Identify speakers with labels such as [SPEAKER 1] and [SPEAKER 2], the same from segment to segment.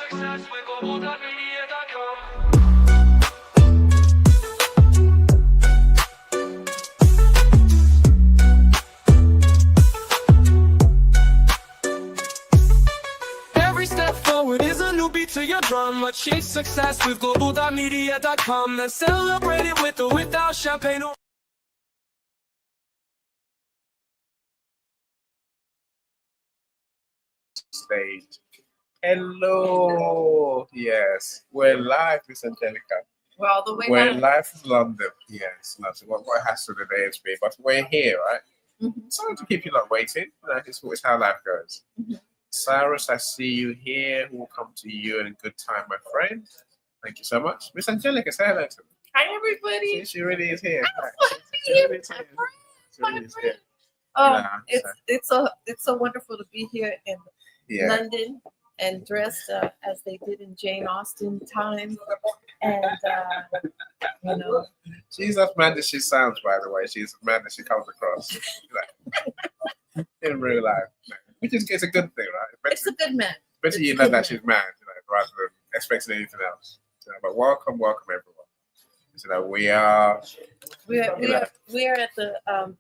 [SPEAKER 1] success with Global.Media.com. Every step forward is a new beat to your drum. Achieve success with Global.Media.com. Then celebrate it with or without champagne.
[SPEAKER 2] Stage. Hello. Yes, we're live, Miss Angelica.
[SPEAKER 3] We're all the way
[SPEAKER 2] We're
[SPEAKER 3] back.
[SPEAKER 2] live from London. Yes, not what has to the day it's been, but we're here, right? Sorry to keep you not waiting. It's how life goes. Cyrus, I see you here. We'll come to you in a good time, my friend. Thank you so much. Miss Angelica, say hello to me.
[SPEAKER 3] Hi, everybody.
[SPEAKER 2] She really is here. She
[SPEAKER 3] Here,
[SPEAKER 2] really is
[SPEAKER 3] my
[SPEAKER 2] here.
[SPEAKER 3] friend,
[SPEAKER 2] She really is here.
[SPEAKER 3] Oh,
[SPEAKER 2] Yeah,
[SPEAKER 3] it's so wonderful to be here in
[SPEAKER 2] Yeah.
[SPEAKER 3] London and dressed as they did in Jane Austen time, and you know,
[SPEAKER 2] She's as mad as she sounds, by the way. She's as mad as she comes across in real life. Which is it's a good thing, right?
[SPEAKER 3] it's a good man.
[SPEAKER 2] Better you
[SPEAKER 3] It's
[SPEAKER 2] know
[SPEAKER 3] good,
[SPEAKER 2] that
[SPEAKER 3] man.
[SPEAKER 2] she's mad, rather than expecting anything else. But welcome everyone. We are
[SPEAKER 3] We are at the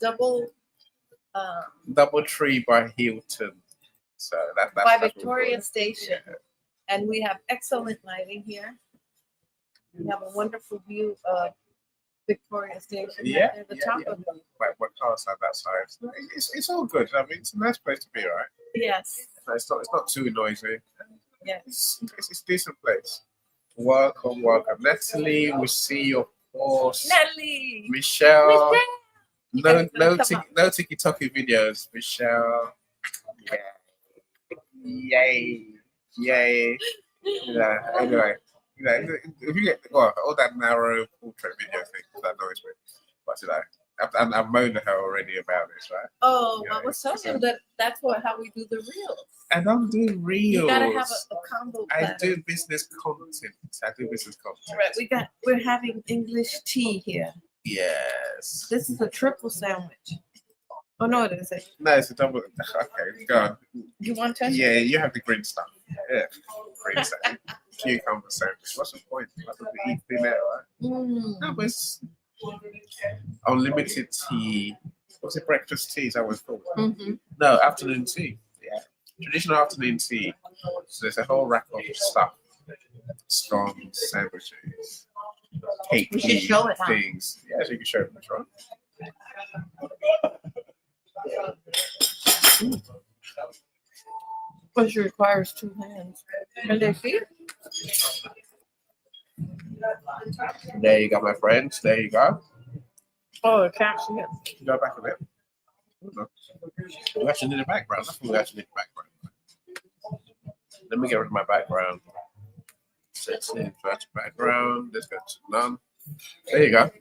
[SPEAKER 2] Double Tree by Hilton. So that's
[SPEAKER 3] by
[SPEAKER 2] what we're
[SPEAKER 3] Victoria
[SPEAKER 2] doing.
[SPEAKER 3] Station, and we have excellent lighting here. We have a wonderful view of Victoria Station.
[SPEAKER 2] Yeah,
[SPEAKER 3] Right at the
[SPEAKER 2] yeah,
[SPEAKER 3] top
[SPEAKER 2] yeah.
[SPEAKER 3] of it.
[SPEAKER 2] What cars have that size? It's all good. I mean, it's a nice place to be, right?
[SPEAKER 3] Yes.
[SPEAKER 2] It's not too noisy.
[SPEAKER 3] Yes.
[SPEAKER 2] It's a decent place. Welcome. Natalie, we see your post.
[SPEAKER 3] Natalie.
[SPEAKER 2] Michelle.
[SPEAKER 3] Michelle.
[SPEAKER 2] No TikTok videos, Michelle. Yay. Yeah. Anyway, if you get all that narrow portrait video thing, that annoys me. But I've moaned at her already about this, right?
[SPEAKER 3] Oh,
[SPEAKER 2] Yeah,
[SPEAKER 3] I was telling you that's how we do the reels.
[SPEAKER 2] I don't do reels.
[SPEAKER 3] You gotta have a combo
[SPEAKER 2] I
[SPEAKER 3] platter.
[SPEAKER 2] do business content.
[SPEAKER 3] Right, we're having English tea here.
[SPEAKER 2] Yes.
[SPEAKER 3] This is a triple sandwich. Oh no, it isn't.
[SPEAKER 2] No, it's a double. Okay, go on.
[SPEAKER 3] You want to?
[SPEAKER 2] Yeah, you have the green stuff. Yeah, green stuff. Cucumber sandwich. What's the point? What does it eat thin air, right? No, but it's unlimited tea. What's it? Breakfast tea? Is that what it's called? No, afternoon tea. Yeah, traditional afternoon tea. So there's a whole rack of stuff. Scones, sandwiches, cake,
[SPEAKER 3] We should show it, huh?
[SPEAKER 2] things. Yeah, so you can show it. That's right.
[SPEAKER 3] Which requires 2 hands. Can they see it?
[SPEAKER 2] There you go, my friends. There you go.
[SPEAKER 3] Oh, I can't see it.
[SPEAKER 2] Go back a bit. We actually need a background. That's what we actually need a background. Let me get rid of my background. Let's see, background. Let's go to none. There you go.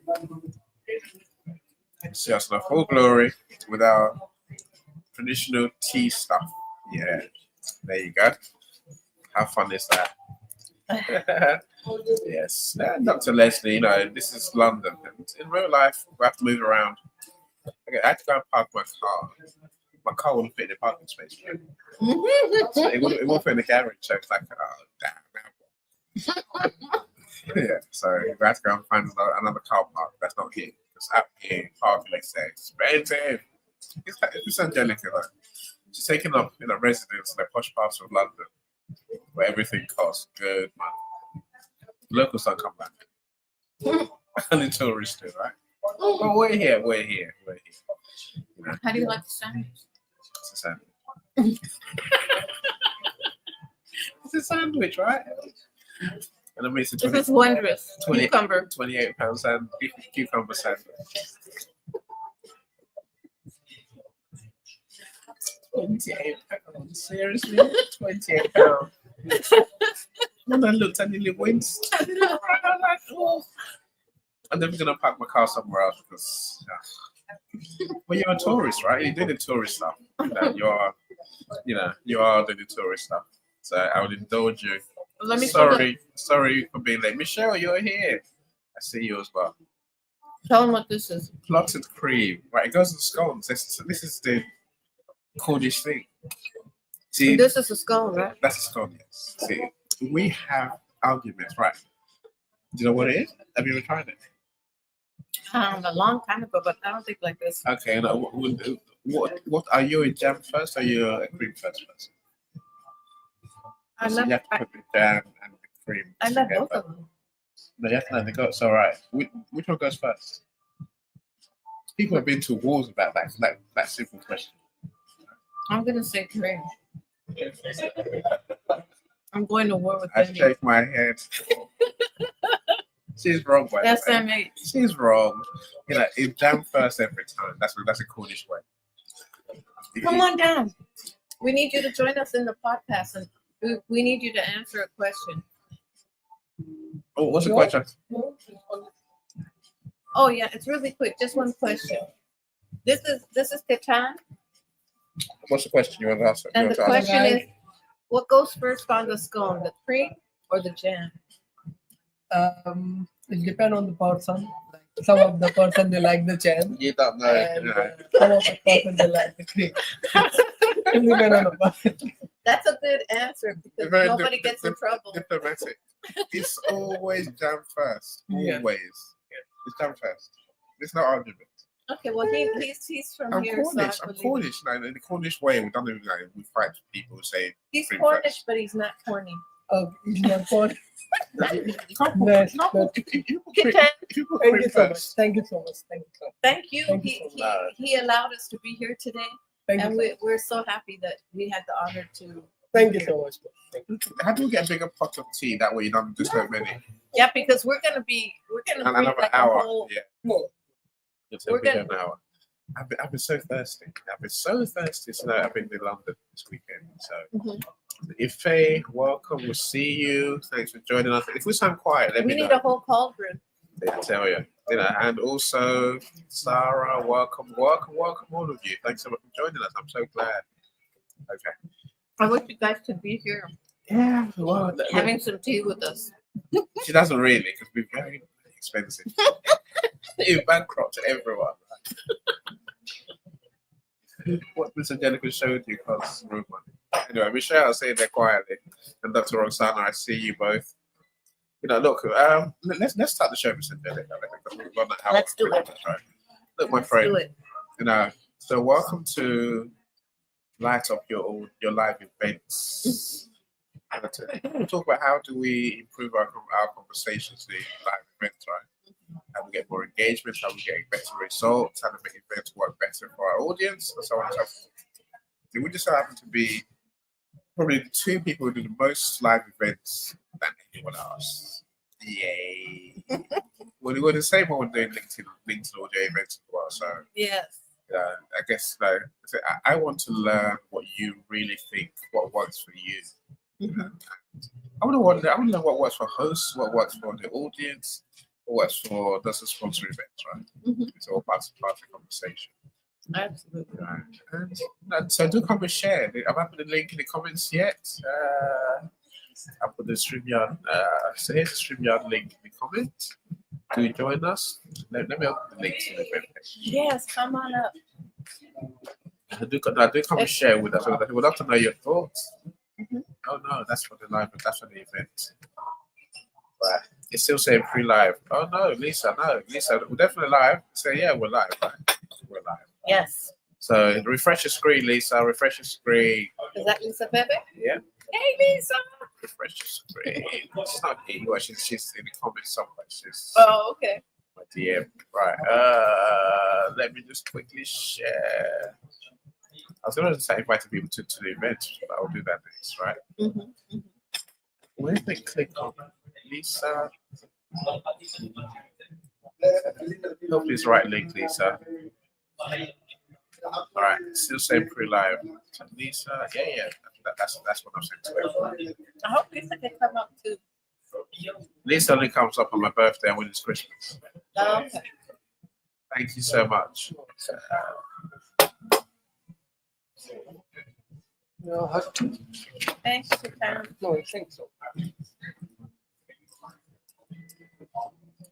[SPEAKER 2] See us in our full glory with our traditional tea stuff. Yeah. There you go. How fun is that? Yes. Dr. Leslie, this is London. And in real life, we have to move around. Okay, I had to go and park my car. My car wouldn't fit in the parking space. So it won't fit in the garage. So it's like, oh, damn. Yeah, so we have to go and find another car park that's not here. Because out here, parking is expensive. It's Angelica, though. She's taking up residence in the posh parts of London where everything costs good money. Locals don't come back. Only tourists do, right? But we're here.
[SPEAKER 3] How do you like the sandwich?
[SPEAKER 2] It's a sandwich. It's a sandwich, right? And I mean,
[SPEAKER 3] This is wondrous.
[SPEAKER 2] 20
[SPEAKER 3] Cucumber.
[SPEAKER 2] £28 sandwich, cucumber sandwich. £28. Seriously? £28. When I looked, I nearly winced. I'm never gonna park my car somewhere else because well, you're a tourist, right? You're doing the tourist stuff. You are doing the tourist stuff. So I would indulge you.
[SPEAKER 3] Let me
[SPEAKER 2] sorry for being late. Michelle, you're here. I see you as well.
[SPEAKER 3] Tell them what this is.
[SPEAKER 2] Clotted cream. Right, it goes in scones. This is the coolest thing. See,
[SPEAKER 3] This is a scone, right?
[SPEAKER 2] that's a scone, yes. See, we have arguments, right? Do you know what it is? Have you ever tried it?
[SPEAKER 3] A long time ago, but I don't think like this.
[SPEAKER 2] Okay, now, what are you a jam first or you a cream first?
[SPEAKER 3] I
[SPEAKER 2] So
[SPEAKER 3] love
[SPEAKER 2] you have to put the jam and the cream
[SPEAKER 3] I love
[SPEAKER 2] together.
[SPEAKER 3] both of them.
[SPEAKER 2] No, you have to let it go. It's all right. Which one goes first? People have been to wars about that simple question.
[SPEAKER 3] I'm gonna say cream. I'm going to war with
[SPEAKER 2] I
[SPEAKER 3] Benny.
[SPEAKER 2] shake my head. She's wrong, by the way.
[SPEAKER 3] SMH.
[SPEAKER 2] She's wrong. You know, it's jam first every time. That's a Cornish way.
[SPEAKER 3] Come on down. We need you to join us in the podcast, and we need you to answer a question.
[SPEAKER 2] Oh, what's the question?
[SPEAKER 3] Oh yeah, it's really quick. Just one question. This is Catan,
[SPEAKER 2] What's the question you want to ask?
[SPEAKER 3] and the question is, what goes first on the scone, the cream or the jam?
[SPEAKER 4] It depends on the person. Like some of the person they like the jam,
[SPEAKER 2] You don't know.
[SPEAKER 4] and
[SPEAKER 2] You know.
[SPEAKER 4] some of the person they like the cream. It depends on the person.
[SPEAKER 3] That's a good answer because
[SPEAKER 2] Very
[SPEAKER 3] nobody gets in trouble.
[SPEAKER 2] Diplomatic. It's always jam first.
[SPEAKER 4] Yeah.
[SPEAKER 2] Always. It's jam first. There's no argument.
[SPEAKER 3] Okay, well he's from
[SPEAKER 2] I'm
[SPEAKER 3] here,
[SPEAKER 2] Cornish.
[SPEAKER 3] so I
[SPEAKER 2] I'm
[SPEAKER 3] believe
[SPEAKER 2] Cornish. Like, in the Cornish way, we don't even like we fight people who say
[SPEAKER 3] he's
[SPEAKER 2] cream
[SPEAKER 3] Cornish,
[SPEAKER 2] first.
[SPEAKER 3] but he's not corny.
[SPEAKER 4] It's not for.
[SPEAKER 2] No, you can't put,
[SPEAKER 4] Yes,
[SPEAKER 2] no,
[SPEAKER 4] but-
[SPEAKER 2] if you put cream,
[SPEAKER 3] Catan,
[SPEAKER 2] if you put
[SPEAKER 4] Thank
[SPEAKER 2] cream
[SPEAKER 4] you so much.
[SPEAKER 2] first,
[SPEAKER 4] Thank you so much. Thank you so much.
[SPEAKER 3] thank you.
[SPEAKER 4] Thank you
[SPEAKER 3] He,
[SPEAKER 4] so
[SPEAKER 3] he,
[SPEAKER 2] much.
[SPEAKER 3] he allowed us to be here today,
[SPEAKER 4] Thank
[SPEAKER 3] and
[SPEAKER 4] you.
[SPEAKER 3] we're so happy that we had the honor to.
[SPEAKER 4] Thank you so much. Thank you.
[SPEAKER 2] how do we get a bigger pot of tea? That way you don't just so many.
[SPEAKER 3] Yeah, because we're gonna bring
[SPEAKER 2] Another
[SPEAKER 3] like
[SPEAKER 2] hour.
[SPEAKER 3] a whole.
[SPEAKER 2] Yeah.
[SPEAKER 4] No.
[SPEAKER 2] It's
[SPEAKER 3] We're
[SPEAKER 2] a bigger
[SPEAKER 3] gonna-
[SPEAKER 2] hour. I've been so thirsty. I've been so thirsty. So I've been in London this weekend. So
[SPEAKER 3] Mhm.
[SPEAKER 2] Ife, welcome. We'll see you. Thanks for joining us. If we sound quiet, let
[SPEAKER 3] We
[SPEAKER 2] me
[SPEAKER 3] need
[SPEAKER 2] know.
[SPEAKER 3] a whole cauldron.
[SPEAKER 2] I tell you. You know, and also Sarah, welcome all of you. Thanks so much for joining us. I'm so glad. Okay.
[SPEAKER 3] I wish you guys could be here
[SPEAKER 2] Yeah. Well,
[SPEAKER 3] having some tea with us.
[SPEAKER 2] she doesn't really because we're very expensive. You're bankrupt to everyone. What Miss Angelica showed you costs room money. Anyway, Michelle, I'll say there quietly, and Dr. Roxana, I see you both. You know, look, let's start the show, Miss Angelica. We've got an hour.
[SPEAKER 3] Let's do it.
[SPEAKER 2] Right. Look, my
[SPEAKER 3] Let's
[SPEAKER 2] friend.
[SPEAKER 3] do it.
[SPEAKER 2] You know, so welcome to light up your live events. And today we'll talk about how do we improve our conversations in live events, right? How we get more engagement, how we get better results, how to make events work better for our audience, and so on and so forth. And we just happen to be probably the two people who do the most live events than anyone else. Yay! We're the same one doing LinkedIn audio events as well, so
[SPEAKER 3] Yes.
[SPEAKER 2] I guess I want to learn what you really think, what works for you. I want to know what works for hosts, what works for the audience, what works for the sponsor events, right?
[SPEAKER 3] Mhm.
[SPEAKER 2] It's all part of the conversation.
[SPEAKER 3] Absolutely.
[SPEAKER 2] Right. And so do come and share. I've not put the link in the comments yet. I'll put the StreamYard. So here's the StreamYard link in the comments. Do join us. Let me open the link to the event page.
[SPEAKER 3] Yes, come on up.
[SPEAKER 2] Do come and share with us. We'd love to know your thoughts.
[SPEAKER 3] Mhm.
[SPEAKER 2] Oh no, that's for the live. That's for the event. Right. It's still saying pre-live. Oh no, Lisa, we're definitely live. So yeah, we're live. Right? We're live.
[SPEAKER 3] Yes.
[SPEAKER 2] So refresh your screen, Lisa. Refresh your screen.
[SPEAKER 3] Is that Lisa Pepe?
[SPEAKER 2] Yeah.
[SPEAKER 3] Hey, Lisa.
[SPEAKER 2] Refresh your screen. She's not here. Well, she's in the comments somewhere. She's
[SPEAKER 3] Oh, okay.
[SPEAKER 2] my DM. Right. Let me just quickly share. I was going to say inviting people to the event, but I'll do that next, right?
[SPEAKER 3] Mm-hmm.
[SPEAKER 2] Where they click on Lisa? Hopefully it's the right link, Lisa. All right, still saying pre-live. Lisa, yeah. That's what I'm saying to her.
[SPEAKER 3] I hope Lisa can come up too.
[SPEAKER 2] Lisa only comes up on my birthday and when it's Christmas.
[SPEAKER 3] Oh, okay.
[SPEAKER 2] Thank you so much.
[SPEAKER 4] No,
[SPEAKER 3] Thanks for your time.
[SPEAKER 4] no, I think so.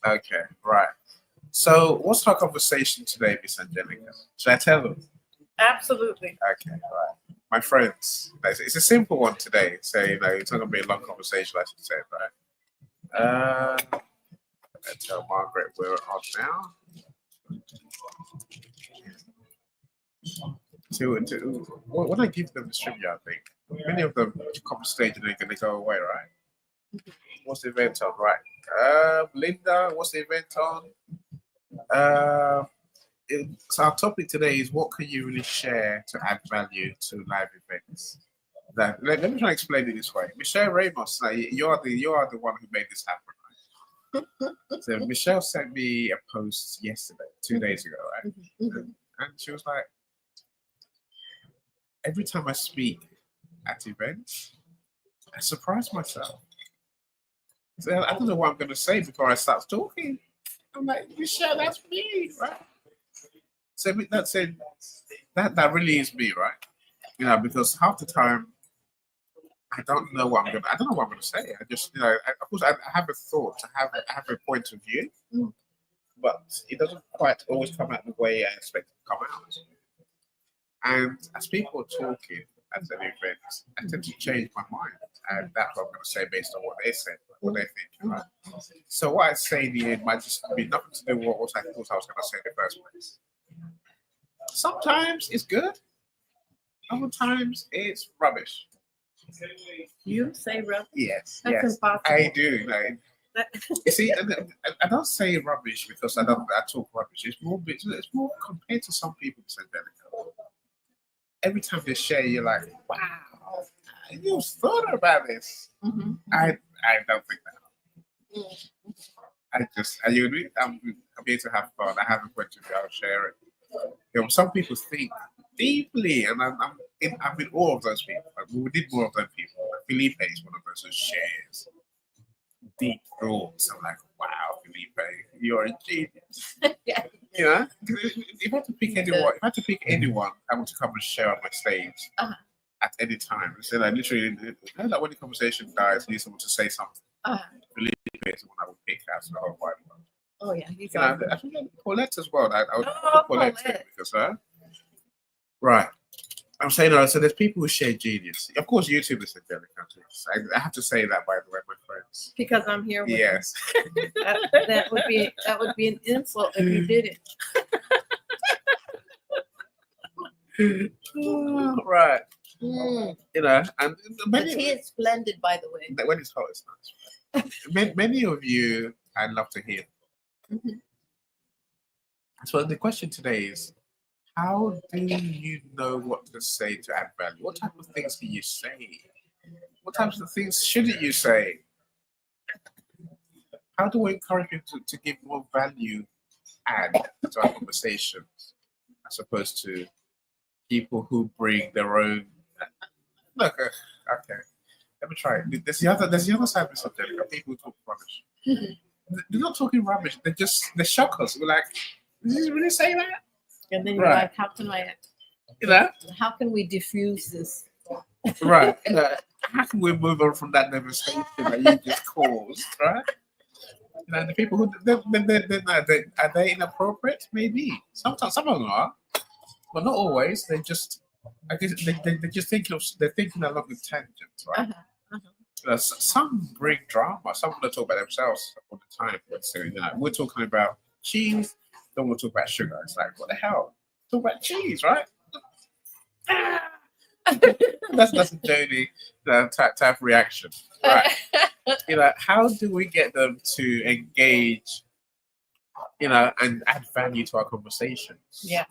[SPEAKER 2] Okay, right. So, what's our conversation today, Miss Angelica? Should I tell them?
[SPEAKER 3] Absolutely.
[SPEAKER 2] Okay, right. my friends. It's a simple one today. So, it's not going to be a long conversation, I should say, right? Let's tell Margaret we're on now. When I give them the StreamYard link, many of them come stage and they're going to go away, right? What's the event on, right? Linda, what's the event on? So our topic today is what can you really share to add value to live events? Let me try to explain it this way. Michelle Ramos, you are the one who made this happen, right? So Michelle sent me a post yesterday, 2 days ago, right? And she was like, every time I speak at events, I surprise myself. So I don't know what I'm going to say before I start talking. I'm like, Michelle, that's me, right? So that's it. That really is me, right? Because half the time I don't know what I don't know what I'm gonna say. I just, of course, I have a thought, I have a point of view, but it doesn't quite always come out the way I expect it to come out. And as people are talking at an event, I tend to change my mind, and that's what I'm gonna say based on what they said, what they think, right? So what I say in the end might just be nothing to do with what I thought I was gonna say in the first place. Sometimes it's good. Other times it's rubbish.
[SPEAKER 3] You say rubbish?
[SPEAKER 2] Yes,
[SPEAKER 3] That's
[SPEAKER 2] yes,
[SPEAKER 3] impossible.
[SPEAKER 2] I do. You see, I don't say rubbish because I talk rubbish. It's more compared to some people, Angelica. Every time they share, you're like, wow, you thought about this. I don't think that. Are you agree? I'm here to have fun. I have a point of view. I'll share it. Some people think deeply, and I'm in awe of those people. We did more of those people. Felipe is one of those who shares deep thoughts. I'm like, wow, Felipe, you're a genius.
[SPEAKER 3] Yeah.
[SPEAKER 2] If I had to pick anyone, I want to come and share on my stage at any time. So literally, like when the conversation dies, I need someone to say something. Felipe is the one I would pick out the whole wide world.
[SPEAKER 3] Oh yeah, he's
[SPEAKER 2] I think Paulette as well. I would put Paulette in because right. I'm saying so there's people who share genius. Of course, YouTube is Angelica. I have to say that, by the way, my friends.
[SPEAKER 3] Because I'm here with
[SPEAKER 2] yes.
[SPEAKER 3] that would be an insult if you did it.
[SPEAKER 2] Right.
[SPEAKER 3] Mm.
[SPEAKER 2] And
[SPEAKER 3] The tea is splendid, by the way.
[SPEAKER 2] When it's hot, it's nice. Many of you, I'd love to hear. So the question today is, how do you know what to say to add value? What type of things do you say? What types of things shouldn't you say? How do we encourage you to give more value add to our conversations as opposed to people who bring their own? Look, okay, let me try it. There's the other side of the subject. People who talk rubbish. They're not talking rubbish. They shock us. We're like, did you really say that?
[SPEAKER 3] And then you're like, how can we diffuse this?
[SPEAKER 2] Right. How can we move on from that devastation that you just caused, right? The people who are they inappropriate? Maybe. Sometimes some of them are, but not always. I guess they're just thinking along the tangents, right? Some bring drama. Some want to talk about themselves all the time. So, we're talking about cheese. Don't want to talk about sugar. It's like, what the hell? Talk about cheese, right? that's a Jody type reaction, right? How do we get them to engage, and add value to our conversations?
[SPEAKER 3] Yeah.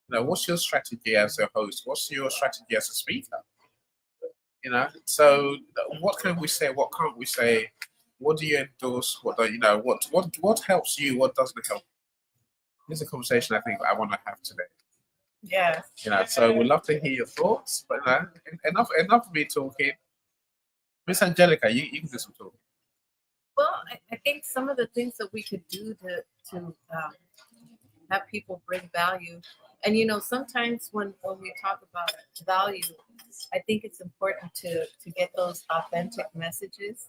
[SPEAKER 2] What's your strategy as a host? What's your strategy as a speaker? So what can we say? What can't we say? What do you endorse? What do what helps you? What doesn't help? This is a conversation I think I want to have today.
[SPEAKER 3] Yeah.
[SPEAKER 2] So we'd love to hear your thoughts, but enough of me talking. Miss Angelica, you can do some talking.
[SPEAKER 3] Well, I think some of the things that we could do to have people bring value, and sometimes when we talk about value, I think it's important to get those authentic messages.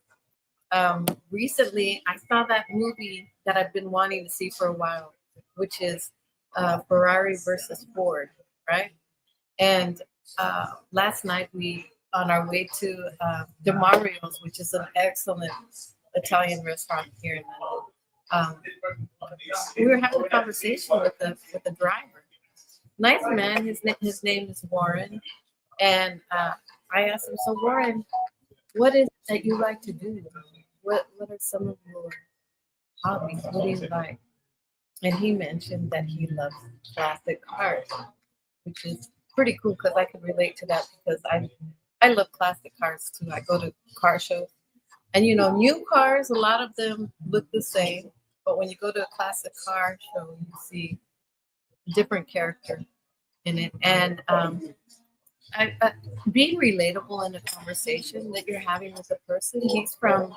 [SPEAKER 3] Recently, I saw that movie that I've been wanting to see for a while, which is Ferrari versus Ford, right? And last night we on our way to DeMario's, which is an excellent Italian restaurant here in London. We were having a conversation with the driver. Nice man. His name is Warren, and I asked him, so Warren, what is it that you like to do? What are some of your hobbies? What do you like? And he mentioned that he loves classic cars, which is pretty cool because I can relate to that because I love classic cars too. I go to car shows, and new cars, a lot of them look the same, but when you go to a classic car show, you see different character in it, and being relatable in a conversation that you're having with a person. He's from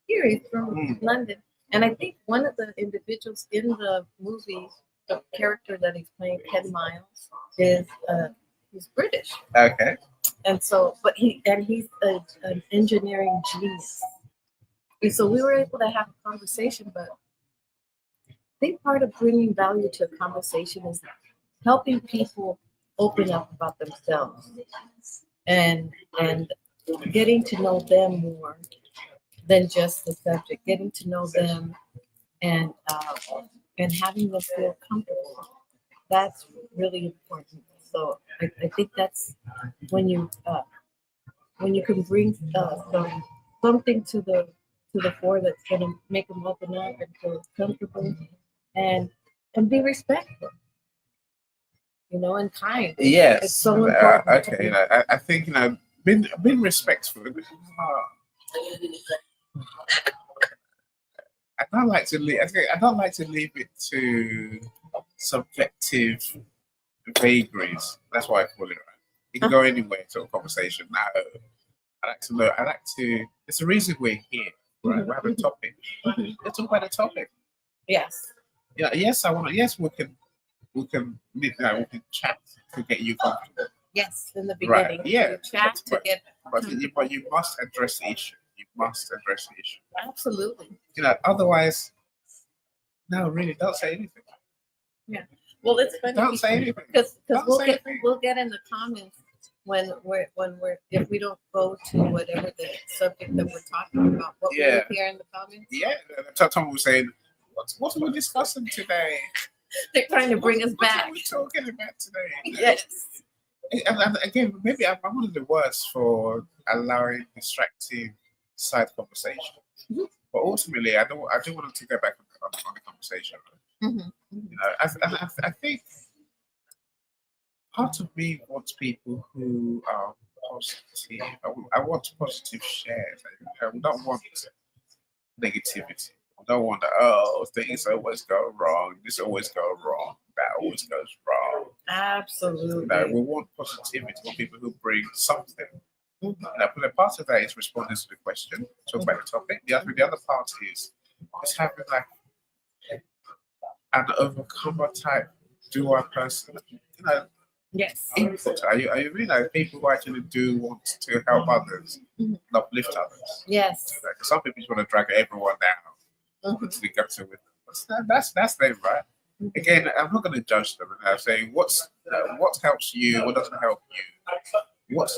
[SPEAKER 3] here. He's from London, and I think one of the individuals in the movie, the character that he's playing, Ken Miles, is he's British.
[SPEAKER 2] Okay.
[SPEAKER 3] And so, but he's an engineering genius. And so we were able to have a conversation, but I think part of bringing value to a conversation is helping people open up about themselves and getting to know them more than just the subject, getting to know them and having them feel comfortable. That's really important. So I think that's when you can bring something to the fore that's going to make them open up and feel comfortable and be respectful, and kind.
[SPEAKER 2] Yes.
[SPEAKER 3] It's so important.
[SPEAKER 2] Okay. I think being respectful. I don't like to leave. I don't like to leave it to subjective vagaries. That's why I call it. Right. You can go anywhere to a conversation. Now, I like to know. I like to. It's the reason we're here. Right? We have a topic. Let's talk about a topic.
[SPEAKER 3] Yes.
[SPEAKER 2] Yeah. Yes, I want to. Yes, we can. We can chat to get you comfortable.
[SPEAKER 3] Yes, in the beginning.
[SPEAKER 2] Right. Yeah.
[SPEAKER 3] You chat to get.
[SPEAKER 2] But you must address the issue. You must address the issue.
[SPEAKER 3] Absolutely.
[SPEAKER 2] Otherwise, no, really, don't say anything.
[SPEAKER 3] Yeah. Well, it's funny.
[SPEAKER 2] Don't say anything.
[SPEAKER 3] Because
[SPEAKER 2] Don't
[SPEAKER 3] we'll
[SPEAKER 2] say
[SPEAKER 3] get
[SPEAKER 2] anything.
[SPEAKER 3] we'll get in the comments when we're if we don't go to whatever the subject that we're talking about. What we hear in the comments.
[SPEAKER 2] Yeah. Someone was saying, "What are we discussing today?"
[SPEAKER 3] They're trying to bring us back.
[SPEAKER 2] What are we talking about today?
[SPEAKER 3] Yes.
[SPEAKER 2] And again, maybe I'm one of the worst for allowing distracting side conversation.
[SPEAKER 3] Mm-hmm.
[SPEAKER 2] But ultimately, I do want them to go back on the conversation.
[SPEAKER 3] Mm-hmm.
[SPEAKER 2] I think part of me wants people who are positive. I want positive shares. I don't want negativity. I don't want things always go wrong. This always goes wrong. That always goes wrong.
[SPEAKER 3] Absolutely.
[SPEAKER 2] We want positivity. We want people who bring something.
[SPEAKER 3] Mm-hmm.
[SPEAKER 2] But a part of that is responding to the question, talk about the topic. The other part is having like an overcomer type doer person.
[SPEAKER 3] Yes.
[SPEAKER 2] Are you really people who actually do want to help others, uplift others?
[SPEAKER 3] Yes.
[SPEAKER 2] Some people just want to drag everyone down to the gutter with them. That's them, right? Again, I'm not going to judge them. I'm saying what helps you, what doesn't help you. What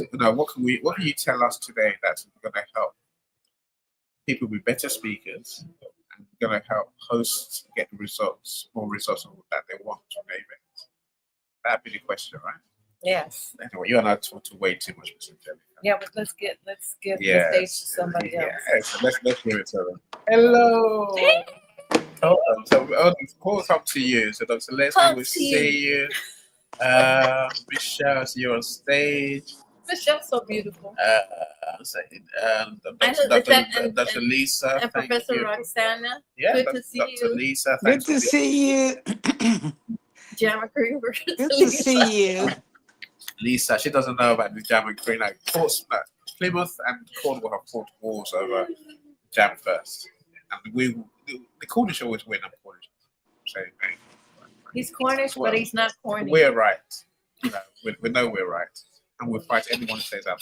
[SPEAKER 2] can you tell us today that's going to help people be better speakers and going to help hosts get more results that they want from their events? That'd be the question, right?
[SPEAKER 3] Yes.
[SPEAKER 2] Anyway, you and I talk to way too much, Mr. Jelly.
[SPEAKER 3] Yeah, but let's give the stage to somebody else.
[SPEAKER 2] So let's hear it to them. Hello. So call up to you. So Dr. Leslie will see you. Michelle, you're on stage.
[SPEAKER 3] Michelle's so beautiful.
[SPEAKER 2] Dr. Lisa.
[SPEAKER 3] And Professor Roxana.
[SPEAKER 2] Yeah,
[SPEAKER 3] good to see
[SPEAKER 2] Dr.
[SPEAKER 3] you.
[SPEAKER 2] Lisa.
[SPEAKER 5] Good to see you.
[SPEAKER 3] Jammer Greenberg.
[SPEAKER 5] Good to see you.
[SPEAKER 2] Lisa, she doesn't know about the Jam and Green. Plymouth and Cornwall have fought wars over Jam first. And the Cornish always win. I'm Cornish.
[SPEAKER 3] He's Cornish, but he's not corny.
[SPEAKER 2] We're right. We know we're right. And we'll fight anyone who says that.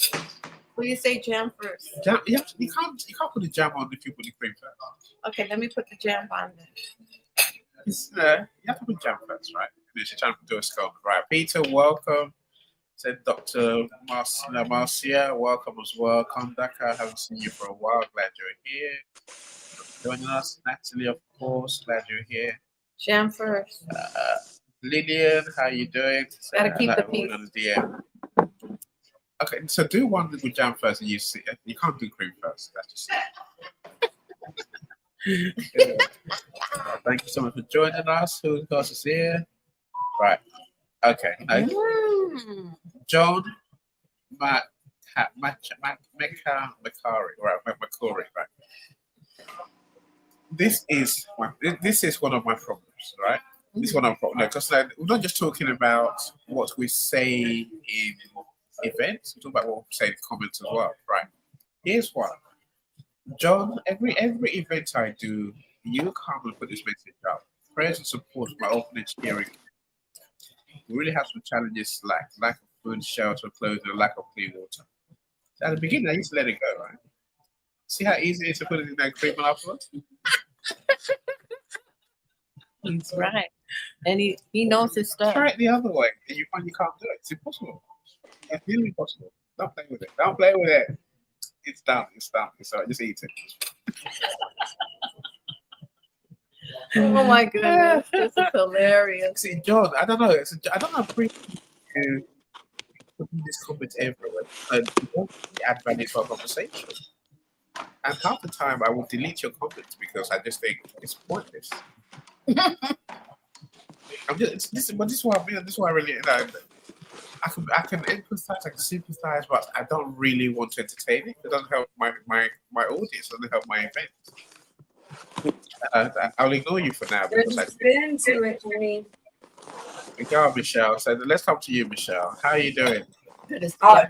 [SPEAKER 3] Will you say jam first?
[SPEAKER 2] Jam, you can't put the jam on if you put the cream first.
[SPEAKER 3] Okay, let me put the jam on then.
[SPEAKER 2] You have to put jam first, right? She's trying to do a scone. Right, Peter, welcome. Said Dr. Marcia, welcome as well. Kondaka, haven't seen you for a while. Glad you're here. Joining us, Natalie, of course. Glad you're here.
[SPEAKER 3] Jam first.
[SPEAKER 2] Lillian, how you doing?
[SPEAKER 3] Gotta keep the
[SPEAKER 2] We're
[SPEAKER 3] peace.
[SPEAKER 2] on the DM. Okay, so do one with jam first, and you see. You can't do cream first. That's just. Thank you so much for joining us. Who else is here? Right. Okay. John Macari. Right. Macari. Right. This is one of my problems. Right. This is one of my problems because we're not just talking about what we say in events. We're talking about what we say in comments as well. Right. Here's one. John, every event I do, you come and put this message out. Prayers and support for my orphanage hearing. We really have some challenges like lack of food, shelter, clothing, and lack of clean water. So at the beginning, I used to let it go, right? See how easy it is to put it in that cream afterwards?
[SPEAKER 3] He's right. And he knows his stuff.
[SPEAKER 2] Try it the other way, and you find you can't do it. It's impossible. It's really impossible. Don't play with it. Don't play with it. It's done. It's done. It's all right. Just eat it.
[SPEAKER 3] Oh my goodness. This is hilarious.
[SPEAKER 2] See, John, I don't know. I don't know. Putting this comment everywhere, and you don't really add value to our conversation. And half the time, I will delete your comments because I just think it's pointless. This is what I mean. This is why I really. I can empathize, I can sympathize, but I don't really want to entertain it. It doesn't help my audience. It doesn't help my event. I'll ignore you for now because
[SPEAKER 6] There's a spin to it, honey.
[SPEAKER 2] Go on, Michelle. So let's come to you, Michelle. How are you doing?
[SPEAKER 6] Oh,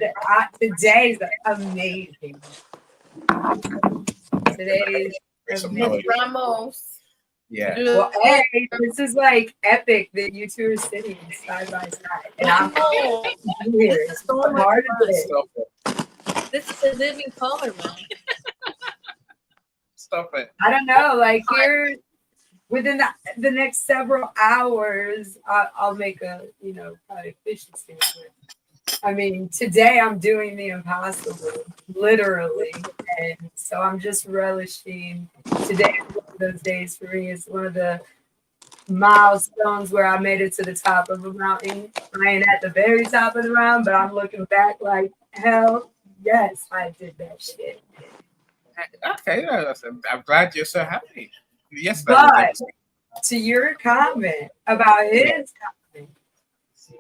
[SPEAKER 6] the days are amazing. Today is
[SPEAKER 3] Miss Ramos.
[SPEAKER 2] Yeah.
[SPEAKER 6] well, hey, this is like epic that you two are sitting side by side, and I'm here. It's
[SPEAKER 3] So
[SPEAKER 6] so
[SPEAKER 3] much
[SPEAKER 6] hard
[SPEAKER 3] fun.
[SPEAKER 6] to
[SPEAKER 2] Stop it.
[SPEAKER 3] This is a living color, man.
[SPEAKER 2] Stop it.
[SPEAKER 6] I don't know, like here within the next several hours, I'll make a probably efficiency. I mean, today I'm doing the impossible, literally, and so I'm just relishing. Today is one of those days for me. It's one of the milestones where I made it to the top of a mountain. I ain't at the very top of the mountain, but I'm looking back like, hell yes, I did that shit.
[SPEAKER 2] Okay, I'm glad you're so happy. Yes,
[SPEAKER 6] But to your comment about his comment,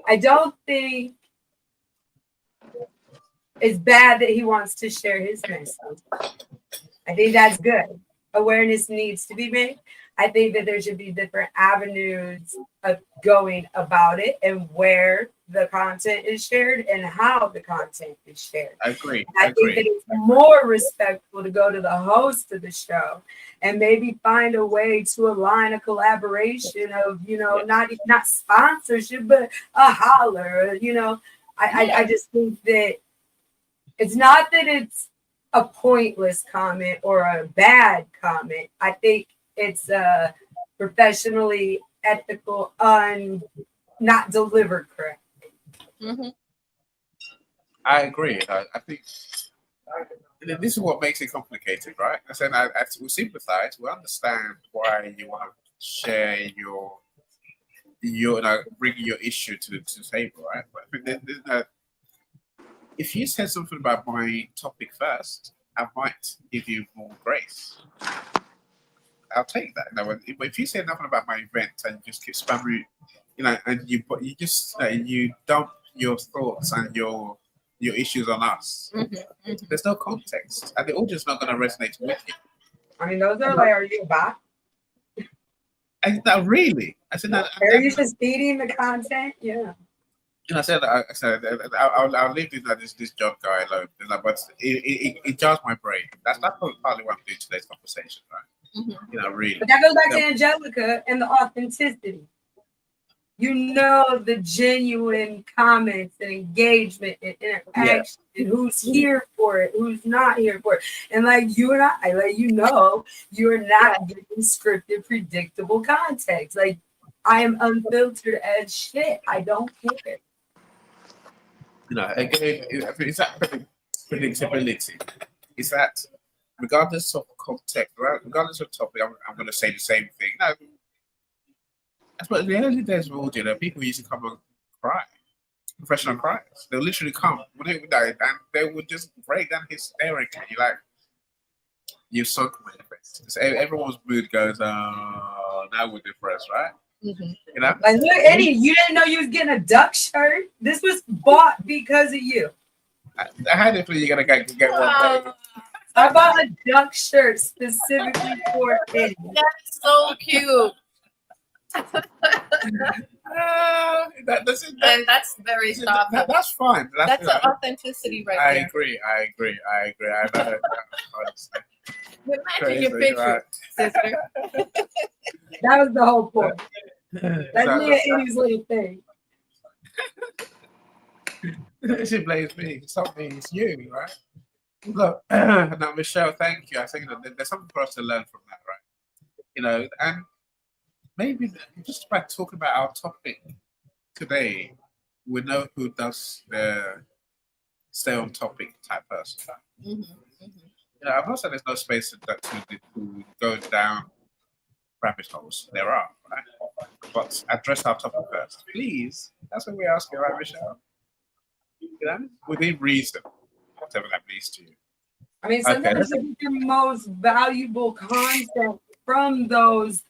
[SPEAKER 6] I don't think it's bad that he wants to share his message. I think that's good. Awareness needs to be made. I think that there should be different avenues of going about it and where the content is shared and how the content is shared.
[SPEAKER 2] I agree.
[SPEAKER 6] I think that it's more respectful to go to the host of the show and maybe find a way to align a collaboration of, not sponsorship, but a holler, I just think that it's not that it's a pointless comment or a bad comment. I think it's professionally ethical, not delivered correctly.
[SPEAKER 3] Mm-hmm.
[SPEAKER 2] I agree. I think this is what makes it complicated, right? I said we sympathize, we understand why you want to share your bring your issue to the table, right? But if you said something about my topic first, I might give you more grace. I'll take that. But if you say nothing about my event and you just keep spamming, and you just you dump your thoughts and your issues on us, there's no context, and the audience not going to resonate with you.
[SPEAKER 6] I mean, those are like, are you a bot?
[SPEAKER 2] And that really, I said that.
[SPEAKER 6] Are you just feeding the content? Yeah.
[SPEAKER 2] I said I'll leave this job guy alone, but it jars my brain. That's partly why I'm doing today's conversation, right? Really.
[SPEAKER 6] But that goes back to Angelica and the authenticity. The genuine comments and engagement and interaction and who's here for it, who's not here for it. And like you and I let you're not getting scripted, predictable context. Like I am unfiltered as shit. I don't care.
[SPEAKER 2] You know, again, it's that predictability. Is that regardless of context, right? Regardless of topic, I'm going to say the same thing. No, that's what in the early days of audio, people used to come and cry. Professional criers. They'll literally come when they would die, and they would just break down hysterically. You're like, you sunk my face. So everyone's mood goes, now we're depressed, right?
[SPEAKER 3] Mhm.
[SPEAKER 2] You know?
[SPEAKER 6] Like, look, Eddie, you didn't know you was getting a duck shirt. This was bought because of you.
[SPEAKER 2] How do you feel you're gonna get one day?
[SPEAKER 6] I bought a duck shirt specifically for Eddie.
[SPEAKER 3] That's so cute. And that's very thoughtful.
[SPEAKER 2] That's fine.
[SPEAKER 3] That's an authenticity right
[SPEAKER 2] I
[SPEAKER 3] there.
[SPEAKER 2] agree. I know.
[SPEAKER 3] Imagine your picture, sister.
[SPEAKER 6] That was the whole point. That's
[SPEAKER 2] So-
[SPEAKER 6] me and Eddie's little thing.
[SPEAKER 2] She blames me. Something it's you, right? Look, now Michelle, thank you. I think that there's something for us to learn from that, right? You know, and maybe just by talking about our topic today, we know who does the stay on topic type person.
[SPEAKER 3] Mhm, mhm.
[SPEAKER 2] You know, I'm not saying there's no space to go down rabbit holes. There are, right? But address our topic first, please. That's what we're asking, right, Michelle? You know, within reason, whatever that means to you.
[SPEAKER 6] I mean, sometimes you get the most valuable content from those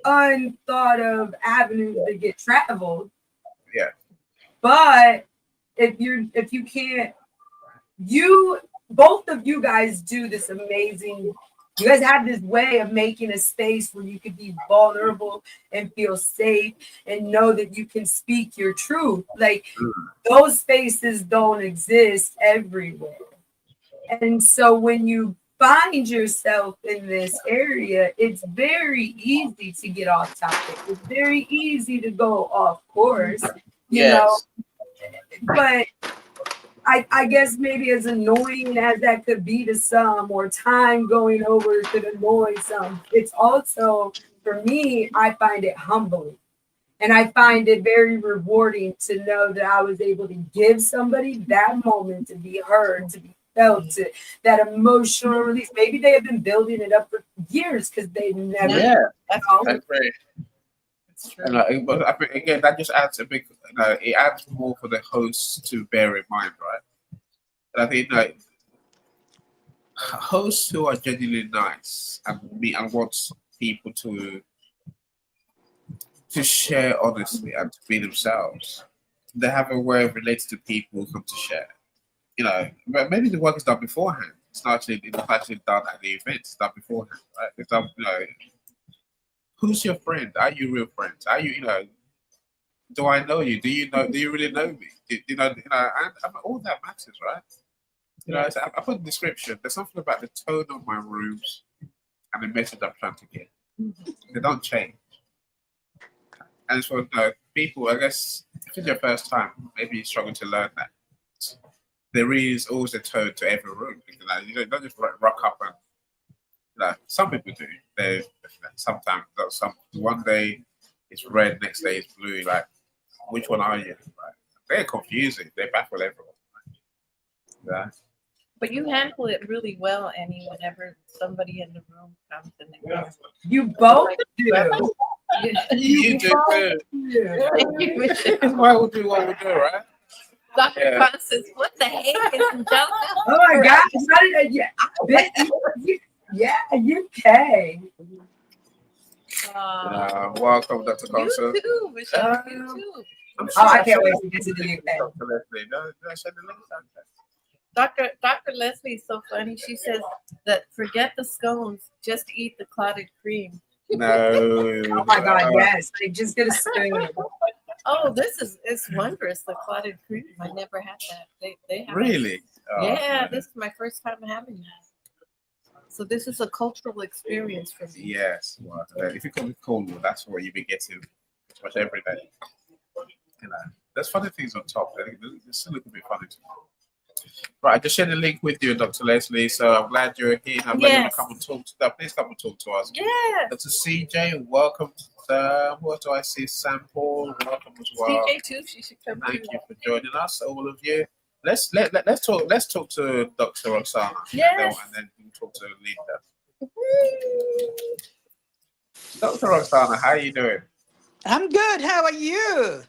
[SPEAKER 6] unthought of avenues that get traveled.
[SPEAKER 2] Yeah.
[SPEAKER 6] But if you can't, both of you guys do this amazing. You guys have this way of making a space where you could be vulnerable and feel safe and know that you can speak your truth. Like those spaces don't exist everywhere. And so when you find yourself in this area, it's very easy to get off topic. It's very easy to go off course, you know. But I guess maybe as annoying as that could be to some, or time going over could annoy some, it's also, for me, I find it humbling. And I find it very rewarding to know that I was able to give somebody that moment to be heard, to be felt, that emotional release. Maybe they have been building it up for years because they've never.
[SPEAKER 2] Yeah,
[SPEAKER 3] That's
[SPEAKER 2] that's great.
[SPEAKER 3] It's true.
[SPEAKER 2] But I think again that just adds a big. It adds more for the hosts to bear in mind, right? And I think hosts who are genuinely nice and want people to share honestly and to be themselves. They have a way of relating to people who come to share. You know, maybe the work is done beforehand. It's not actually done at the event. It's done beforehand, right? It's done, who's your friend? Are you real friends? Are you, do I know you? Do you really know me? And all that matters, right? I put the description. There's something about the tone of my rooms and the message I'm trying to get. They don't change. And it's for people, I guess, if it's your first time, maybe you're struggling to learn that. There is always a tone to every room. You don't just rock up and, some people do. They sometimes, one day it's red, next day it's blue. Like, which one are you? Right? They're confusing. They baffle everyone. Right? Yeah.
[SPEAKER 3] But you handle it really well, Annie, whenever somebody in the room comes and they go.
[SPEAKER 6] You both do.
[SPEAKER 2] You do too.
[SPEAKER 3] Thank you, Michelle.
[SPEAKER 2] That's why we'll do what we do, right?
[SPEAKER 3] Dr. Constance, what the heck is in
[SPEAKER 6] Oh my gosh! How did I? Yeah, UK.
[SPEAKER 2] Welcome, Dr. Constance.
[SPEAKER 3] You too, Michelle. You too.
[SPEAKER 2] I'm
[SPEAKER 6] Oh, I
[SPEAKER 2] sure
[SPEAKER 6] can't wait to get to the UK.
[SPEAKER 2] Dr. Leslie. No, I said the link.
[SPEAKER 3] Dr. Leslie is so funny. She says that forget the scones, just eat the clotted cream.
[SPEAKER 2] No.
[SPEAKER 6] Oh my God! Yes, like just get a spoon.
[SPEAKER 3] Oh, it's wondrous, the clotted cream. I never had that. They have
[SPEAKER 2] Really?
[SPEAKER 3] Yeah, this is my first time having that. So this is a cultural experience for me.
[SPEAKER 2] Yes. Well, if you come with Cornwall, that's what you'll be getting pretty much every day. There's funny things on top. There's still a little bit funny to me. Right, I just shared the link with you, Dr. Leslie. So I'm glad you're here. I'm glad you want to come and talk to that. Please come and talk to us.
[SPEAKER 3] Yeah.
[SPEAKER 2] Dr. CJ, welcome. What do I see? Sam Paul, welcome as well.
[SPEAKER 3] CJ too. She should come.
[SPEAKER 2] Thank you for joining us, all of you. let's talk to Dr. Roxana.
[SPEAKER 3] Yes.
[SPEAKER 2] And then we can talk to Linda. Dr. Roxana, how are you doing?
[SPEAKER 5] I'm good. How are you?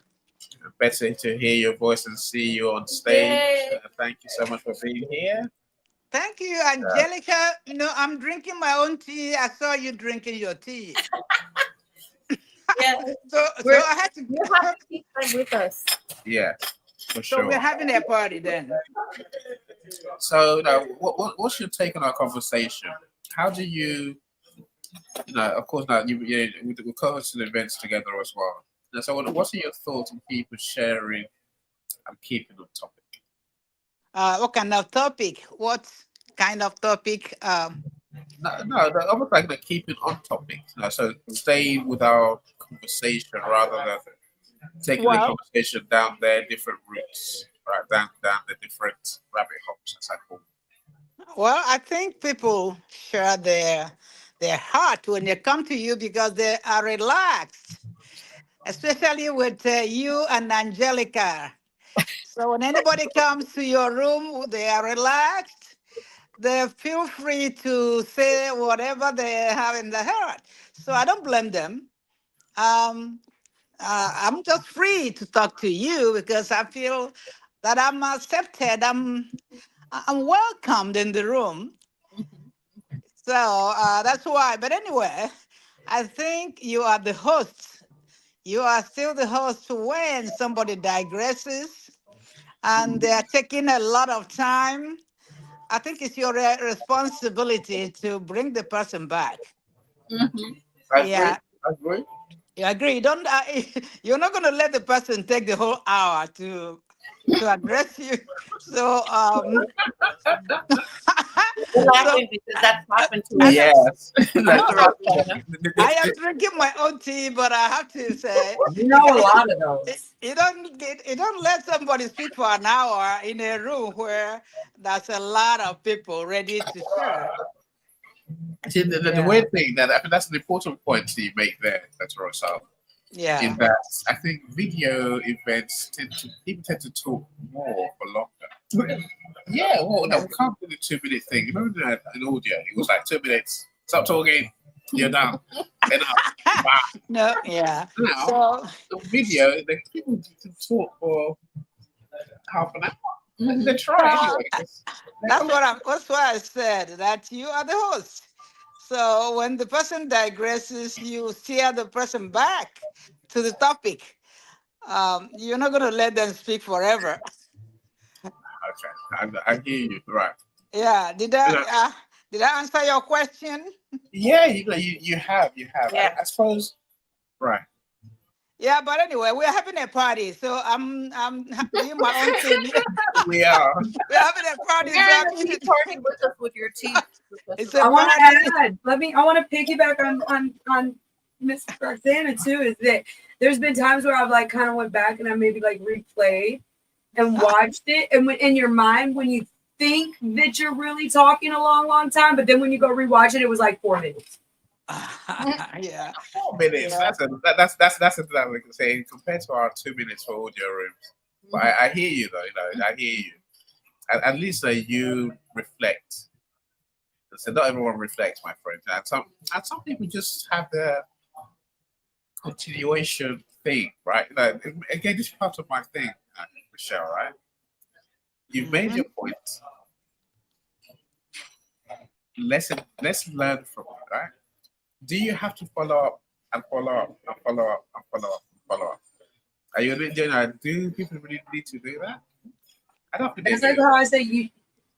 [SPEAKER 2] Better to hear your voice and see you on stage.
[SPEAKER 3] Yay.
[SPEAKER 2] Thank you so much for being here.
[SPEAKER 5] Thank you, Angelica. I'm drinking my own tea. I saw you drinking your tea.
[SPEAKER 3] Yeah.
[SPEAKER 5] So
[SPEAKER 3] We're-
[SPEAKER 5] I had to.
[SPEAKER 3] You have to keep them with us.
[SPEAKER 2] Yeah, for
[SPEAKER 5] So we're
[SPEAKER 2] sure.
[SPEAKER 5] having a party then.
[SPEAKER 2] So, what's your take on our conversation? How do you, of course, now we covered some events together as well. So, what are your thoughts on people sharing and keeping on topic?
[SPEAKER 5] What kind of topic? What kind of topic?
[SPEAKER 2] No, almost like keeping on topic. So staying with our conversation rather than taking the
[SPEAKER 5] Well,
[SPEAKER 2] conversation down their different routes, right? Down the different rabbit holes, as I call them.
[SPEAKER 5] well, I think people share their heart when they come to you because they are relaxed, especially with you and Angelica. So when anybody comes to your room, they are relaxed. They feel free to say whatever they have in their heart. So I don't blame them. Um, I'm just free to talk to you because I feel that I'm accepted. I'm welcomed in the room. So that's why. But anyway, I think you are the host. You are still the host when somebody digresses and they are taking a lot of time. I think it's your responsibility to bring the person back.
[SPEAKER 2] I agree.
[SPEAKER 5] Yeah,
[SPEAKER 2] I agree.
[SPEAKER 5] you agree. Don't you're not going to let the person take the whole hour to address you. So
[SPEAKER 3] We're
[SPEAKER 5] so
[SPEAKER 3] laughing because that's happened to
[SPEAKER 5] I
[SPEAKER 3] us.
[SPEAKER 5] am
[SPEAKER 2] Yes.
[SPEAKER 3] Dr. Roxana.
[SPEAKER 5] I am drinking my own tea, but I have to say
[SPEAKER 6] You know a lot of those.
[SPEAKER 5] you don't let somebody speak for an hour in a room where there's a lot of people ready to share.
[SPEAKER 2] See, the
[SPEAKER 5] Yeah,
[SPEAKER 2] weird thing that I think that's an important point that you make there, that's Rosa, in
[SPEAKER 5] yeah.
[SPEAKER 2] that I think video events people tend to talk more for longer. Yeah, well, no,
[SPEAKER 5] Yeah.
[SPEAKER 2] we can't do the 2 minute thing. Remember that in audio, it was like 2 minutes. Stop talking. You're done. Enough. Bye.
[SPEAKER 5] No, yeah.
[SPEAKER 2] Now,
[SPEAKER 5] So
[SPEAKER 2] the video, the people can talk for half an hour. They try
[SPEAKER 5] uh,
[SPEAKER 2] anyway. 'Cause they're
[SPEAKER 5] that's why I said that you are the host. So when the person digresses, you steer the person back to the topic. You're not going to let them speak forever.
[SPEAKER 2] okay. I hear you. Right.
[SPEAKER 5] Yeah.
[SPEAKER 2] You know,
[SPEAKER 5] Did I answer your question?
[SPEAKER 2] yeah, you have.
[SPEAKER 3] Yeah.
[SPEAKER 2] I suppose. Right.
[SPEAKER 5] Yeah, but anyway, we're having a party, so I'm doing my own thing.
[SPEAKER 2] We are.
[SPEAKER 5] We're having a party, so
[SPEAKER 3] And
[SPEAKER 5] I'm
[SPEAKER 3] the tea
[SPEAKER 5] eating.
[SPEAKER 3] party with us with your tea.
[SPEAKER 5] It's
[SPEAKER 6] I
[SPEAKER 5] a
[SPEAKER 6] want
[SPEAKER 5] party.
[SPEAKER 6] to add. I want to piggyback on Miss Roxana too. Is that there's been times where I've like kind of went back and I maybe like replayed and watched it, and when in your mind when you think that you're really talking a long time, but then when you go rewatch it, it was like 4 minutes.
[SPEAKER 5] Yeah,
[SPEAKER 2] 4 minutes.
[SPEAKER 5] yeah.
[SPEAKER 2] That's exactly like saying compared to our 2 minutes for audio rooms. But I hear you though. I hear you. At least you reflect. So not everyone reflects, my friend. And some people just have the continuation thing, right? Again, this is part of my thing, Michelle. Right? You've made
[SPEAKER 5] Mhm.
[SPEAKER 2] your point. Let's learn from it, right? Do you have to follow up and follow up and follow up and follow up and follow up? Are you really doing that? Do people really need to do that? I don't think they
[SPEAKER 6] It's like
[SPEAKER 2] do.
[SPEAKER 6] how I say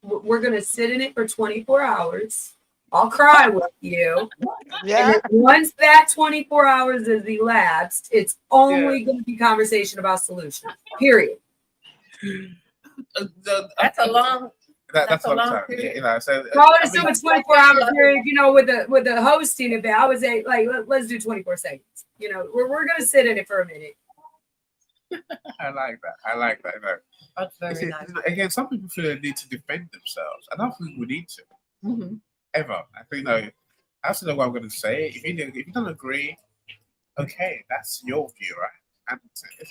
[SPEAKER 6] we're gonna sit in it for 24 hours. I'll cry with you. And
[SPEAKER 5] Yeah.
[SPEAKER 6] then once that 24 hours is elapsed, it's only going to be conversation about solutions. Period.
[SPEAKER 3] That's a long.
[SPEAKER 2] That's
[SPEAKER 3] a
[SPEAKER 2] what I'm
[SPEAKER 3] long
[SPEAKER 2] saying.
[SPEAKER 3] period.
[SPEAKER 2] So
[SPEAKER 6] I would
[SPEAKER 2] I
[SPEAKER 6] assume
[SPEAKER 2] mean,
[SPEAKER 6] a 24-hour period, with the hosting of it. I would say let's do 24 seconds. We're gonna sit in it for a minute.
[SPEAKER 2] I like that. I like that.
[SPEAKER 3] That's
[SPEAKER 2] You see,
[SPEAKER 3] very nice.
[SPEAKER 2] again, some people feel they need to defend themselves. I don't think we need to
[SPEAKER 3] Mm-hmm.
[SPEAKER 2] ever. I think I also know what I'm going to say. If you don't agree, okay, that's your view, right? And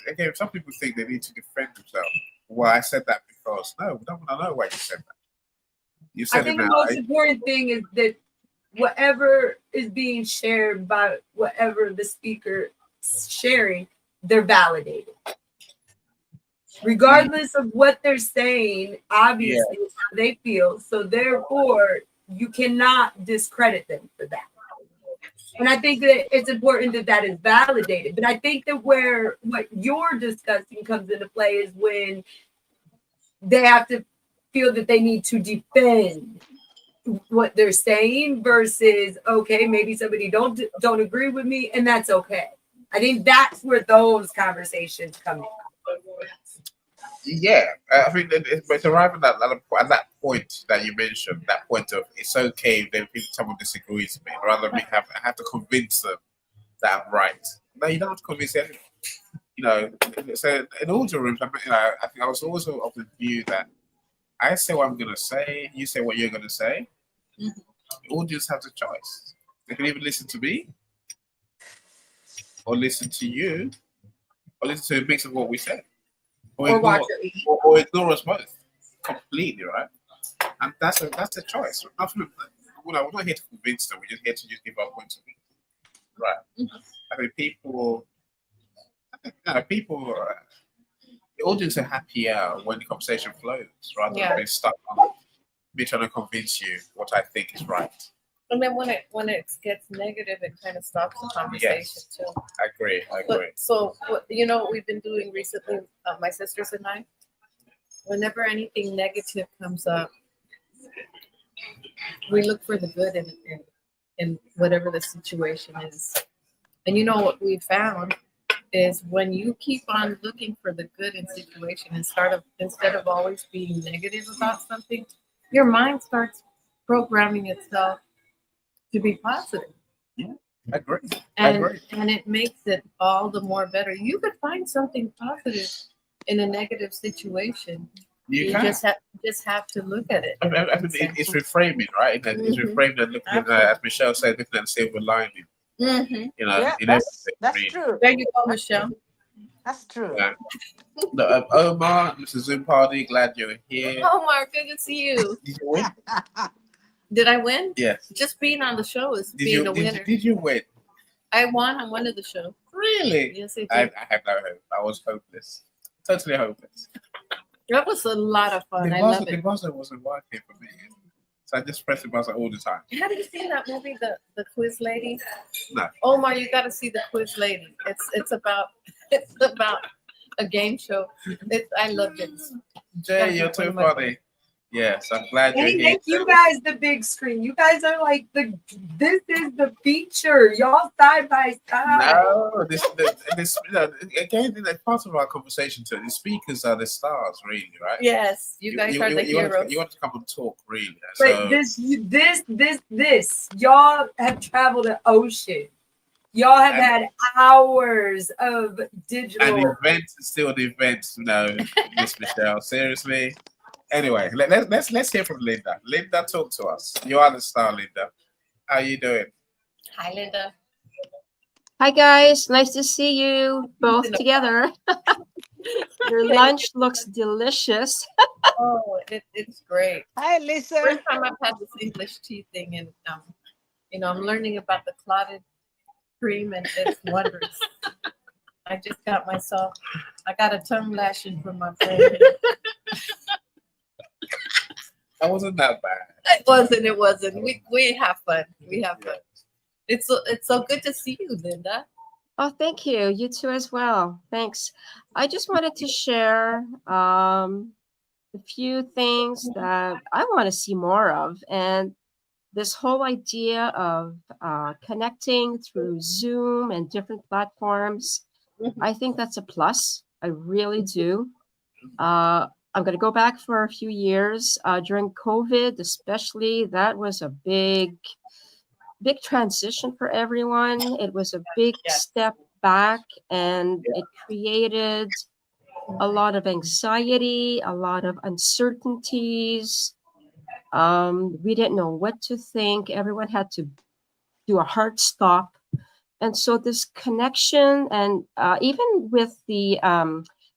[SPEAKER 2] again, some people think they need to defend themselves. Well, I said that before. because no, we don't want to know why you said that. You
[SPEAKER 6] I
[SPEAKER 2] said it
[SPEAKER 6] think the
[SPEAKER 2] now.
[SPEAKER 6] most important thing is that whatever is being shared by whatever the speaker is sharing, they're validated. Regardless of what they're saying, obviously it's how they feel. So therefore, you cannot discredit them for that. And I think that it's important that that is validated. But I think that where what you're discussing comes into play is when they have to feel that they need to defend what they're saying versus, okay, maybe somebody don't agree with me, and that's okay. I think that's where those conversations come in.
[SPEAKER 2] Yeah, I think that it's arriving at that point that you mentioned, that point of it's okay if someone disagrees with me, rather than I have to convince them that I'm right. No, you don't have to convince anyone. You know, so in all the rooms, I think I was always of the view that I say what I'm going to say, you say what you're going to say.
[SPEAKER 3] Mhm.
[SPEAKER 2] The audience has a choice. They can either listen to me, or listen to you, or listen to a mix of what we said,
[SPEAKER 6] Or watch it.
[SPEAKER 2] or ignore us both completely, right? And that's a choice. Nothing. We're not here to convince them. We're just here to just give our points of view, right?
[SPEAKER 3] Mhm.
[SPEAKER 2] I mean, people. The audience are happier when the conversation flows, rather
[SPEAKER 3] Yeah.
[SPEAKER 2] than being stuck on me trying to convince you what I think is right.
[SPEAKER 3] And then when it gets negative, it kind of stops the conversation too.
[SPEAKER 2] I agree.
[SPEAKER 3] But so what we've been doing recently, my sisters and I, whenever anything negative comes up, we look for the good in whatever the situation is. And what we found is when you keep on looking for the good in situation instead of always being negative about something, your mind starts programming itself to be positive.
[SPEAKER 2] I agree.
[SPEAKER 3] And it makes it all the more better. You could find something positive in a negative situation.
[SPEAKER 2] You
[SPEAKER 3] You
[SPEAKER 2] can.
[SPEAKER 3] just have to look at it.
[SPEAKER 2] I mean, it's reframing, right? It's
[SPEAKER 3] Mhm.
[SPEAKER 2] reframing and looking at, as Michelle said, looking at the silver lining.
[SPEAKER 3] Mm-hmm.
[SPEAKER 5] Yeah,
[SPEAKER 2] In
[SPEAKER 5] that's
[SPEAKER 2] everything,
[SPEAKER 5] that's
[SPEAKER 2] really.
[SPEAKER 5] true.
[SPEAKER 3] There you go, Michelle.
[SPEAKER 5] That's true.
[SPEAKER 2] Yeah. No, Omar, Mr. Zoom Party, glad you're here.
[SPEAKER 3] Oh, Mark, good to see you.
[SPEAKER 2] Did you win?
[SPEAKER 3] Did I win?
[SPEAKER 2] Yes.
[SPEAKER 3] Just being on the show is
[SPEAKER 2] Did
[SPEAKER 3] being
[SPEAKER 2] you
[SPEAKER 3] a winner.
[SPEAKER 2] did you win?
[SPEAKER 3] I won on one of the show.
[SPEAKER 2] Really?
[SPEAKER 3] Yes, I did.
[SPEAKER 2] I had no hope. I was hopeless. Totally hopeless.
[SPEAKER 3] That was a lot of fun.
[SPEAKER 2] The
[SPEAKER 3] I love
[SPEAKER 2] buzzer, the
[SPEAKER 3] it.
[SPEAKER 2] buzzer wasn't working for me. So I just pressed the buzzer all the time.
[SPEAKER 3] Have you seen that movie, the Quiz Lady?
[SPEAKER 2] No.
[SPEAKER 3] Omar, you got to see the Quiz Lady. It's about a game show. I loved it.
[SPEAKER 2] Jay, you're too funny. Yes, I'm glad you're
[SPEAKER 6] They
[SPEAKER 2] here.
[SPEAKER 6] make you guys the big screen. You guys are like this is the feature. Y'all side by side.
[SPEAKER 2] No, this again, that's part of our conversation too. The speakers are the stars, really, right?
[SPEAKER 3] Yes, you guys are the heroes.
[SPEAKER 2] You want to come and talk, really.
[SPEAKER 6] But this, y'all have traveled an ocean. Y'all have had hours of digital.
[SPEAKER 2] An event is still an event, Miss Michelle. Seriously. Anyway, let's hear from Linda. Linda, talk to us. You are the star, Linda. How you doing?
[SPEAKER 3] Hi, Linda.
[SPEAKER 7] Hi guys, nice to see you both together. Your lunch looks delicious.
[SPEAKER 3] Oh, it's great.
[SPEAKER 5] Hi, Lisa.
[SPEAKER 3] First time I've had this English tea thing, and I'm learning about the clotted cream, and it's wondrous. I just got a tongue lashing from my friend.
[SPEAKER 2] That wasn't that bad.
[SPEAKER 3] It wasn't. We have fun. We have fun. It's so good to see you, Linda.
[SPEAKER 7] Oh, thank you. You too as well. Thanks. I just wanted to share a few things that I want to see more of. And this whole idea of connecting through Zoom and different platforms, I think that's a plus. I really do. I'm going to go back for a few years. During COVID, especially, that was a big transition for everyone. It was a big step back, and it created a lot of anxiety, a lot of uncertainties. We didn't know what to think. Everyone had to do a hard stop. And so this connection, and even with the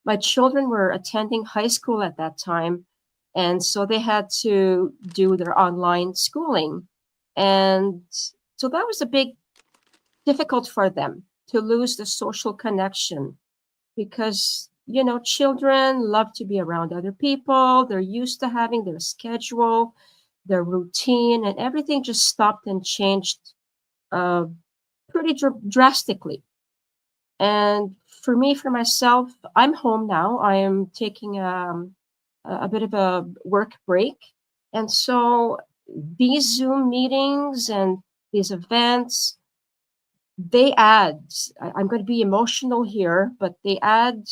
[SPEAKER 7] my children were attending high school at that time, and so they had to do their online schooling. And so that was a big difficult for them to lose the social connection because, children love to be around other people. They're used to having their schedule, their routine, and everything just stopped and changed uh, pretty drastically. And for myself, I'm home now. I am taking a bit of a work break. And so these Zoom meetings and these events, they add, I'm going to be emotional here, but they add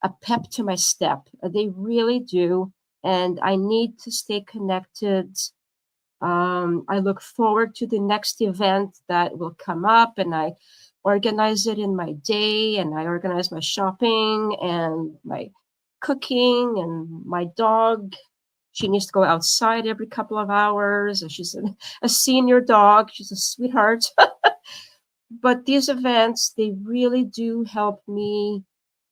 [SPEAKER 7] a pep to my step. They really do. And I need to stay connected. I look forward to the next event that will come up, and I organize it in my day, and I organize my shopping and my cooking, and my dog. She needs to go outside every couple of hours. She's a senior dog. She's a sweetheart. But these events, they really do help me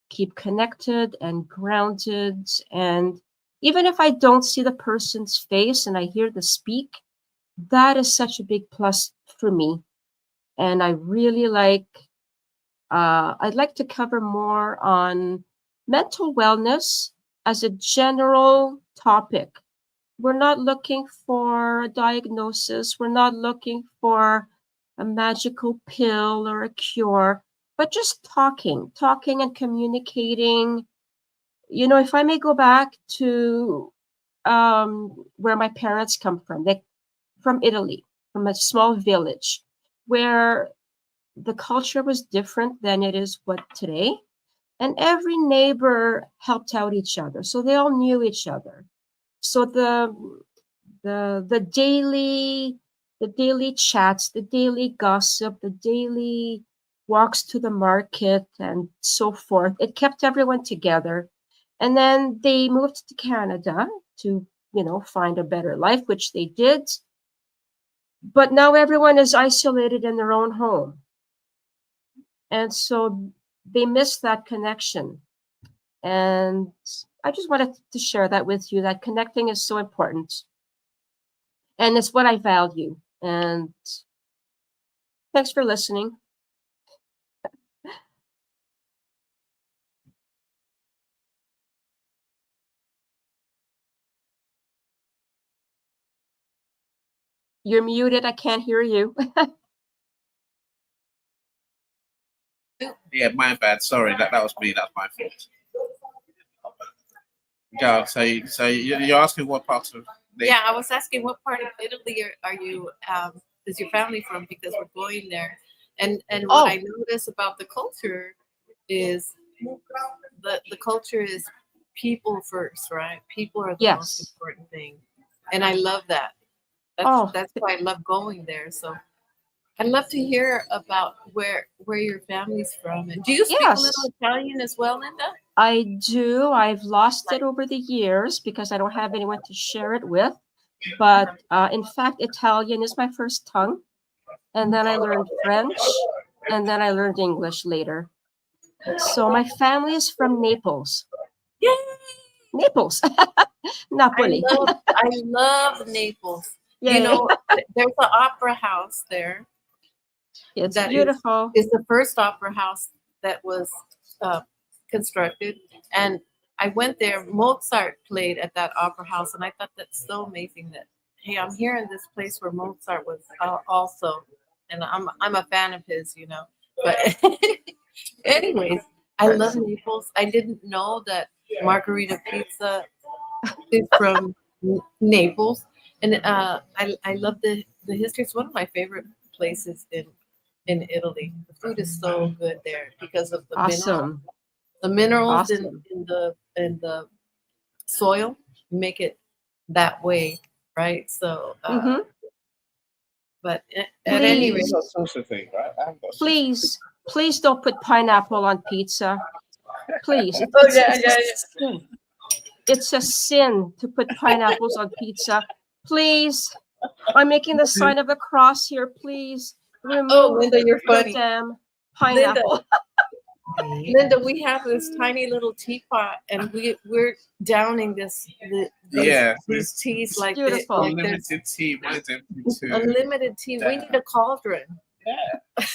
[SPEAKER 7] keep connected and grounded. And even if I don't see the person's face and I hear the speak, that is such a big plus for me. And I really I'd like to cover more on mental wellness as a general topic. We're not looking for a diagnosis, we're not looking for a magical pill or a cure, but just talking and communicating. If I may go back to where my parents come from, they from Italy, from a small village where the culture was different than it is what today. And every neighbor helped out each other. So they all knew each other. So the daily chats, the daily gossip, the daily walks to the market and so forth, it kept everyone together. And then they moved to Canada to, find a better life, which they did. But now everyone is isolated in their own home. And so they miss that connection. And I just wanted to share that with you, that connecting is so important. And it's what I value. And thanks for listening. You're muted. I can't hear you.
[SPEAKER 2] Yeah, my bad. Sorry, that was me. That's my fault. Go. You're asking what parts of the
[SPEAKER 3] Yeah, I was asking what part of Italy are you is your family from? Because we're going there, and what I notice about the culture is the culture is people first, right? People are the most
[SPEAKER 7] Yes.
[SPEAKER 3] important thing, and I love that.
[SPEAKER 7] Oh,
[SPEAKER 3] That's why I love going there. So I'd love to hear about where your family's from. And do you speak a little
[SPEAKER 7] yes,
[SPEAKER 3] Italian as well, Linda?
[SPEAKER 7] I do. I've lost it over the years because I don't have anyone to share it with. But in fact, Italian is my first tongue. And then I learned French. And then I learned English later. So my family is from Naples.
[SPEAKER 3] Yay!
[SPEAKER 7] Naples, Napoli.
[SPEAKER 3] I love Naples. You
[SPEAKER 7] Yay.
[SPEAKER 3] know, there's an opera house there
[SPEAKER 7] It's
[SPEAKER 3] that
[SPEAKER 7] beautiful.
[SPEAKER 3] is the first opera house that was uh, constructed, and I went there. Mozart played at that opera house, and I thought that's so amazing that hey, I'm here in this place where Mozart was also, and I'm a fan of his, you know. But anyways, I love Naples. I didn't know that margarita pizza is from Naples, and I love the history. It's one of my favorite places in Italy. The food is so good there because of
[SPEAKER 7] Awesome.
[SPEAKER 3] the minerals
[SPEAKER 7] Awesome.
[SPEAKER 3] in the soil make it that way, right? So,
[SPEAKER 7] Mm-hmm.
[SPEAKER 3] but at any
[SPEAKER 2] you
[SPEAKER 3] rate,
[SPEAKER 7] Please,
[SPEAKER 2] got social thing, right? I haven't got social thing.
[SPEAKER 7] please don't put pineapple on pizza. Please.
[SPEAKER 4] Oh yeah,
[SPEAKER 7] It's a
[SPEAKER 4] yeah,
[SPEAKER 7] sin. It's a sin to put pineapples on pizza. Please. I'm making the sign of the cross here. Please
[SPEAKER 3] oh,
[SPEAKER 7] remove
[SPEAKER 3] Linda, you're
[SPEAKER 7] the
[SPEAKER 3] funny.
[SPEAKER 7] damn
[SPEAKER 3] Linda,
[SPEAKER 7] pineapple.
[SPEAKER 3] Linda, we have this tiny little teapot, and we're downing
[SPEAKER 2] Yeah,
[SPEAKER 3] these teas like
[SPEAKER 7] Beautiful.
[SPEAKER 3] like there's
[SPEAKER 2] unlimited tea. What is it?
[SPEAKER 3] unlimited tea. We need a cauldron.
[SPEAKER 2] Yeah.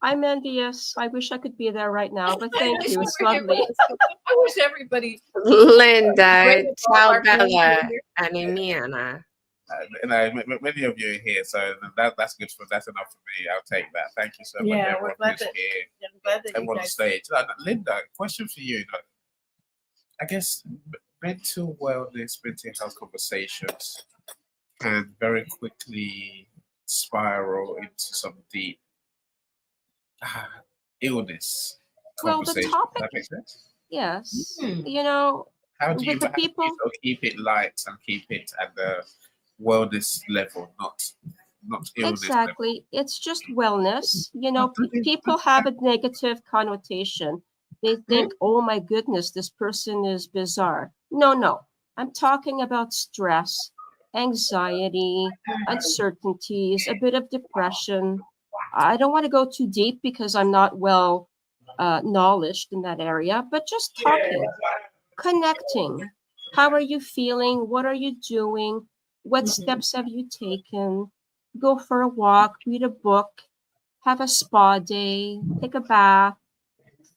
[SPEAKER 7] I'm envious. I wish I could be there right now, but
[SPEAKER 3] I
[SPEAKER 7] thank
[SPEAKER 3] wish
[SPEAKER 7] you.
[SPEAKER 3] we
[SPEAKER 7] It's
[SPEAKER 3] were here with
[SPEAKER 7] lovely.
[SPEAKER 3] us. I wish everybody
[SPEAKER 8] Linda,
[SPEAKER 3] bring all
[SPEAKER 8] ciao
[SPEAKER 3] our friends
[SPEAKER 8] bella,
[SPEAKER 3] in here.
[SPEAKER 8] animiana.
[SPEAKER 2] Many of you are here, so that's good for that's enough for me. I'll take that. Thank you so much,
[SPEAKER 3] Yeah, we're
[SPEAKER 2] everyone
[SPEAKER 3] glad
[SPEAKER 2] who's
[SPEAKER 3] that
[SPEAKER 2] here,
[SPEAKER 3] I'm glad that you
[SPEAKER 2] everyone on
[SPEAKER 3] guys.
[SPEAKER 2] stage. Linda, question for you. I guess mental wellness, mental health conversations can very quickly spiral into some deep illness
[SPEAKER 7] Well, the
[SPEAKER 2] conversation. Does
[SPEAKER 7] topic,
[SPEAKER 2] that make sense?
[SPEAKER 7] yes.
[SPEAKER 3] Hmm.
[SPEAKER 7] You know,
[SPEAKER 2] How do
[SPEAKER 7] with the
[SPEAKER 2] you
[SPEAKER 7] people,
[SPEAKER 2] sort of keep it light and keep it at the wellness level, not illness level?
[SPEAKER 7] exactly. It's just wellness. You know,
[SPEAKER 2] Okay.
[SPEAKER 7] people have a negative connotation. They think, oh my goodness, this person is bizarre. No, no. I'm talking about stress, anxiety, uncertainties, a bit of depression. I don't want to go too deep because I'm not well knowledge in that area, but just talking, connecting. How are you feeling? What are you doing? What steps have you taken? Go for a walk, read a book, have a spa day, take a bath,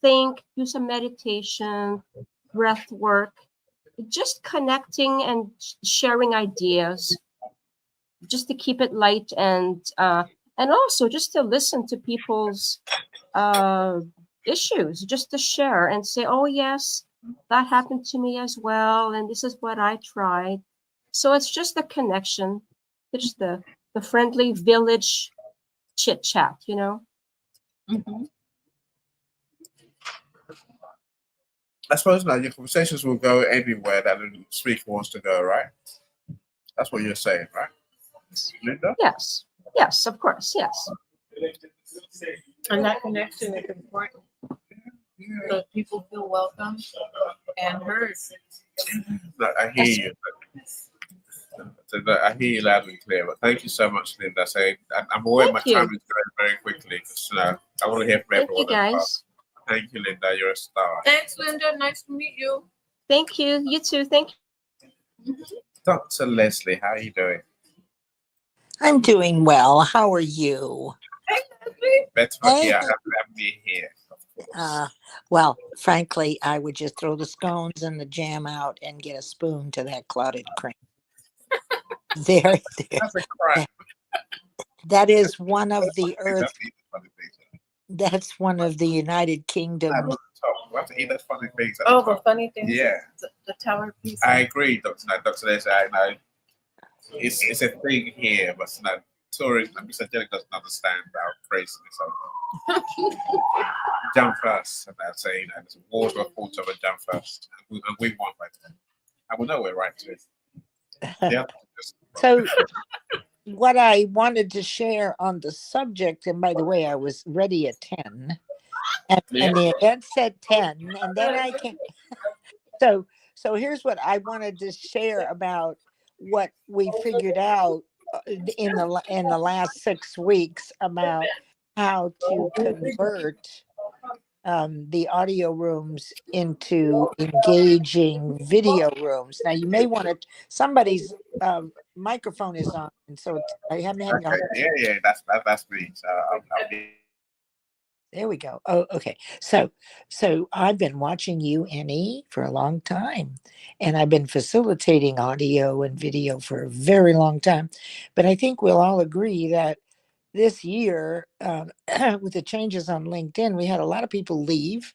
[SPEAKER 7] think, do some meditation, breath work, just connecting and sharing ideas, just to keep it light and also just to listen to people's uh, issues, just to share and say, oh yes, that happened to me as well, and this is what I tried. So it's just a connection, just the friendly village chit chat, you know.
[SPEAKER 3] Mhm.
[SPEAKER 2] I suppose now your conversations will go anywhere that the speaker wants to go, right? That's what you're saying, right, Linda?
[SPEAKER 7] Yes, yes, of course, yes.
[SPEAKER 3] And that connection is important, so people feel welcome and heard.
[SPEAKER 2] No, I hear you. I hear you loud and clear. But thank you so much, Linda. I'm aware my
[SPEAKER 7] Thank
[SPEAKER 2] time
[SPEAKER 7] you.
[SPEAKER 2] is going very quickly because I want to hear from
[SPEAKER 7] Thank you,
[SPEAKER 2] everyone as well.
[SPEAKER 7] guys.
[SPEAKER 2] Thank you, Linda. You're a star.
[SPEAKER 3] Thanks, Linda. Nice to meet you.
[SPEAKER 7] Thank you. You too. Thank you.
[SPEAKER 2] Dr. Leslie, how are you doing?
[SPEAKER 9] I'm doing well. How are you?
[SPEAKER 3] Hey, Leslie.
[SPEAKER 2] Better
[SPEAKER 9] Hey.
[SPEAKER 2] here. Have me here, of course.
[SPEAKER 9] Well, frankly, I would just throw the scones and the jam out and get a spoon to that clotted cream. There,
[SPEAKER 2] That's a crime.
[SPEAKER 9] that is one of the earth.
[SPEAKER 2] That's eat the funny things.
[SPEAKER 9] That's one of the United
[SPEAKER 2] At
[SPEAKER 9] Kingdom.
[SPEAKER 2] the top. We have to eat those funny things. At
[SPEAKER 3] Oh,
[SPEAKER 2] the
[SPEAKER 3] the
[SPEAKER 2] top.
[SPEAKER 3] funny thing
[SPEAKER 2] Yeah.
[SPEAKER 3] is the tower piece.
[SPEAKER 2] I agree, Dr. Leslie. I know it's a thing here, but tourism, Mr. Angelic doesn't understand our craziness over. Jump first, and they're saying, and the wars were fought over jump first, and we won by then. And we know we're right to it. Yeah.
[SPEAKER 9] So, what I wanted to share on the subject, and by the way, I was ready at 10, and the event said 10, and then I came. So here's what I wanted to share about what we figured out in the last 6 weeks about how to convert the audio rooms into engaging video rooms. Now you may want to. Somebody's microphone is on, and so I haven't had.
[SPEAKER 2] Okay. Yeah. That's me. So I'll be.
[SPEAKER 9] There we go. Oh, okay. So I've been watching you, Annie, for a long time, and I've been facilitating audio and video for a very long time. But I think we'll all agree that this year, with the changes on LinkedIn, we had a lot of people leave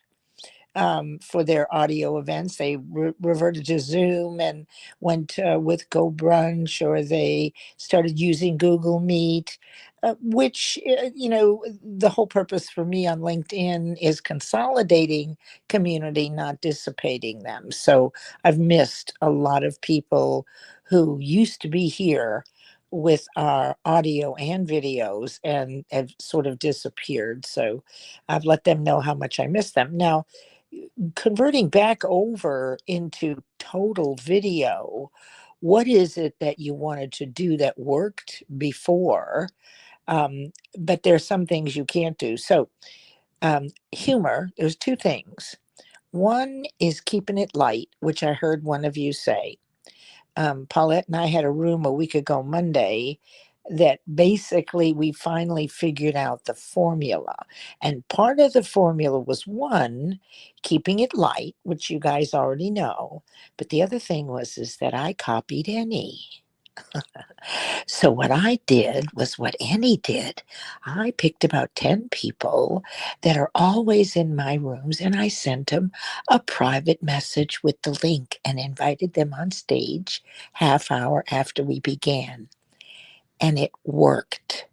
[SPEAKER 9] for their audio events. They reverted to Zoom and went with Go Brunch, or they started using Google Meet, which, the whole purpose for me on LinkedIn is consolidating community, not dissipating them. So I've missed a lot of people who used to be here with our audio and videos and have sort of disappeared. So I've let them know how much I miss them. Now, converting back over into total video, what is it that you wanted to do that worked before? But there's some things you can't do. So Humor, there's two things. One is keeping it light, which I heard one of you say. Paulette and I had a room a week ago Monday that basically we finally figured out the formula. And part of the formula was one, keeping it light, which you guys already know. But the other thing was is that I copied Annie. So what I did was what Annie did. I picked about 10 people that are always in my rooms and I sent them a private message with the link and invited them on stage half hour after we began. And it worked.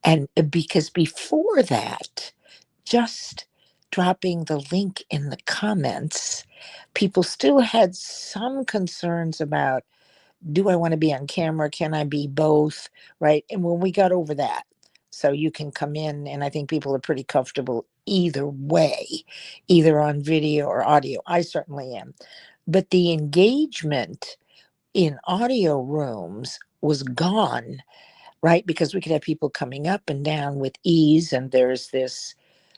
[SPEAKER 9] And because before that, just dropping the link in the comments, people still had some concerns about, do I want to be on camera? Can I be both? Right. And when we got over that, so you can come in, and I think people are pretty comfortable either way, either on video or audio. I certainly am. But the engagement in audio rooms was gone, right? Because we could have people coming up and down with ease, and there's this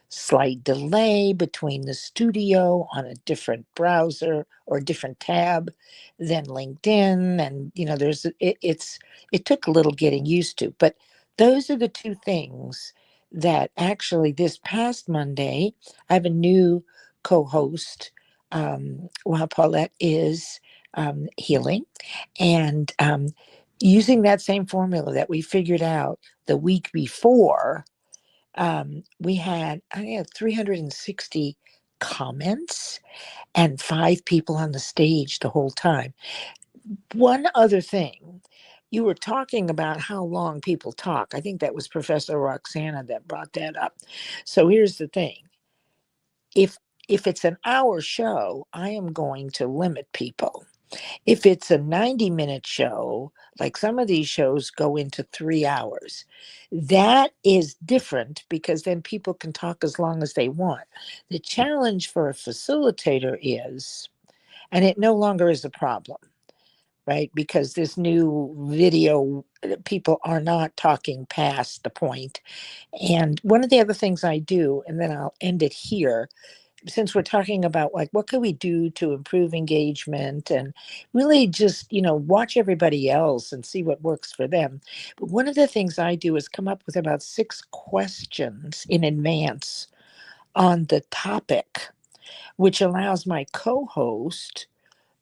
[SPEAKER 9] slight delay between the studio on a different browser or different tab than LinkedIn. And, it took a little getting used to. But those are the two things that actually this past Monday, I have a new co host while Paulette is healing. And using that same formula that we figured out the week before, we had, I had 360 comments and 5 people on the stage the whole time. One other thing, you were talking about how long people talk. I think that was Professor Roxana that brought that up. So here's the thing. If it's an hour show, I am going to limit people. If it's a 90-minute show, like some of these shows go into 3 hours, that is different because then people can talk as long as they want. The challenge for a facilitator is, and it no longer is a problem, right? Because this new video, people are not talking past the point. And one of the other things I do, and then I'll end it here, since we're talking about like what can we do to improve engagement and really just watch everybody else and see what works for them. But one of the things I do is come up with about 6 questions in advance on the topic, which allows my co-host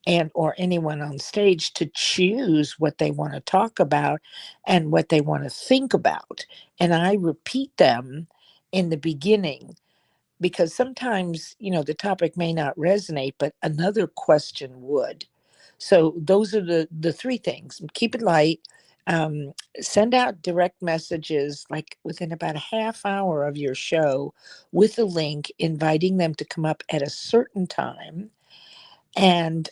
[SPEAKER 9] and or anyone on stage to choose what they want to talk about and what they want to think about, and I repeat them in the beginning, because sometimes the topic may not resonate but another question would. So those are the 3 things. Keep it light. Send out direct messages like within about a half hour of your show with a link inviting them to come up at a certain time, and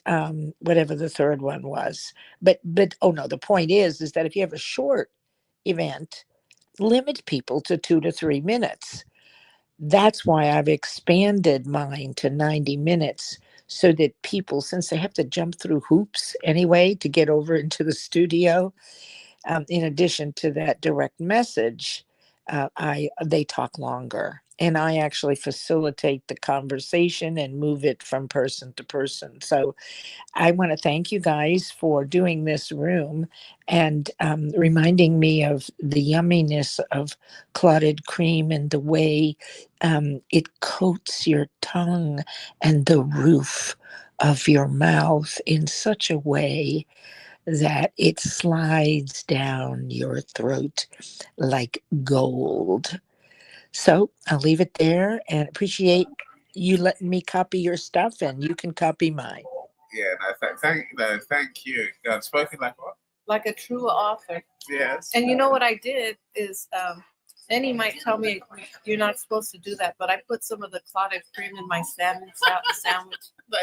[SPEAKER 9] whatever the third one was. But oh no, the point is that if you have a short event, limit people to 2 to 3 minutes. That's why I've expanded mine to 90 minutes so that people, since they have to jump through hoops anyway to get over into the studio, in addition to that direct message, they talk longer. And I actually facilitate the conversation and move it from person to person. So I want to thank you guys for doing this room and reminding me of the yumminess of clotted cream and the way it coats your tongue and the roof of your mouth in such a way that it slides down your throat like gold. So I'll leave it there and appreciate you letting me copy your stuff, and you can copy mine.
[SPEAKER 2] Yeah, thank you. Spoken like what?
[SPEAKER 3] Like a true author.
[SPEAKER 2] Yes.
[SPEAKER 3] And you know what I did is, Annie might tell me you're not supposed to do that, but I put some of the clotted cream in my sandwich,
[SPEAKER 2] That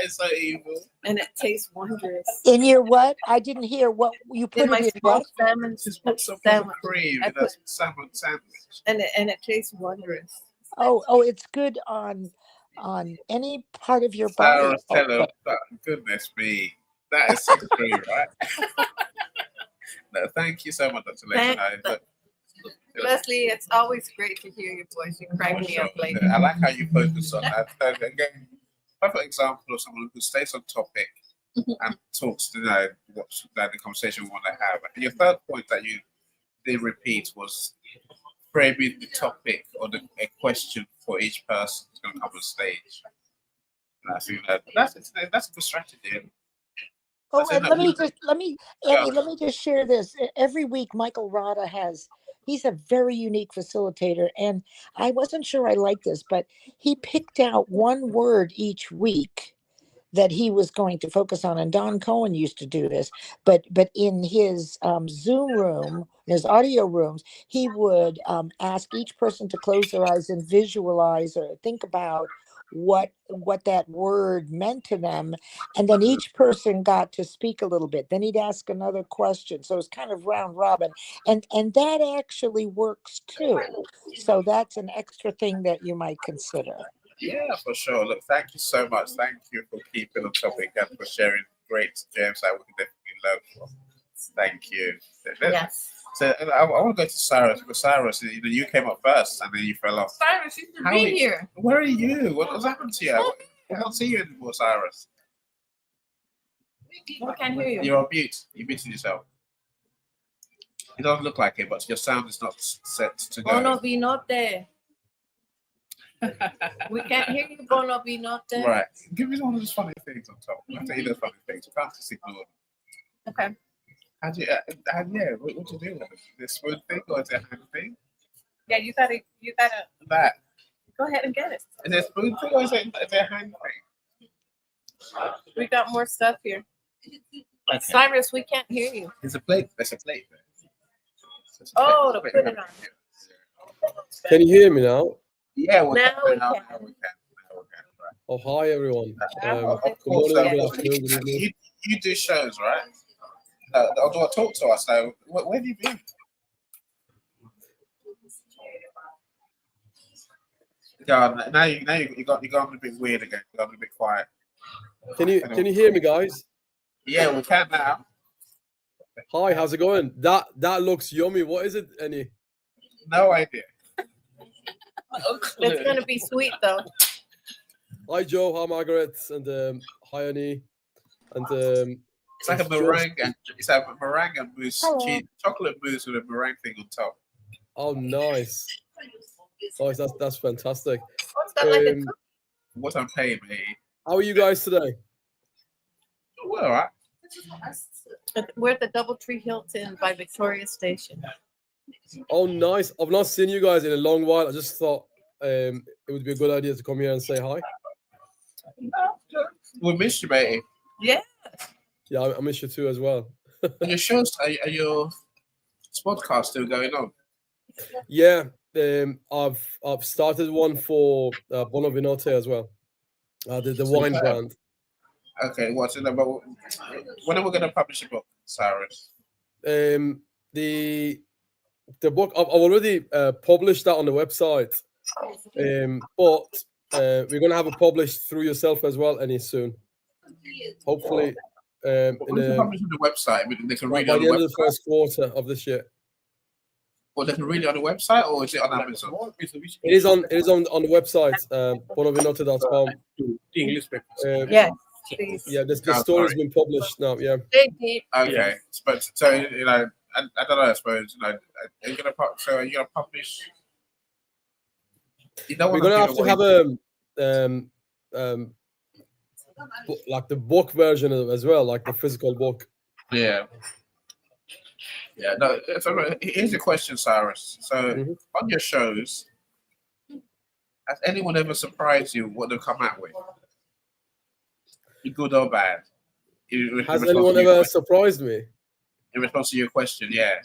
[SPEAKER 2] is so evil.
[SPEAKER 3] and it tastes wondrous.
[SPEAKER 9] In your what? I didn't hear what you put
[SPEAKER 3] In my
[SPEAKER 9] it in. What?
[SPEAKER 3] smoked salmon
[SPEAKER 2] Just put some
[SPEAKER 3] sandwich,
[SPEAKER 2] cream
[SPEAKER 3] I
[SPEAKER 2] in a
[SPEAKER 3] put-
[SPEAKER 2] salmon sandwich.
[SPEAKER 3] and it tastes wondrous.
[SPEAKER 9] Oh, it's good on any part of your
[SPEAKER 2] Sarah,
[SPEAKER 9] body.
[SPEAKER 2] tell her, goodness me, that is so true, right? No, thank you so much, Dr. Leslie.
[SPEAKER 3] Leslie, it's always great to hear your voice. You crack me up, lady.
[SPEAKER 2] I like how you focus on that. Again, perfect example of someone who stays on topic and talks, what's the conversation we want to have. And your third point that you did repeat was framing the topic or a question for each person who's going to come on stage. And I think that's a good strategy.
[SPEAKER 9] Oh,
[SPEAKER 2] That's
[SPEAKER 9] and
[SPEAKER 2] it.
[SPEAKER 9] Annie, let me just share this. Every week, Michael Rada he's a very unique facilitator. And I wasn't sure I liked this, but he picked out one word each week that he was going to focus on. And Don Cohen used to do this, but in his Zoom room, in his audio rooms, he would ask each person to close their eyes and visualize or think about what that word meant to them, and then each person got to speak a little bit. Then he'd ask another question, so it's kind of round robin, and that actually works too. So that's an extra thing that you might consider.
[SPEAKER 2] Yeah, for sure. Look, thank you so much. Thank you for keeping on topic and for sharing great gems that we can definitely learn from. Thank you.
[SPEAKER 3] Yes.
[SPEAKER 2] So I want to go to Cyrus, because Cyrus, you came up first and then you fell off.
[SPEAKER 3] Cyrus, you should be here.
[SPEAKER 2] Where are you? What's happened to you? I can't see you anymore, Cyrus.
[SPEAKER 3] I can't hear you.
[SPEAKER 2] You're on mute. You muted yourself. It doesn't look like it, but your sound is not set to go.
[SPEAKER 3] Bono Binote. We can't hear you, Bono Binote.
[SPEAKER 2] Right. Give me one of those funny things on top. I'll tell you those funny things. You can't just ignore them.
[SPEAKER 3] Okay.
[SPEAKER 2] What do you do with it? The spoon thing or is it a hand thing?
[SPEAKER 3] Yeah, you gotta.
[SPEAKER 2] That.
[SPEAKER 3] Go ahead and get it.
[SPEAKER 2] Is it a spoon thing or is it a hand thing?
[SPEAKER 3] We got more stuff here. Okay. Cyrus, we can't hear you.
[SPEAKER 2] There's a plate. There's a plate there.
[SPEAKER 3] Oh, to put it on.
[SPEAKER 10] Can you hear me now?
[SPEAKER 2] Yeah,
[SPEAKER 3] now we can.
[SPEAKER 2] Now we can. Right.
[SPEAKER 10] Oh, hi everyone.
[SPEAKER 2] Of course, you do shows, right? Talk to us. So, where have you been? God, now you got a bit weird again. You got a bit quiet.
[SPEAKER 10] Can you hear me, guys?
[SPEAKER 2] Yeah, we can now.
[SPEAKER 10] Hi, how's it going? That looks yummy. What is it, Annie?
[SPEAKER 2] No idea.
[SPEAKER 3] It's gonna be sweet though.
[SPEAKER 10] Hi Joe, hi Margaret, and hi Annie, and
[SPEAKER 2] it's like a meringue, and it's like a meringue and mousse, chocolate mousse with a meringue thing on top.
[SPEAKER 10] Oh, nice. Nice, that's fantastic.
[SPEAKER 3] What's that like a cookie?
[SPEAKER 2] What I'm paying, mate.
[SPEAKER 10] How are you guys today?
[SPEAKER 2] Well, all right.
[SPEAKER 3] We're at the DoubleTree Hilton by Victoria Station.
[SPEAKER 10] Oh, nice. I've not seen you guys in a long while. I just thought it would be a good idea to come here and say hi.
[SPEAKER 2] We missed you, mate.
[SPEAKER 3] Yeah.
[SPEAKER 10] Yeah, I miss you too as well.
[SPEAKER 2] Are your shows, are your podcasts still going on?
[SPEAKER 10] Yeah, I've started one for Global.Media as well. The wine brand.
[SPEAKER 2] Okay, what's it about? When are we going to publish a book, Cyrus?
[SPEAKER 10] The book I've already published that on the website, but we're going to have it published through yourself as well any soon. Hopefully,
[SPEAKER 2] publish on the website. They can read
[SPEAKER 10] by
[SPEAKER 2] it on
[SPEAKER 10] the
[SPEAKER 2] the
[SPEAKER 10] end
[SPEAKER 2] website.
[SPEAKER 10] of the first quarter of this year.
[SPEAKER 2] Well, they can read it on the website, or is it on Amazon?
[SPEAKER 10] It is on the website, global.media.com.
[SPEAKER 2] English
[SPEAKER 3] Yes.
[SPEAKER 10] Yeah, the story's been published now. Yeah.
[SPEAKER 2] Okay, but so I don't know. I suppose are you gonna publish?
[SPEAKER 10] We're gonna have to have like the book version of it as well, like the physical book.
[SPEAKER 2] Yeah. Yeah. No. So here's a question, Cyrus. So on your shows, has anyone ever surprised you what they've come out with? Good or bad?
[SPEAKER 10] Has anyone ever surprised me?
[SPEAKER 2] In response to your question, yeah.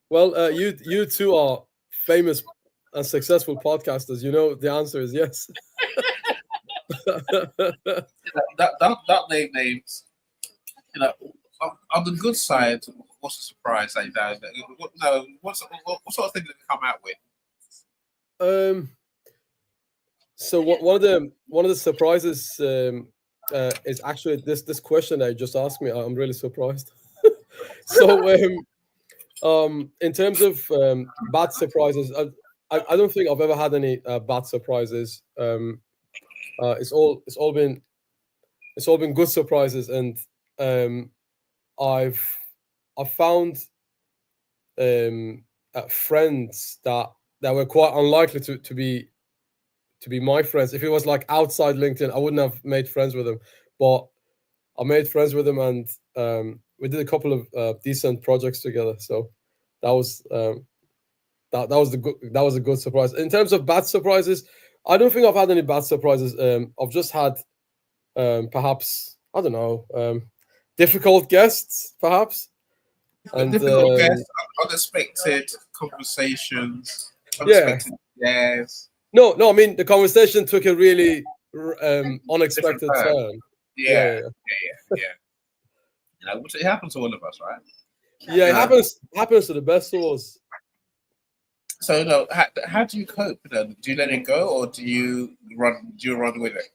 [SPEAKER 10] Well, you two are famous and successful podcasters. You know the answer is yes.
[SPEAKER 2] Don't name names. On the good side, what's a surprise like that? What sort of thing did they come out with?
[SPEAKER 10] So one of the surprises is actually this question that you just asked me. I'm really surprised. So In terms of bad surprises, I don't think I've ever had any bad surprises. It's all been good surprises, and I've found friends that were quite unlikely to be my friends. If it was like outside LinkedIn, I wouldn't have made friends with them, but I made friends with them, and we did a couple of decent projects together. So that was that was a good surprise. In terms of bad surprises, I don't think I've had any bad surprises. I've just had perhaps, I don't know, difficult guests, perhaps. And
[SPEAKER 2] difficult guests, unexpected conversations,
[SPEAKER 10] yeah.
[SPEAKER 2] unexpected yes.
[SPEAKER 10] No, I mean the conversation took a really unexpected turn.
[SPEAKER 2] Yeah. You know, which it happens to all of us, right?
[SPEAKER 10] Yeah, it happens to the best of us.
[SPEAKER 2] So, no, how do you cope? You know, do you let it go, or do you run? Do you run with it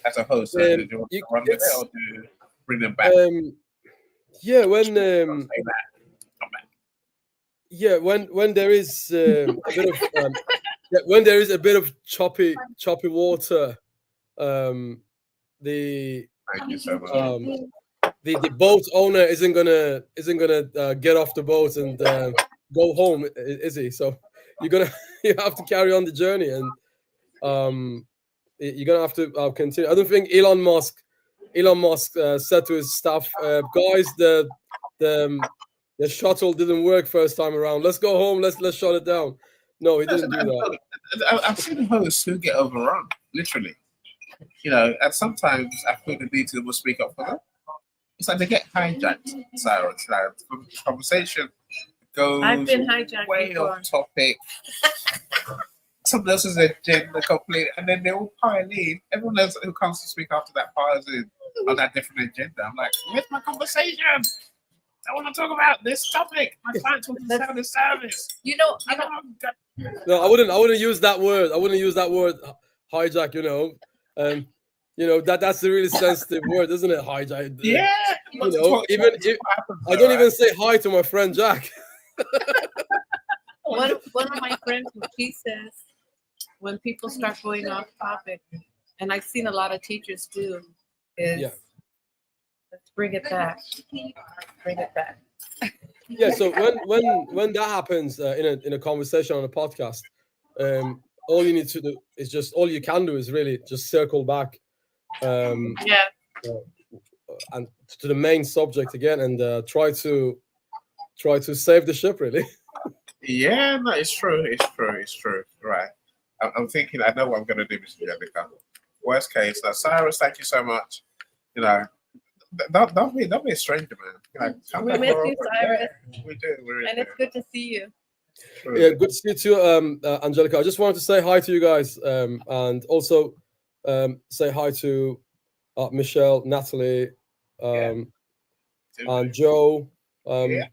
[SPEAKER 2] as a host? Do you run with it, or do you bring them back?
[SPEAKER 10] Yeah, when there is a bit of when there is a bit of choppy water, the
[SPEAKER 2] Thank you so much.
[SPEAKER 10] The boat owner isn't gonna get off the boat and go home, is he? So you have to carry on the journey, and you're gonna have to continue. I don't think Elon Musk said to his staff, guys, the shuttle didn't work first time around. Let's go home. Let's shut it down. No, he didn't do that.
[SPEAKER 2] I've seen hosts who get overrun, literally. You know, and sometimes I feel the need to speak up for them. It's like they get hijacked, Sarah. It's like the conversation goes
[SPEAKER 3] I've been hijacked
[SPEAKER 2] way
[SPEAKER 3] before.
[SPEAKER 2] off topic. Someone else's agenda complete, and then they all pile in. Everyone else who comes to speak after that piles in on that different agenda. I'm like, where's my conversation? I want to talk about this topic. My client wants to sell the service.
[SPEAKER 3] You know,
[SPEAKER 10] No, I wouldn't use that word. I wouldn't use that word, hijack. You know, that's a really sensitive word, isn't it? Hijack.
[SPEAKER 2] Yeah.
[SPEAKER 10] You know, I don't even say hi to my friend Jack.
[SPEAKER 3] one of my friends, what she says, when people start going off topic, and I've seen a lot of teachers do, is let's bring it back. Bring it back.
[SPEAKER 10] Yeah. So when that happens in a conversation on a podcast, all you need to do is all you can do is really just circle back. And to the main subject again, and try to save the ship, really.
[SPEAKER 2] Yeah, no, it's true. Right. I'm thinking, I know what I'm going to do, Mr. Jessica. Worst case, Cyrus, thank you so much. You know, don't be a stranger, man. You know,
[SPEAKER 3] we miss you, Cyrus.
[SPEAKER 2] Yeah, we do.
[SPEAKER 3] And it's good to see you.
[SPEAKER 2] True.
[SPEAKER 10] Yeah, good to see you too, Angelica. I just wanted to say hi to you guys, and also say hi to Michelle, Natalie, and Joe, and